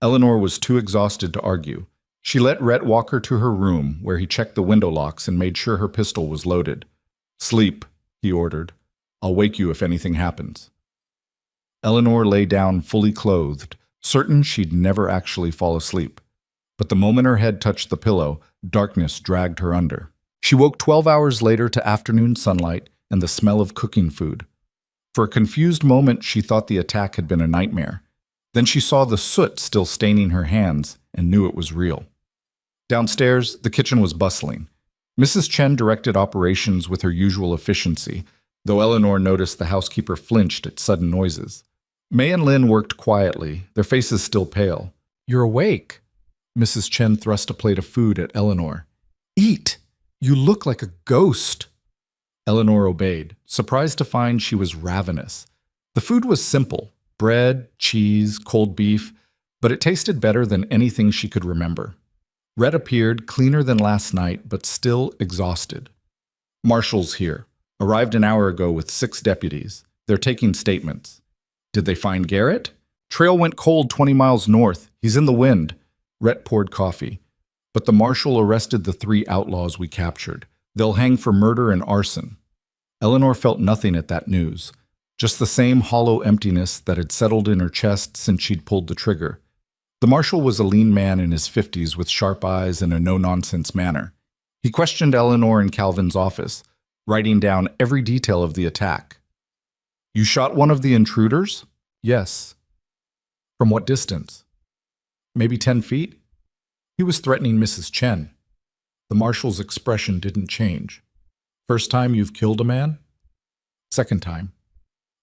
Eleanor was too exhausted to argue. She let Rhett walk her to her room, where he checked the window locks and made sure her pistol was loaded. Sleep, he ordered. I'll wake you if anything happens. Eleanor lay down fully clothed, certain she'd never actually fall asleep. But the moment her head touched the pillow, darkness dragged her under. She woke 12 hours later to afternoon sunlight and the smell of cooking food. For a confused moment, she thought the attack had been a nightmare. Then she saw the soot still staining her hands and knew it was real. Downstairs, the kitchen was bustling. Mrs. Chen directed operations with her usual efficiency, though Eleanor noticed the housekeeper flinched at sudden noises. May and Lynn worked quietly, their faces still pale. You're awake. Mrs. Chen thrust a plate of food at Eleanor. Eat! You look like a ghost. Eleanor obeyed, surprised to find she was ravenous. The food was simple. Bread, cheese, cold beef, but it tasted better than anything she could remember. Rhett appeared, cleaner than last night, but still exhausted. Marshal's here. Arrived an hour ago with 6 deputies. They're taking statements. Did they find Garrett? Trail went cold 20 miles north. He's in the wind. Rhett poured coffee. But the marshal arrested the 3 outlaws we captured. They'll hang for murder and arson. Eleanor felt nothing at that news. Just the same hollow emptiness that had settled in her chest since she'd pulled the trigger. The marshal was a lean man in his 50s with sharp eyes and a no-nonsense manner. He questioned Eleanor in Calvin's office, writing down every detail of the attack. You shot one of the intruders? Yes. From what distance? Maybe 10 feet? He was threatening Mrs. Chen. The marshal's expression didn't change. First time you've killed a man? Second time.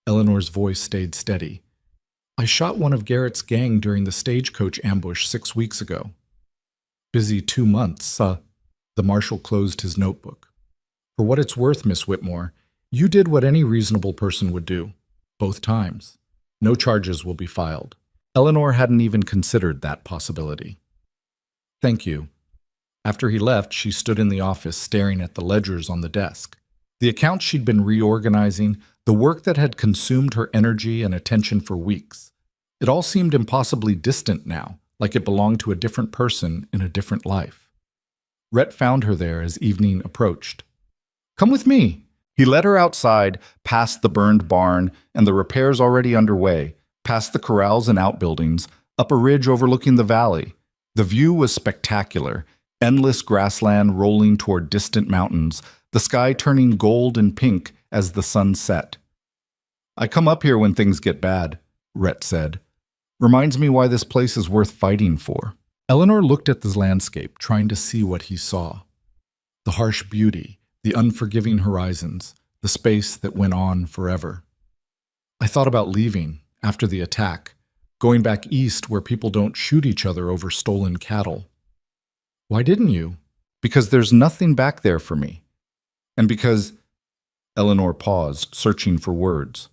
Eleanor's voice stayed steady. I shot one of Garrett's gang during the stagecoach ambush 6 weeks ago. Busy 2 months, The marshal closed his notebook. For what it's worth, Miss Whitmore, you did what any reasonable person would do. Both times. No charges will be filed. Eleanor hadn't even considered that possibility. Thank you. After he left, she stood in the office staring at the ledgers on the desk. The accounts she'd been reorganizing, the work that had consumed her energy and attention for weeks. It all seemed impossibly distant now, like it belonged to a different person in a different life. Rhett found her there as evening approached. Come with me. He led her outside, past the burned barn and the repairs already underway, past the corrals and outbuildings, up a ridge overlooking the valley. The view was spectacular, endless grassland rolling toward distant mountains, the sky turning gold and pink as the sun set. I come up here when things get bad, Rhett said. Reminds me why this place is worth fighting for. Eleanor looked at the landscape, trying to see what he saw. The harsh beauty, the unforgiving horizons, the space that went on forever. I thought about leaving after the attack, going back east where people don't shoot each other over stolen cattle. Why didn't you? Because there's nothing back there for me. And because... Eleanor paused, searching for words.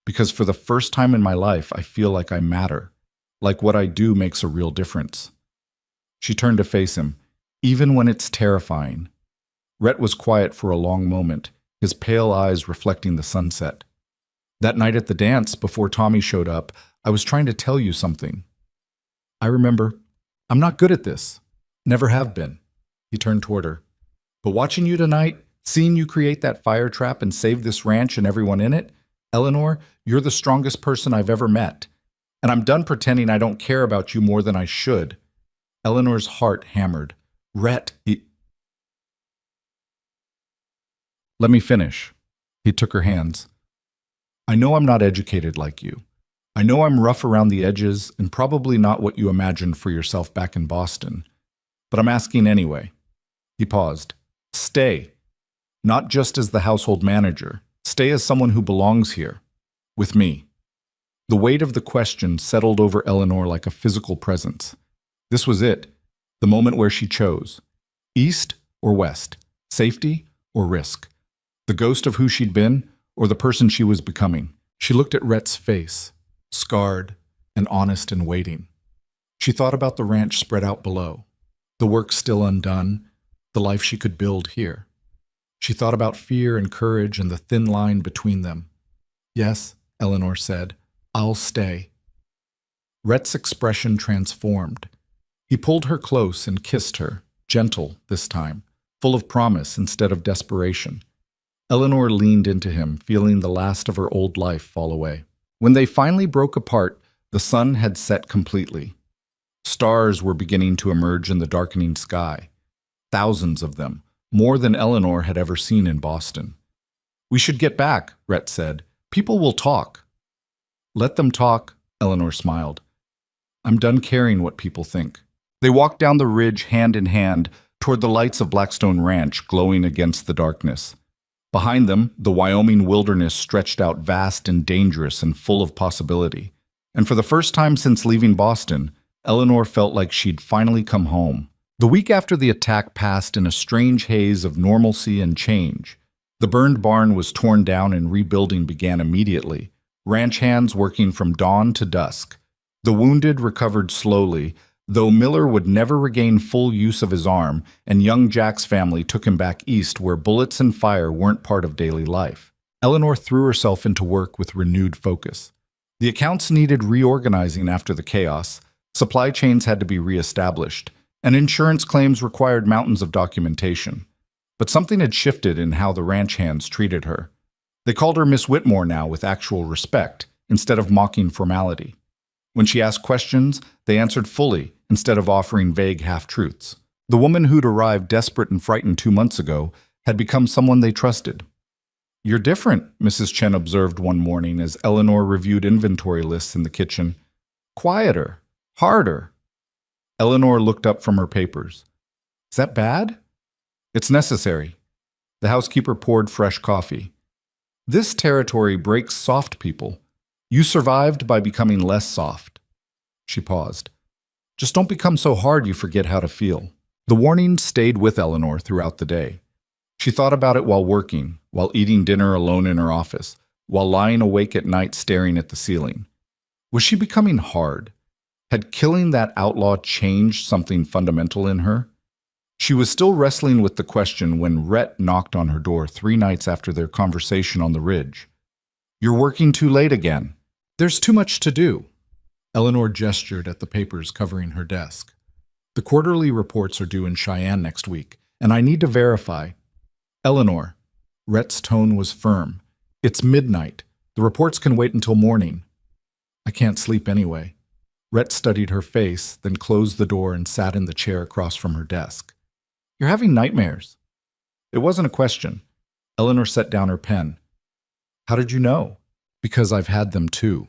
Because for the first time in my life, I feel like I matter, like what I do makes a real difference. She turned to face him, even when it's terrifying. Rhett was quiet for a long moment, his pale eyes reflecting the sunset. That night at the dance, before Tommy showed up, I was trying to tell you something. I remember. I'm not good at this. Never have been. He turned toward her. But watching you tonight, seeing you create that fire trap and save this ranch and everyone in it, Eleanor, you're the strongest person I've ever met. And I'm done pretending I don't care about you more than I should. Eleanor's heart hammered. Rhett, Let me finish. He took her hands. I know I'm not educated like you. I know I'm rough around the edges and probably not what you imagined for yourself back in Boston. But I'm asking anyway. He paused. Stay. Not just as the household manager. Stay as someone who belongs here. With me. The weight of the question settled over Eleanor like a physical presence. This was it. The moment where she chose. East or west. Safety or risk. The ghost of who she'd been or the person she was becoming. She looked at Rhett's face, scarred and honest and waiting. She thought about the ranch spread out below, the work still undone, the life she could build here. She thought about fear and courage and the thin line between them. Yes, Eleanor said, I'll stay. Rhett's expression transformed. He pulled her close and kissed her, gentle this time, full of promise instead of desperation. Eleanor leaned into him, feeling the last of her old life fall away. When they finally broke apart, the sun had set completely. Stars were beginning to emerge in the darkening sky. Thousands of them, more than Eleanor had ever seen in Boston. We should get back, Rhett said. People will talk. Let them talk, Eleanor smiled. I'm done caring what people think. They walked down the ridge hand in hand toward the lights of Blackstone Ranch glowing against the darkness. Behind them, the Wyoming wilderness stretched out vast and dangerous and full of possibility. And for the first time since leaving Boston, Eleanor felt like she'd finally come home. The week after the attack passed in a strange haze of normalcy and change. The burned barn was torn down and rebuilding began immediately, ranch hands working from dawn to dusk. The wounded recovered slowly, though Miller would never regain full use of his arm, and young Jack's family took him back east where bullets and fire weren't part of daily life. Eleanor threw herself into work with renewed focus. The accounts needed reorganizing after the chaos, supply chains had to be reestablished, and insurance claims required mountains of documentation. But something had shifted in how the ranch hands treated her. They called her Miss Whitmore now with actual respect, instead of mocking formality. When she asked questions, they answered fully, instead of offering vague half-truths. The woman who'd arrived desperate and frightened 2 months ago had become someone they trusted. You're different, Mrs. Chen observed one morning as Eleanor reviewed inventory lists in the kitchen. Quieter, harder. Eleanor looked up from her papers. Is that bad? It's necessary. The housekeeper poured fresh coffee. This territory breaks soft people. You survived by becoming less soft. She paused. Just don't become so hard you forget how to feel. The warning stayed with Eleanor throughout the day. She thought about it while working, while eating dinner alone in her office, while lying awake at night staring at the ceiling. Was she becoming hard? Had killing that outlaw changed something fundamental in her? She was still wrestling with the question when Rhett knocked on her door 3 nights after their conversation on the ridge. You're working too late again. There's too much to do. Eleanor gestured at the papers covering her desk. The quarterly reports are due in Cheyenne next week, and I need to verify. Eleanor. Rhett's tone was firm. It's midnight. The reports can wait until morning. I can't sleep anyway. Rhett studied her face, then closed the door and sat in the chair across from her desk. You're having nightmares. It wasn't a question. Eleanor set down her pen. How did you know? Because I've had them too.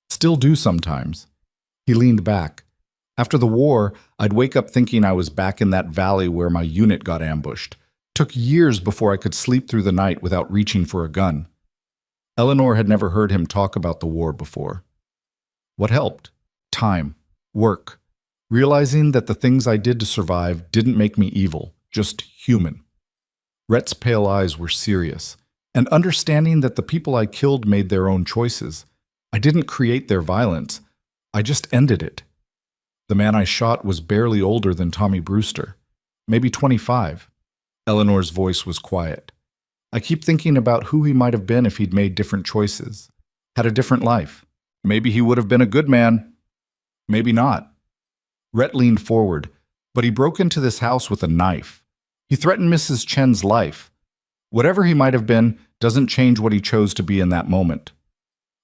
Still do sometimes. He leaned back. After the war, I'd wake up thinking I was back in that valley where my unit got ambushed. Took years before I could sleep through the night without reaching for a gun. Eleanor had never heard him talk about the war before. What helped? Time. Work. Realizing that the things I did to survive didn't make me evil, just human. Rhett's pale eyes were serious, and understanding that the people I killed made their own choices. I didn't create their violence. I just ended it. The man I shot was barely older than Tommy Brewster, maybe 25. Eleanor's voice was quiet. I keep thinking about who he might have been if he'd made different choices, had a different life. Maybe he would have been a good man. Maybe not. Rhett leaned forward, but he broke into this house with a knife. He threatened Mrs. Chen's life. Whatever he might have been doesn't change what he chose to be in that moment.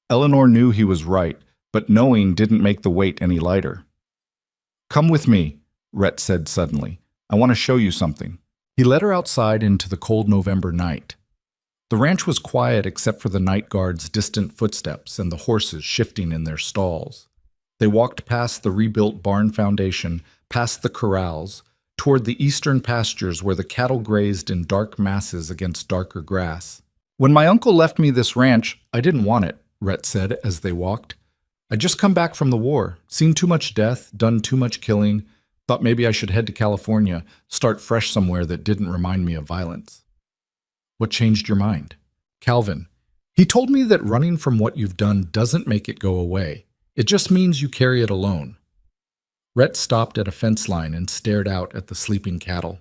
Eleanor knew he was right, but knowing didn't make the weight any lighter. Come with me, Rhett said suddenly. I want to show you something. He led her outside into the cold November night. The ranch was quiet except for the night guard's distant footsteps and the horses shifting in their stalls. They walked past the rebuilt barn foundation, past the corrals, toward the eastern pastures where the cattle grazed in dark masses against darker grass. "When my uncle left me this ranch, I didn't want it," Rhett said as they walked. "I'd just come back from the war, seen too much death, done too much killing, thought maybe I should head to California, start fresh somewhere that didn't remind me of violence." "What changed your mind?" "Calvin. He told me that running from what you've done doesn't make it go away. It just means you carry it alone." Rhett stopped at a fence line and stared out at the sleeping cattle.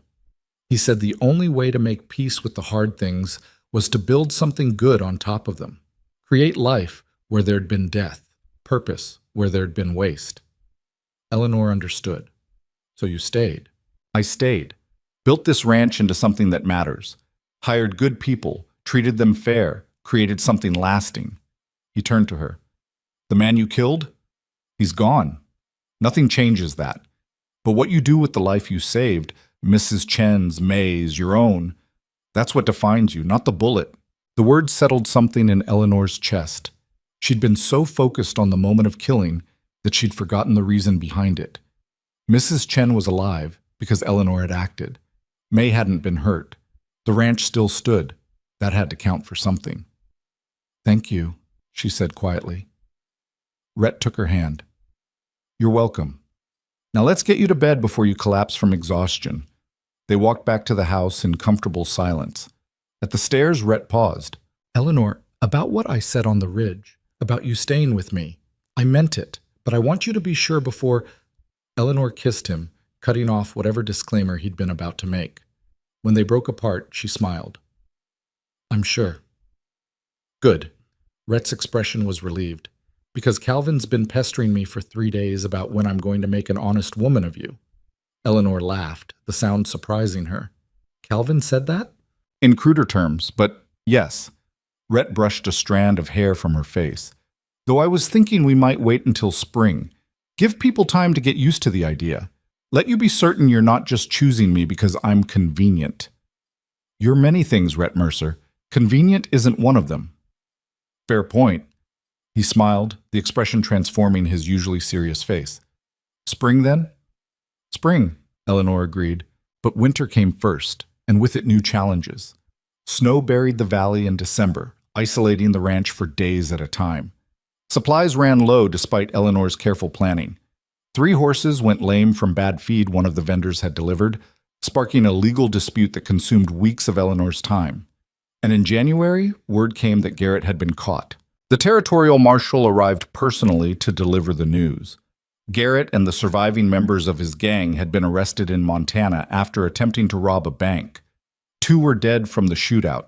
He said the only way to make peace with the hard things was to build something good on top of them. Create life where there'd been death, purpose where there'd been waste. Eleanor understood. "So you stayed?" "I stayed. Built this ranch into something that matters. Hired good people, treated them fair, created something lasting." He turned to her. "The man you killed? He's gone. Nothing changes that. But what you do with the life you saved, Mrs. Chen's, May's, your own, that's what defines you, not the bullet." The word settled something in Eleanor's chest. She'd been so focused on the moment of killing that she'd forgotten the reason behind it. Mrs. Chen was alive because Eleanor had acted. May hadn't been hurt. The ranch still stood. That had to count for something. "Thank you," she said quietly. Rhett took her hand. "You're welcome. Now let's get you to bed before you collapse from exhaustion." They walked back to the house in comfortable silence. At the stairs, Rhett paused. "Eleanor, about what I said on the ridge, about you staying with me, I meant it, but I want you to be sure before—" Eleanor kissed him, cutting off whatever disclaimer he'd been about to make. When they broke apart, she smiled. "I'm sure." "Good." Rhett's expression was relieved. "Because Calvin's been pestering me for 3 days about when I'm going to make an honest woman of you." Eleanor laughed, the sound surprising her. "Calvin said that?" "In cruder terms, but yes." Rhett brushed a strand of hair from her face. "Though I was thinking we might wait until spring. Give people time to get used to the idea. Let you be certain you're not just choosing me because I'm convenient." "You're many things, Rhett Mercer. Convenient isn't one of them." "Fair point." He smiled, the expression transforming his usually serious face. "Spring, then?" "Spring," Eleanor agreed. But winter came first, and with it new challenges. Snow buried the valley in December, isolating the ranch for days at a time. Supplies ran low despite Eleanor's careful planning. 3 horses went lame from bad feed one of the vendors had delivered, sparking a legal dispute that consumed weeks of Eleanor's time. And in January, word came that Garrett had been caught. The territorial marshal arrived personally to deliver the news. Garrett and the surviving members of his gang had been arrested in Montana after attempting to rob a bank. 2 were dead from the shootout.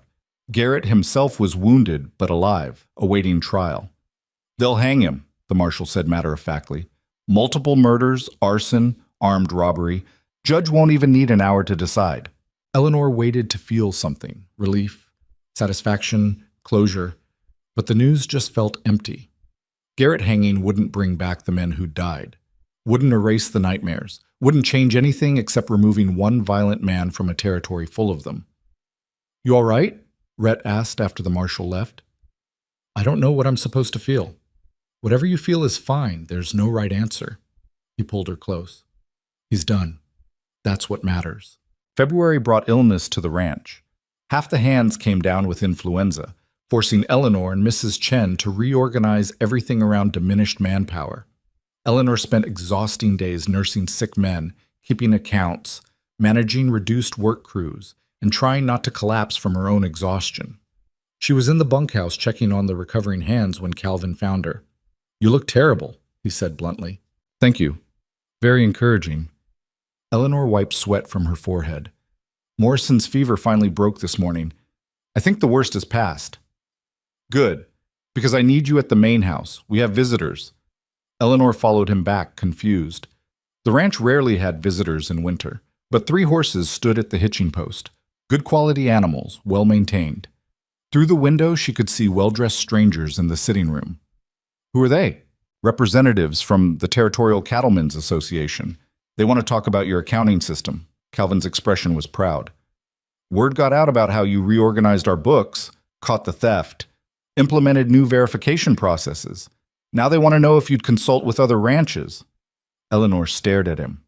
Garrett himself was wounded but alive, awaiting trial. "They'll hang him," the marshal said matter-of-factly. "Multiple murders, arson, armed robbery. Judge won't even need an hour to decide." Eleanor waited to feel something, relief, satisfaction, closure, but the news just felt empty. Garrett hanging wouldn't bring back the men who died, wouldn't erase the nightmares, wouldn't change anything except removing one violent man from a territory full of them. "You all right?" Rhett asked after the marshal left. "I don't know what I'm supposed to feel." "Whatever you feel is fine. There's no right answer." He pulled her close. "He's done. That's what matters." February brought illness to the ranch. Half the hands came down with influenza, forcing Eleanor and Mrs. Chen to reorganize everything around diminished manpower. Eleanor spent exhausting days nursing sick men, keeping accounts, managing reduced work crews, and trying not to collapse from her own exhaustion. She was in the bunkhouse checking on the recovering hands when Calvin found her. "You look terrible," he said bluntly. "Thank you. Very encouraging." Eleanor wiped sweat from her forehead. "Morrison's fever finally broke this morning. I think the worst is past." "Good, because I need you at the main house. We have visitors." Eleanor followed him back, confused. The ranch rarely had visitors in winter, but 3 horses stood at the hitching post. Good quality animals, well maintained. Through the window, she could see well-dressed strangers in the sitting room. "Who are they?" "Representatives from the Territorial Cattlemen's Association. They want to talk about your accounting system." Calvin's expression was proud. "Word got out about how you reorganized our books. caught the theft, implemented new verification processes. Now they want to know if you'd consult with other ranches. Eleanor stared at him.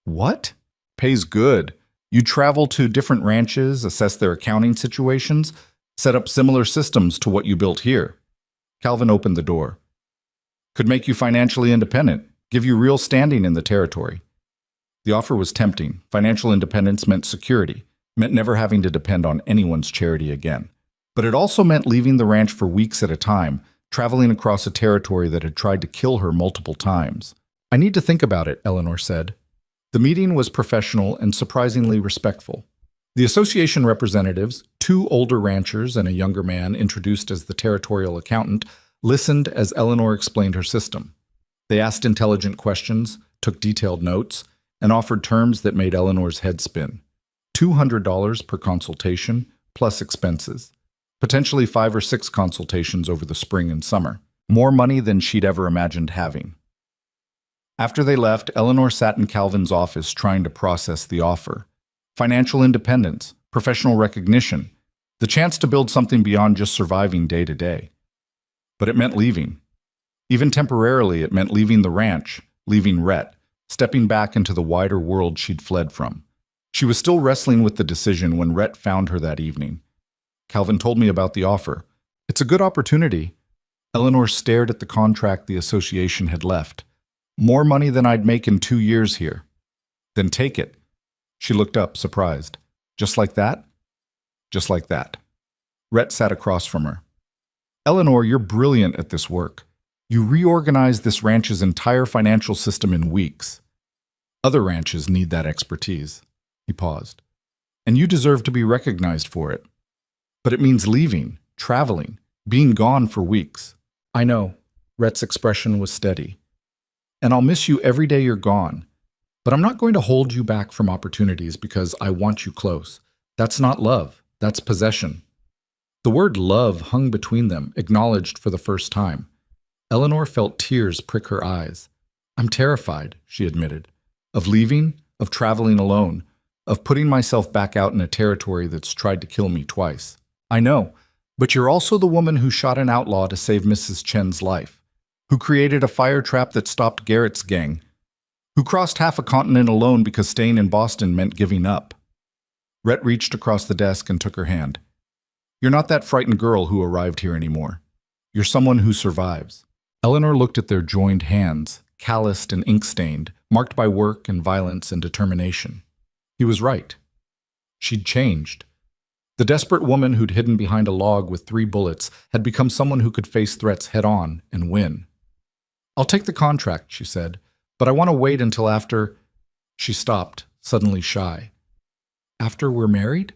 What? Pays good. You travel to different ranches, assess their accounting situations, set up similar systems to what you built here. Calvin opened the door. Could make you financially independent, give you real standing in the territory. The offer was tempting. Financial independence meant security, meant never having to depend on anyone's charity again. But it also meant leaving the ranch for weeks at a time, traveling across a territory that had tried to kill her multiple times. I need to think about it, Eleanor said. The meeting was professional and surprisingly respectful. The association representatives, 2 older ranchers and a younger man introduced as the territorial accountant, listened as Eleanor explained her system. They asked intelligent questions, took detailed notes, and offered terms that made Eleanor's head spin. $200 per consultation, plus expenses. Potentially 5 or 6 consultations over the spring and summer. More money than she'd ever imagined having. After they left, Eleanor sat in Calvin's office trying to process the offer. Financial independence, professional recognition, the chance to build something beyond just surviving day to day. But it meant leaving. Even temporarily, it meant leaving the ranch, leaving Rhett, stepping back into the wider world she'd fled from. She was still wrestling with the decision when Rhett found her that evening. Calvin told me about the offer. It's a good opportunity. Eleanor stared at the contract the association had left. More money than I'd make in 2 years here. Then take it. She looked up, surprised. Just like that? Just like that. Rhett sat across from her. Eleanor, you're brilliant at this work. You reorganized this ranch's entire financial system in weeks. Other ranches need that expertise. He paused. And you deserve to be recognized for it. But it means leaving, traveling, being gone for weeks. I know. Rhett's expression was steady. And I'll miss you every day you're gone. But I'm not going to hold you back from opportunities because I want you close. That's not love. That's possession. The word love hung between them, acknowledged for the first time. Eleanor felt tears prick her eyes. I'm terrified, she admitted, of leaving, of traveling alone, of putting myself back out in a territory that's tried to kill me twice. I know, but you're also the woman who shot an outlaw to save Mrs. Chen's life, who created a fire trap that stopped Garrett's gang, who crossed half a continent alone because staying in Boston meant giving up. Rhett reached across the desk and took her hand. You're not that frightened girl who arrived here anymore. You're someone who survives. Eleanor looked at their joined hands, calloused and ink-stained, marked by work and violence and determination. He was right. She'd changed. The desperate woman who'd hidden behind a log with 3 bullets had become someone who could face threats head-on and win. I'll take the contract, she said, but I want to wait until after... She stopped, suddenly shy. After we're married?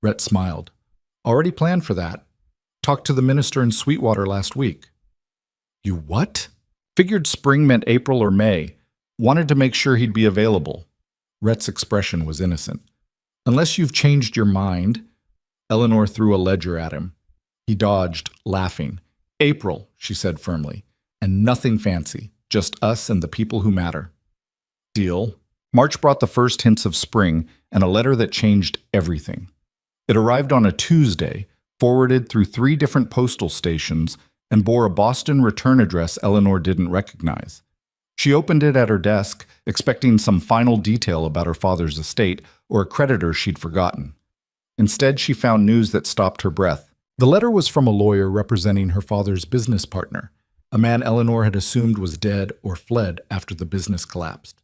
Rhett smiled. Already planned for that. Talked to the minister in Sweetwater last week. You what? Figured spring meant April or May. Wanted to make sure he'd be available. Rhett's expression was innocent. Unless you've changed your mind... Eleanor threw a ledger at him. He dodged, laughing. April, she said firmly. And nothing fancy. Just us and the people who matter. Deal. March brought the first hints of spring and a letter that changed everything. It arrived on a Tuesday, forwarded through 3 different postal stations, and bore a Boston return address Eleanor didn't recognize. She opened it at her desk, expecting some final detail about her father's estate or a creditor she'd forgotten. Instead, she found news that stopped her breath. The letter was from a lawyer representing her father's business partner, a man Eleanor had assumed was dead or fled after the business collapsed.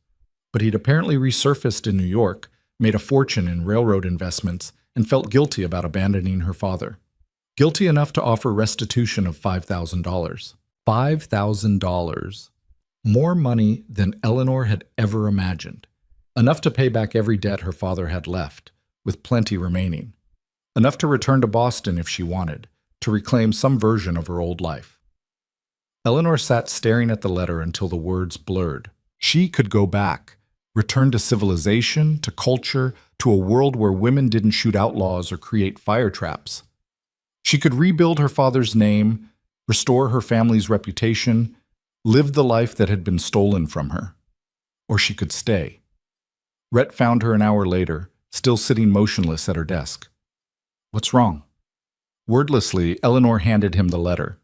But he'd apparently resurfaced in New York, made a fortune in railroad investments, and felt guilty about abandoning her father. Guilty enough to offer restitution of $5,000. $5,000. More money than Eleanor had ever imagined. Enough to pay back every debt her father had left, with plenty remaining. Enough to return to Boston if she wanted, to reclaim some version of her old life. Eleanor sat staring at the letter until the words blurred. She could go back, return to civilization, to culture, to a world where women didn't shoot outlaws or create fire traps. She could rebuild her father's name, restore her family's reputation, live the life that had been stolen from her. Or she could stay. Rhett found her an hour later, still sitting motionless at her desk. What's wrong? Wordlessly, Eleanor handed him the letter.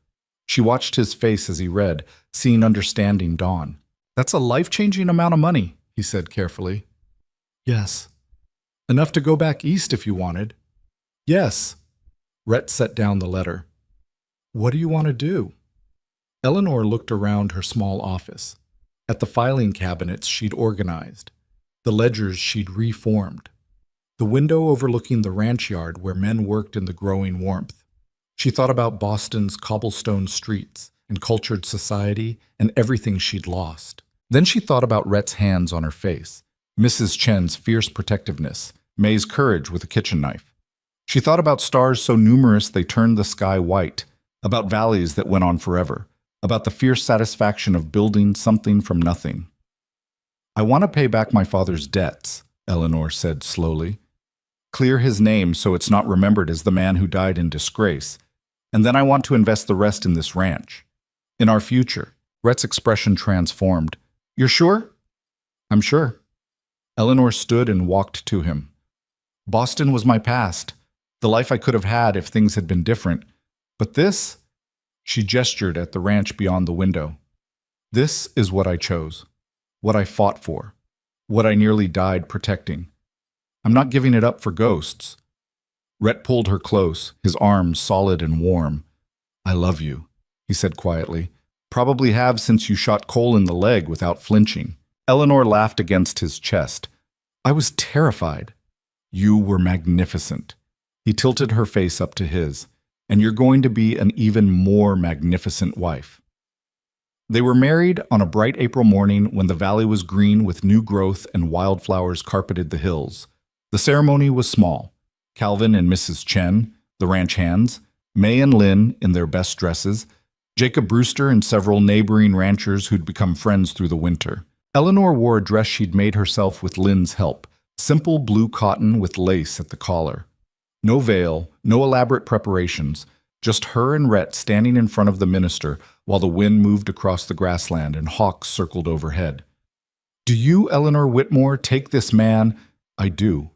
She watched his face as he read, seeing understanding dawn. "That's a life-changing amount of money," he said carefully. "Yes." "Enough to go back east if you wanted." "Yes." Rhett set down the letter. "What do you want to do?" Eleanor looked around her small office. At the filing cabinets she'd organized, the ledgers she'd reformed, the window overlooking the ranch yard where men worked in the growing warmth. She thought about Boston's cobblestone streets and cultured society and everything she'd lost. Then she thought about Rhett's hands on her face, Mrs. Chen's fierce protectiveness, May's courage with a kitchen knife. She thought about stars so numerous they turned the sky white, about valleys that went on forever, about the fierce satisfaction of building something from nothing. "I want to pay back my father's debts," Eleanor said slowly. "Clear his name so it's not remembered as the man who died in disgrace. And then I want to invest the rest in this ranch. In our future." Rhett's expression transformed. "You're sure?" "I'm sure." Eleanor stood and walked to him. "Boston was my past, the life I could have had if things had been different. But this," she gestured at the ranch beyond the window, "this is what I chose, what I fought for, what I nearly died protecting. I'm not giving it up for ghosts." Rhett pulled her close, his arms solid and warm. "I love you," he said quietly. "Probably have since you shot Cole in the leg without flinching." Eleanor laughed against his chest. "I was terrified." "You were magnificent." He tilted her face up to his. "And you're going to be an even more magnificent wife." They were married on a bright April morning when the valley was green with new growth and wildflowers carpeted the hills. The ceremony was small. Calvin and Mrs. Chen, the ranch hands, May and Lynn in their best dresses, Jacob Brewster and several neighboring ranchers who'd become friends through the winter. Eleanor wore a dress she'd made herself with Lynn's help, simple blue cotton with lace at the collar. No veil, no elaborate preparations, just her and Rhett standing in front of the minister while the wind moved across the grassland and hawks circled overhead. "Do you, Eleanor Whitmore, take this man?" "I do."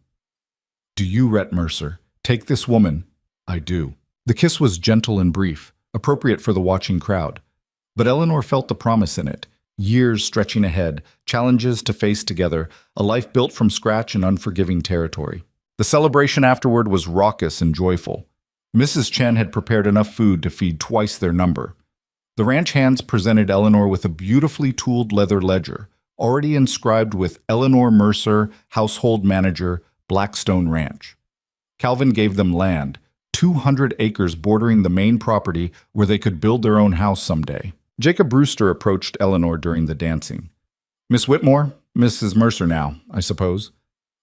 "Do you, Rhett Mercer, take this woman?" "I do." The kiss was gentle and brief, appropriate for the watching crowd. But Eleanor felt the promise in it. Years stretching ahead, challenges to face together, a life built from scratch in unforgiving territory. The celebration afterward was raucous and joyful. Mrs. Chen had prepared enough food to feed twice their number. The ranch hands presented Eleanor with a beautifully tooled leather ledger, already inscribed with Eleanor Mercer, Household Manager, Blackstone Ranch. Calvin gave them land, 200 acres bordering the main property where they could build their own house someday. Jacob Brewster approached Eleanor during the dancing. "Miss Whitmore, Mrs. Mercer now, I suppose.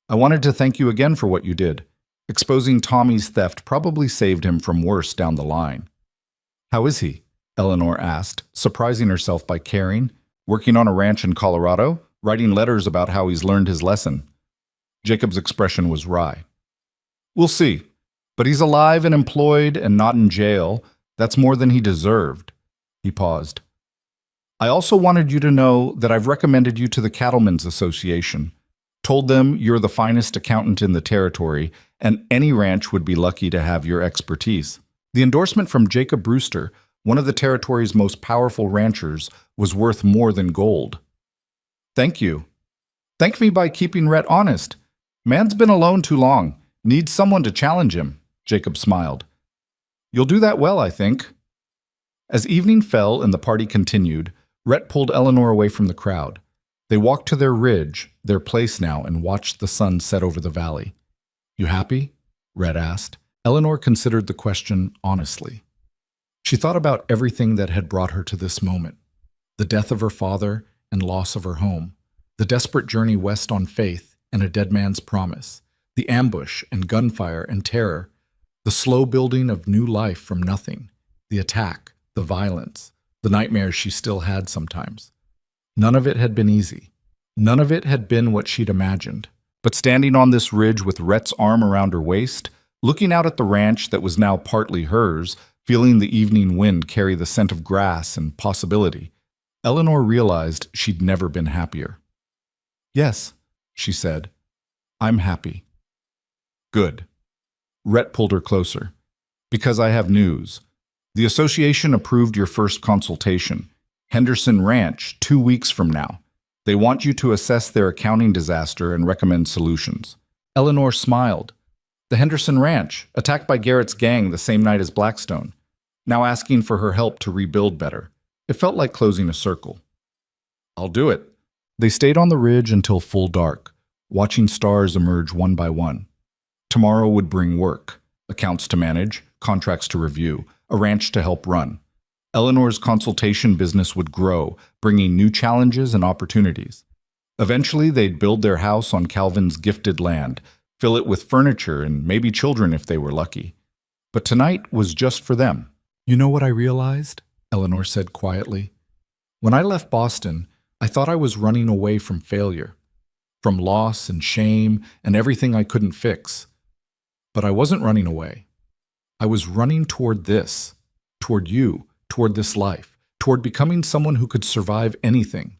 I wanted to thank you again for what you did. Exposing Tommy's theft probably saved him from worse down the line." "How is he?" Eleanor asked, surprising herself by caring. "Working on a ranch in Colorado? Writing letters about how he's learned his lesson?" Jacob's expression was wry. "We'll see. But he's alive and employed and not in jail. That's more than he deserved." He paused. "I also wanted you to know that I've recommended you to the Cattlemen's Association. Told them you're the finest accountant in the territory, and any ranch would be lucky to have your expertise." The endorsement from Jacob Brewster, one of the territory's most powerful ranchers, was worth more than gold. "Thank you." "Thank me by keeping Rhett honest. Man's been alone too long. Needs someone to challenge him." Jacob smiled. "You'll do that well, I think." As evening fell and the party continued, Rhett pulled Eleanor away from the crowd. They walked to their ridge, their place now, and watched the sun set over the valley. "You happy?" Rhett asked. Eleanor considered the question honestly. She thought about everything that had brought her to this moment. The death of her father and loss of her home. The desperate journey west on faith and a dead man's promise. The ambush and gunfire and terror. The slow building of new life from nothing. The attack, the violence, the nightmares she still had sometimes. None of it had been easy. None of it had been what she'd imagined. But standing on this ridge with Rhett's arm around her waist, looking out at the ranch that was now partly hers, feeling the evening wind carry the scent of grass and possibility, Eleanor realized she'd never been happier. "Yes," she said, "I'm happy." "Good." Rhett pulled her closer. Because I have news. The association approved your first consultation. Henderson Ranch, 2 weeks from now. They want you to assess their accounting disaster and recommend solutions. Eleanor smiled. The Henderson Ranch, attacked by Garrett's gang the same night as Blackstone, now asking for her help to rebuild better. It felt like closing a circle. I'll do it. They stayed on the ridge until full dark, watching stars emerge one by one. Tomorrow would bring work, accounts to manage, contracts to review, a ranch to help run. Eleanor's consultation business would grow, bringing new challenges and opportunities. Eventually, they'd build their house on Calvin's gifted land, fill it with furniture and maybe children if they were lucky. But tonight was just for them. You know what I realized? Eleanor said quietly. When I left Boston, I thought I was running away from failure, from loss and shame and everything I couldn't fix. But I wasn't running away. I was running toward this, toward you, toward this life, toward becoming someone who could survive anything.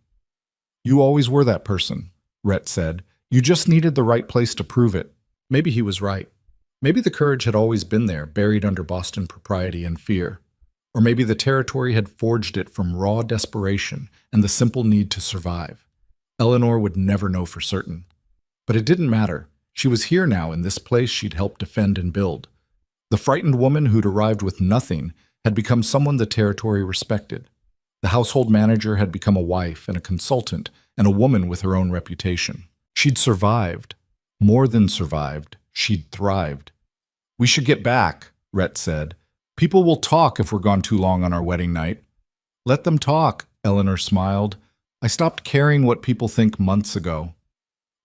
You always were that person, Rhett said. You just needed the right place to prove it. Maybe he was right. Maybe the courage had always been there, buried under Boston propriety and fear. Or maybe the territory had forged it from raw desperation and the simple need to survive. Eleanor would never know for certain. But it didn't matter. She was here now in this place she'd helped defend and build. The frightened woman who'd arrived with nothing had become someone the territory respected. The household manager had become a wife and a consultant and a woman with her own reputation. She'd survived. More than survived, she'd thrived. We should get back, Rhett said. People will talk if we're gone too long on our wedding night. Let them talk, Eleanor smiled. I stopped caring what people think months ago.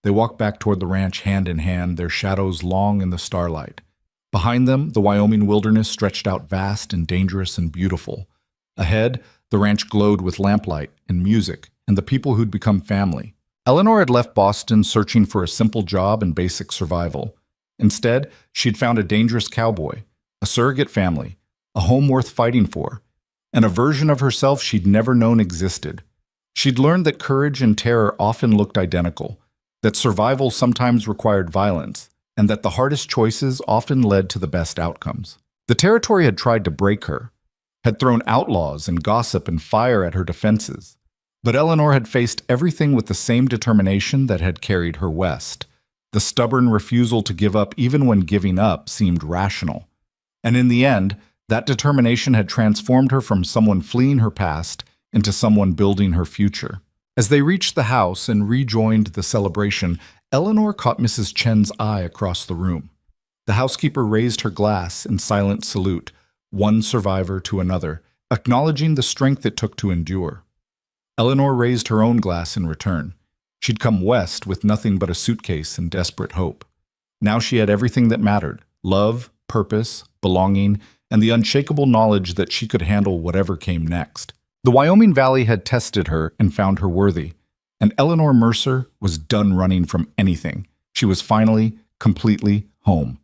They walked back toward the ranch hand in hand, their shadows long in the starlight. Behind them, the Wyoming wilderness stretched out vast and dangerous and beautiful. Ahead, the ranch glowed with lamplight and music and the people who'd become family. Eleanor had left Boston searching for a simple job and basic survival. Instead, she'd found a dangerous cowboy, a surrogate family, a home worth fighting for, and a version of herself she'd never known existed. She'd learned that courage and terror often looked identical, that survival sometimes required violence, and that the hardest choices often led to the best outcomes. The territory had tried to break her, had thrown outlaws and gossip and fire at her defenses. But Eleanor had faced everything with the same determination that had carried her west. The stubborn refusal to give up even when giving up seemed rational. And in the end, that determination had transformed her from someone fleeing her past into someone building her future. As they reached the house and rejoined the celebration, Eleanor caught Mrs. Chen's eye across the room. The housekeeper raised her glass in silent salute, one survivor to another, acknowledging the strength it took to endure. Eleanor raised her own glass in return. She'd come west with nothing but a suitcase and desperate hope. Now she had everything that mattered: love, purpose, belonging, and the unshakable knowledge that she could handle whatever came next. The Wyoming Valley had tested her and found her worthy, and Eleanor Mercer was done running from anything. She was finally, completely home.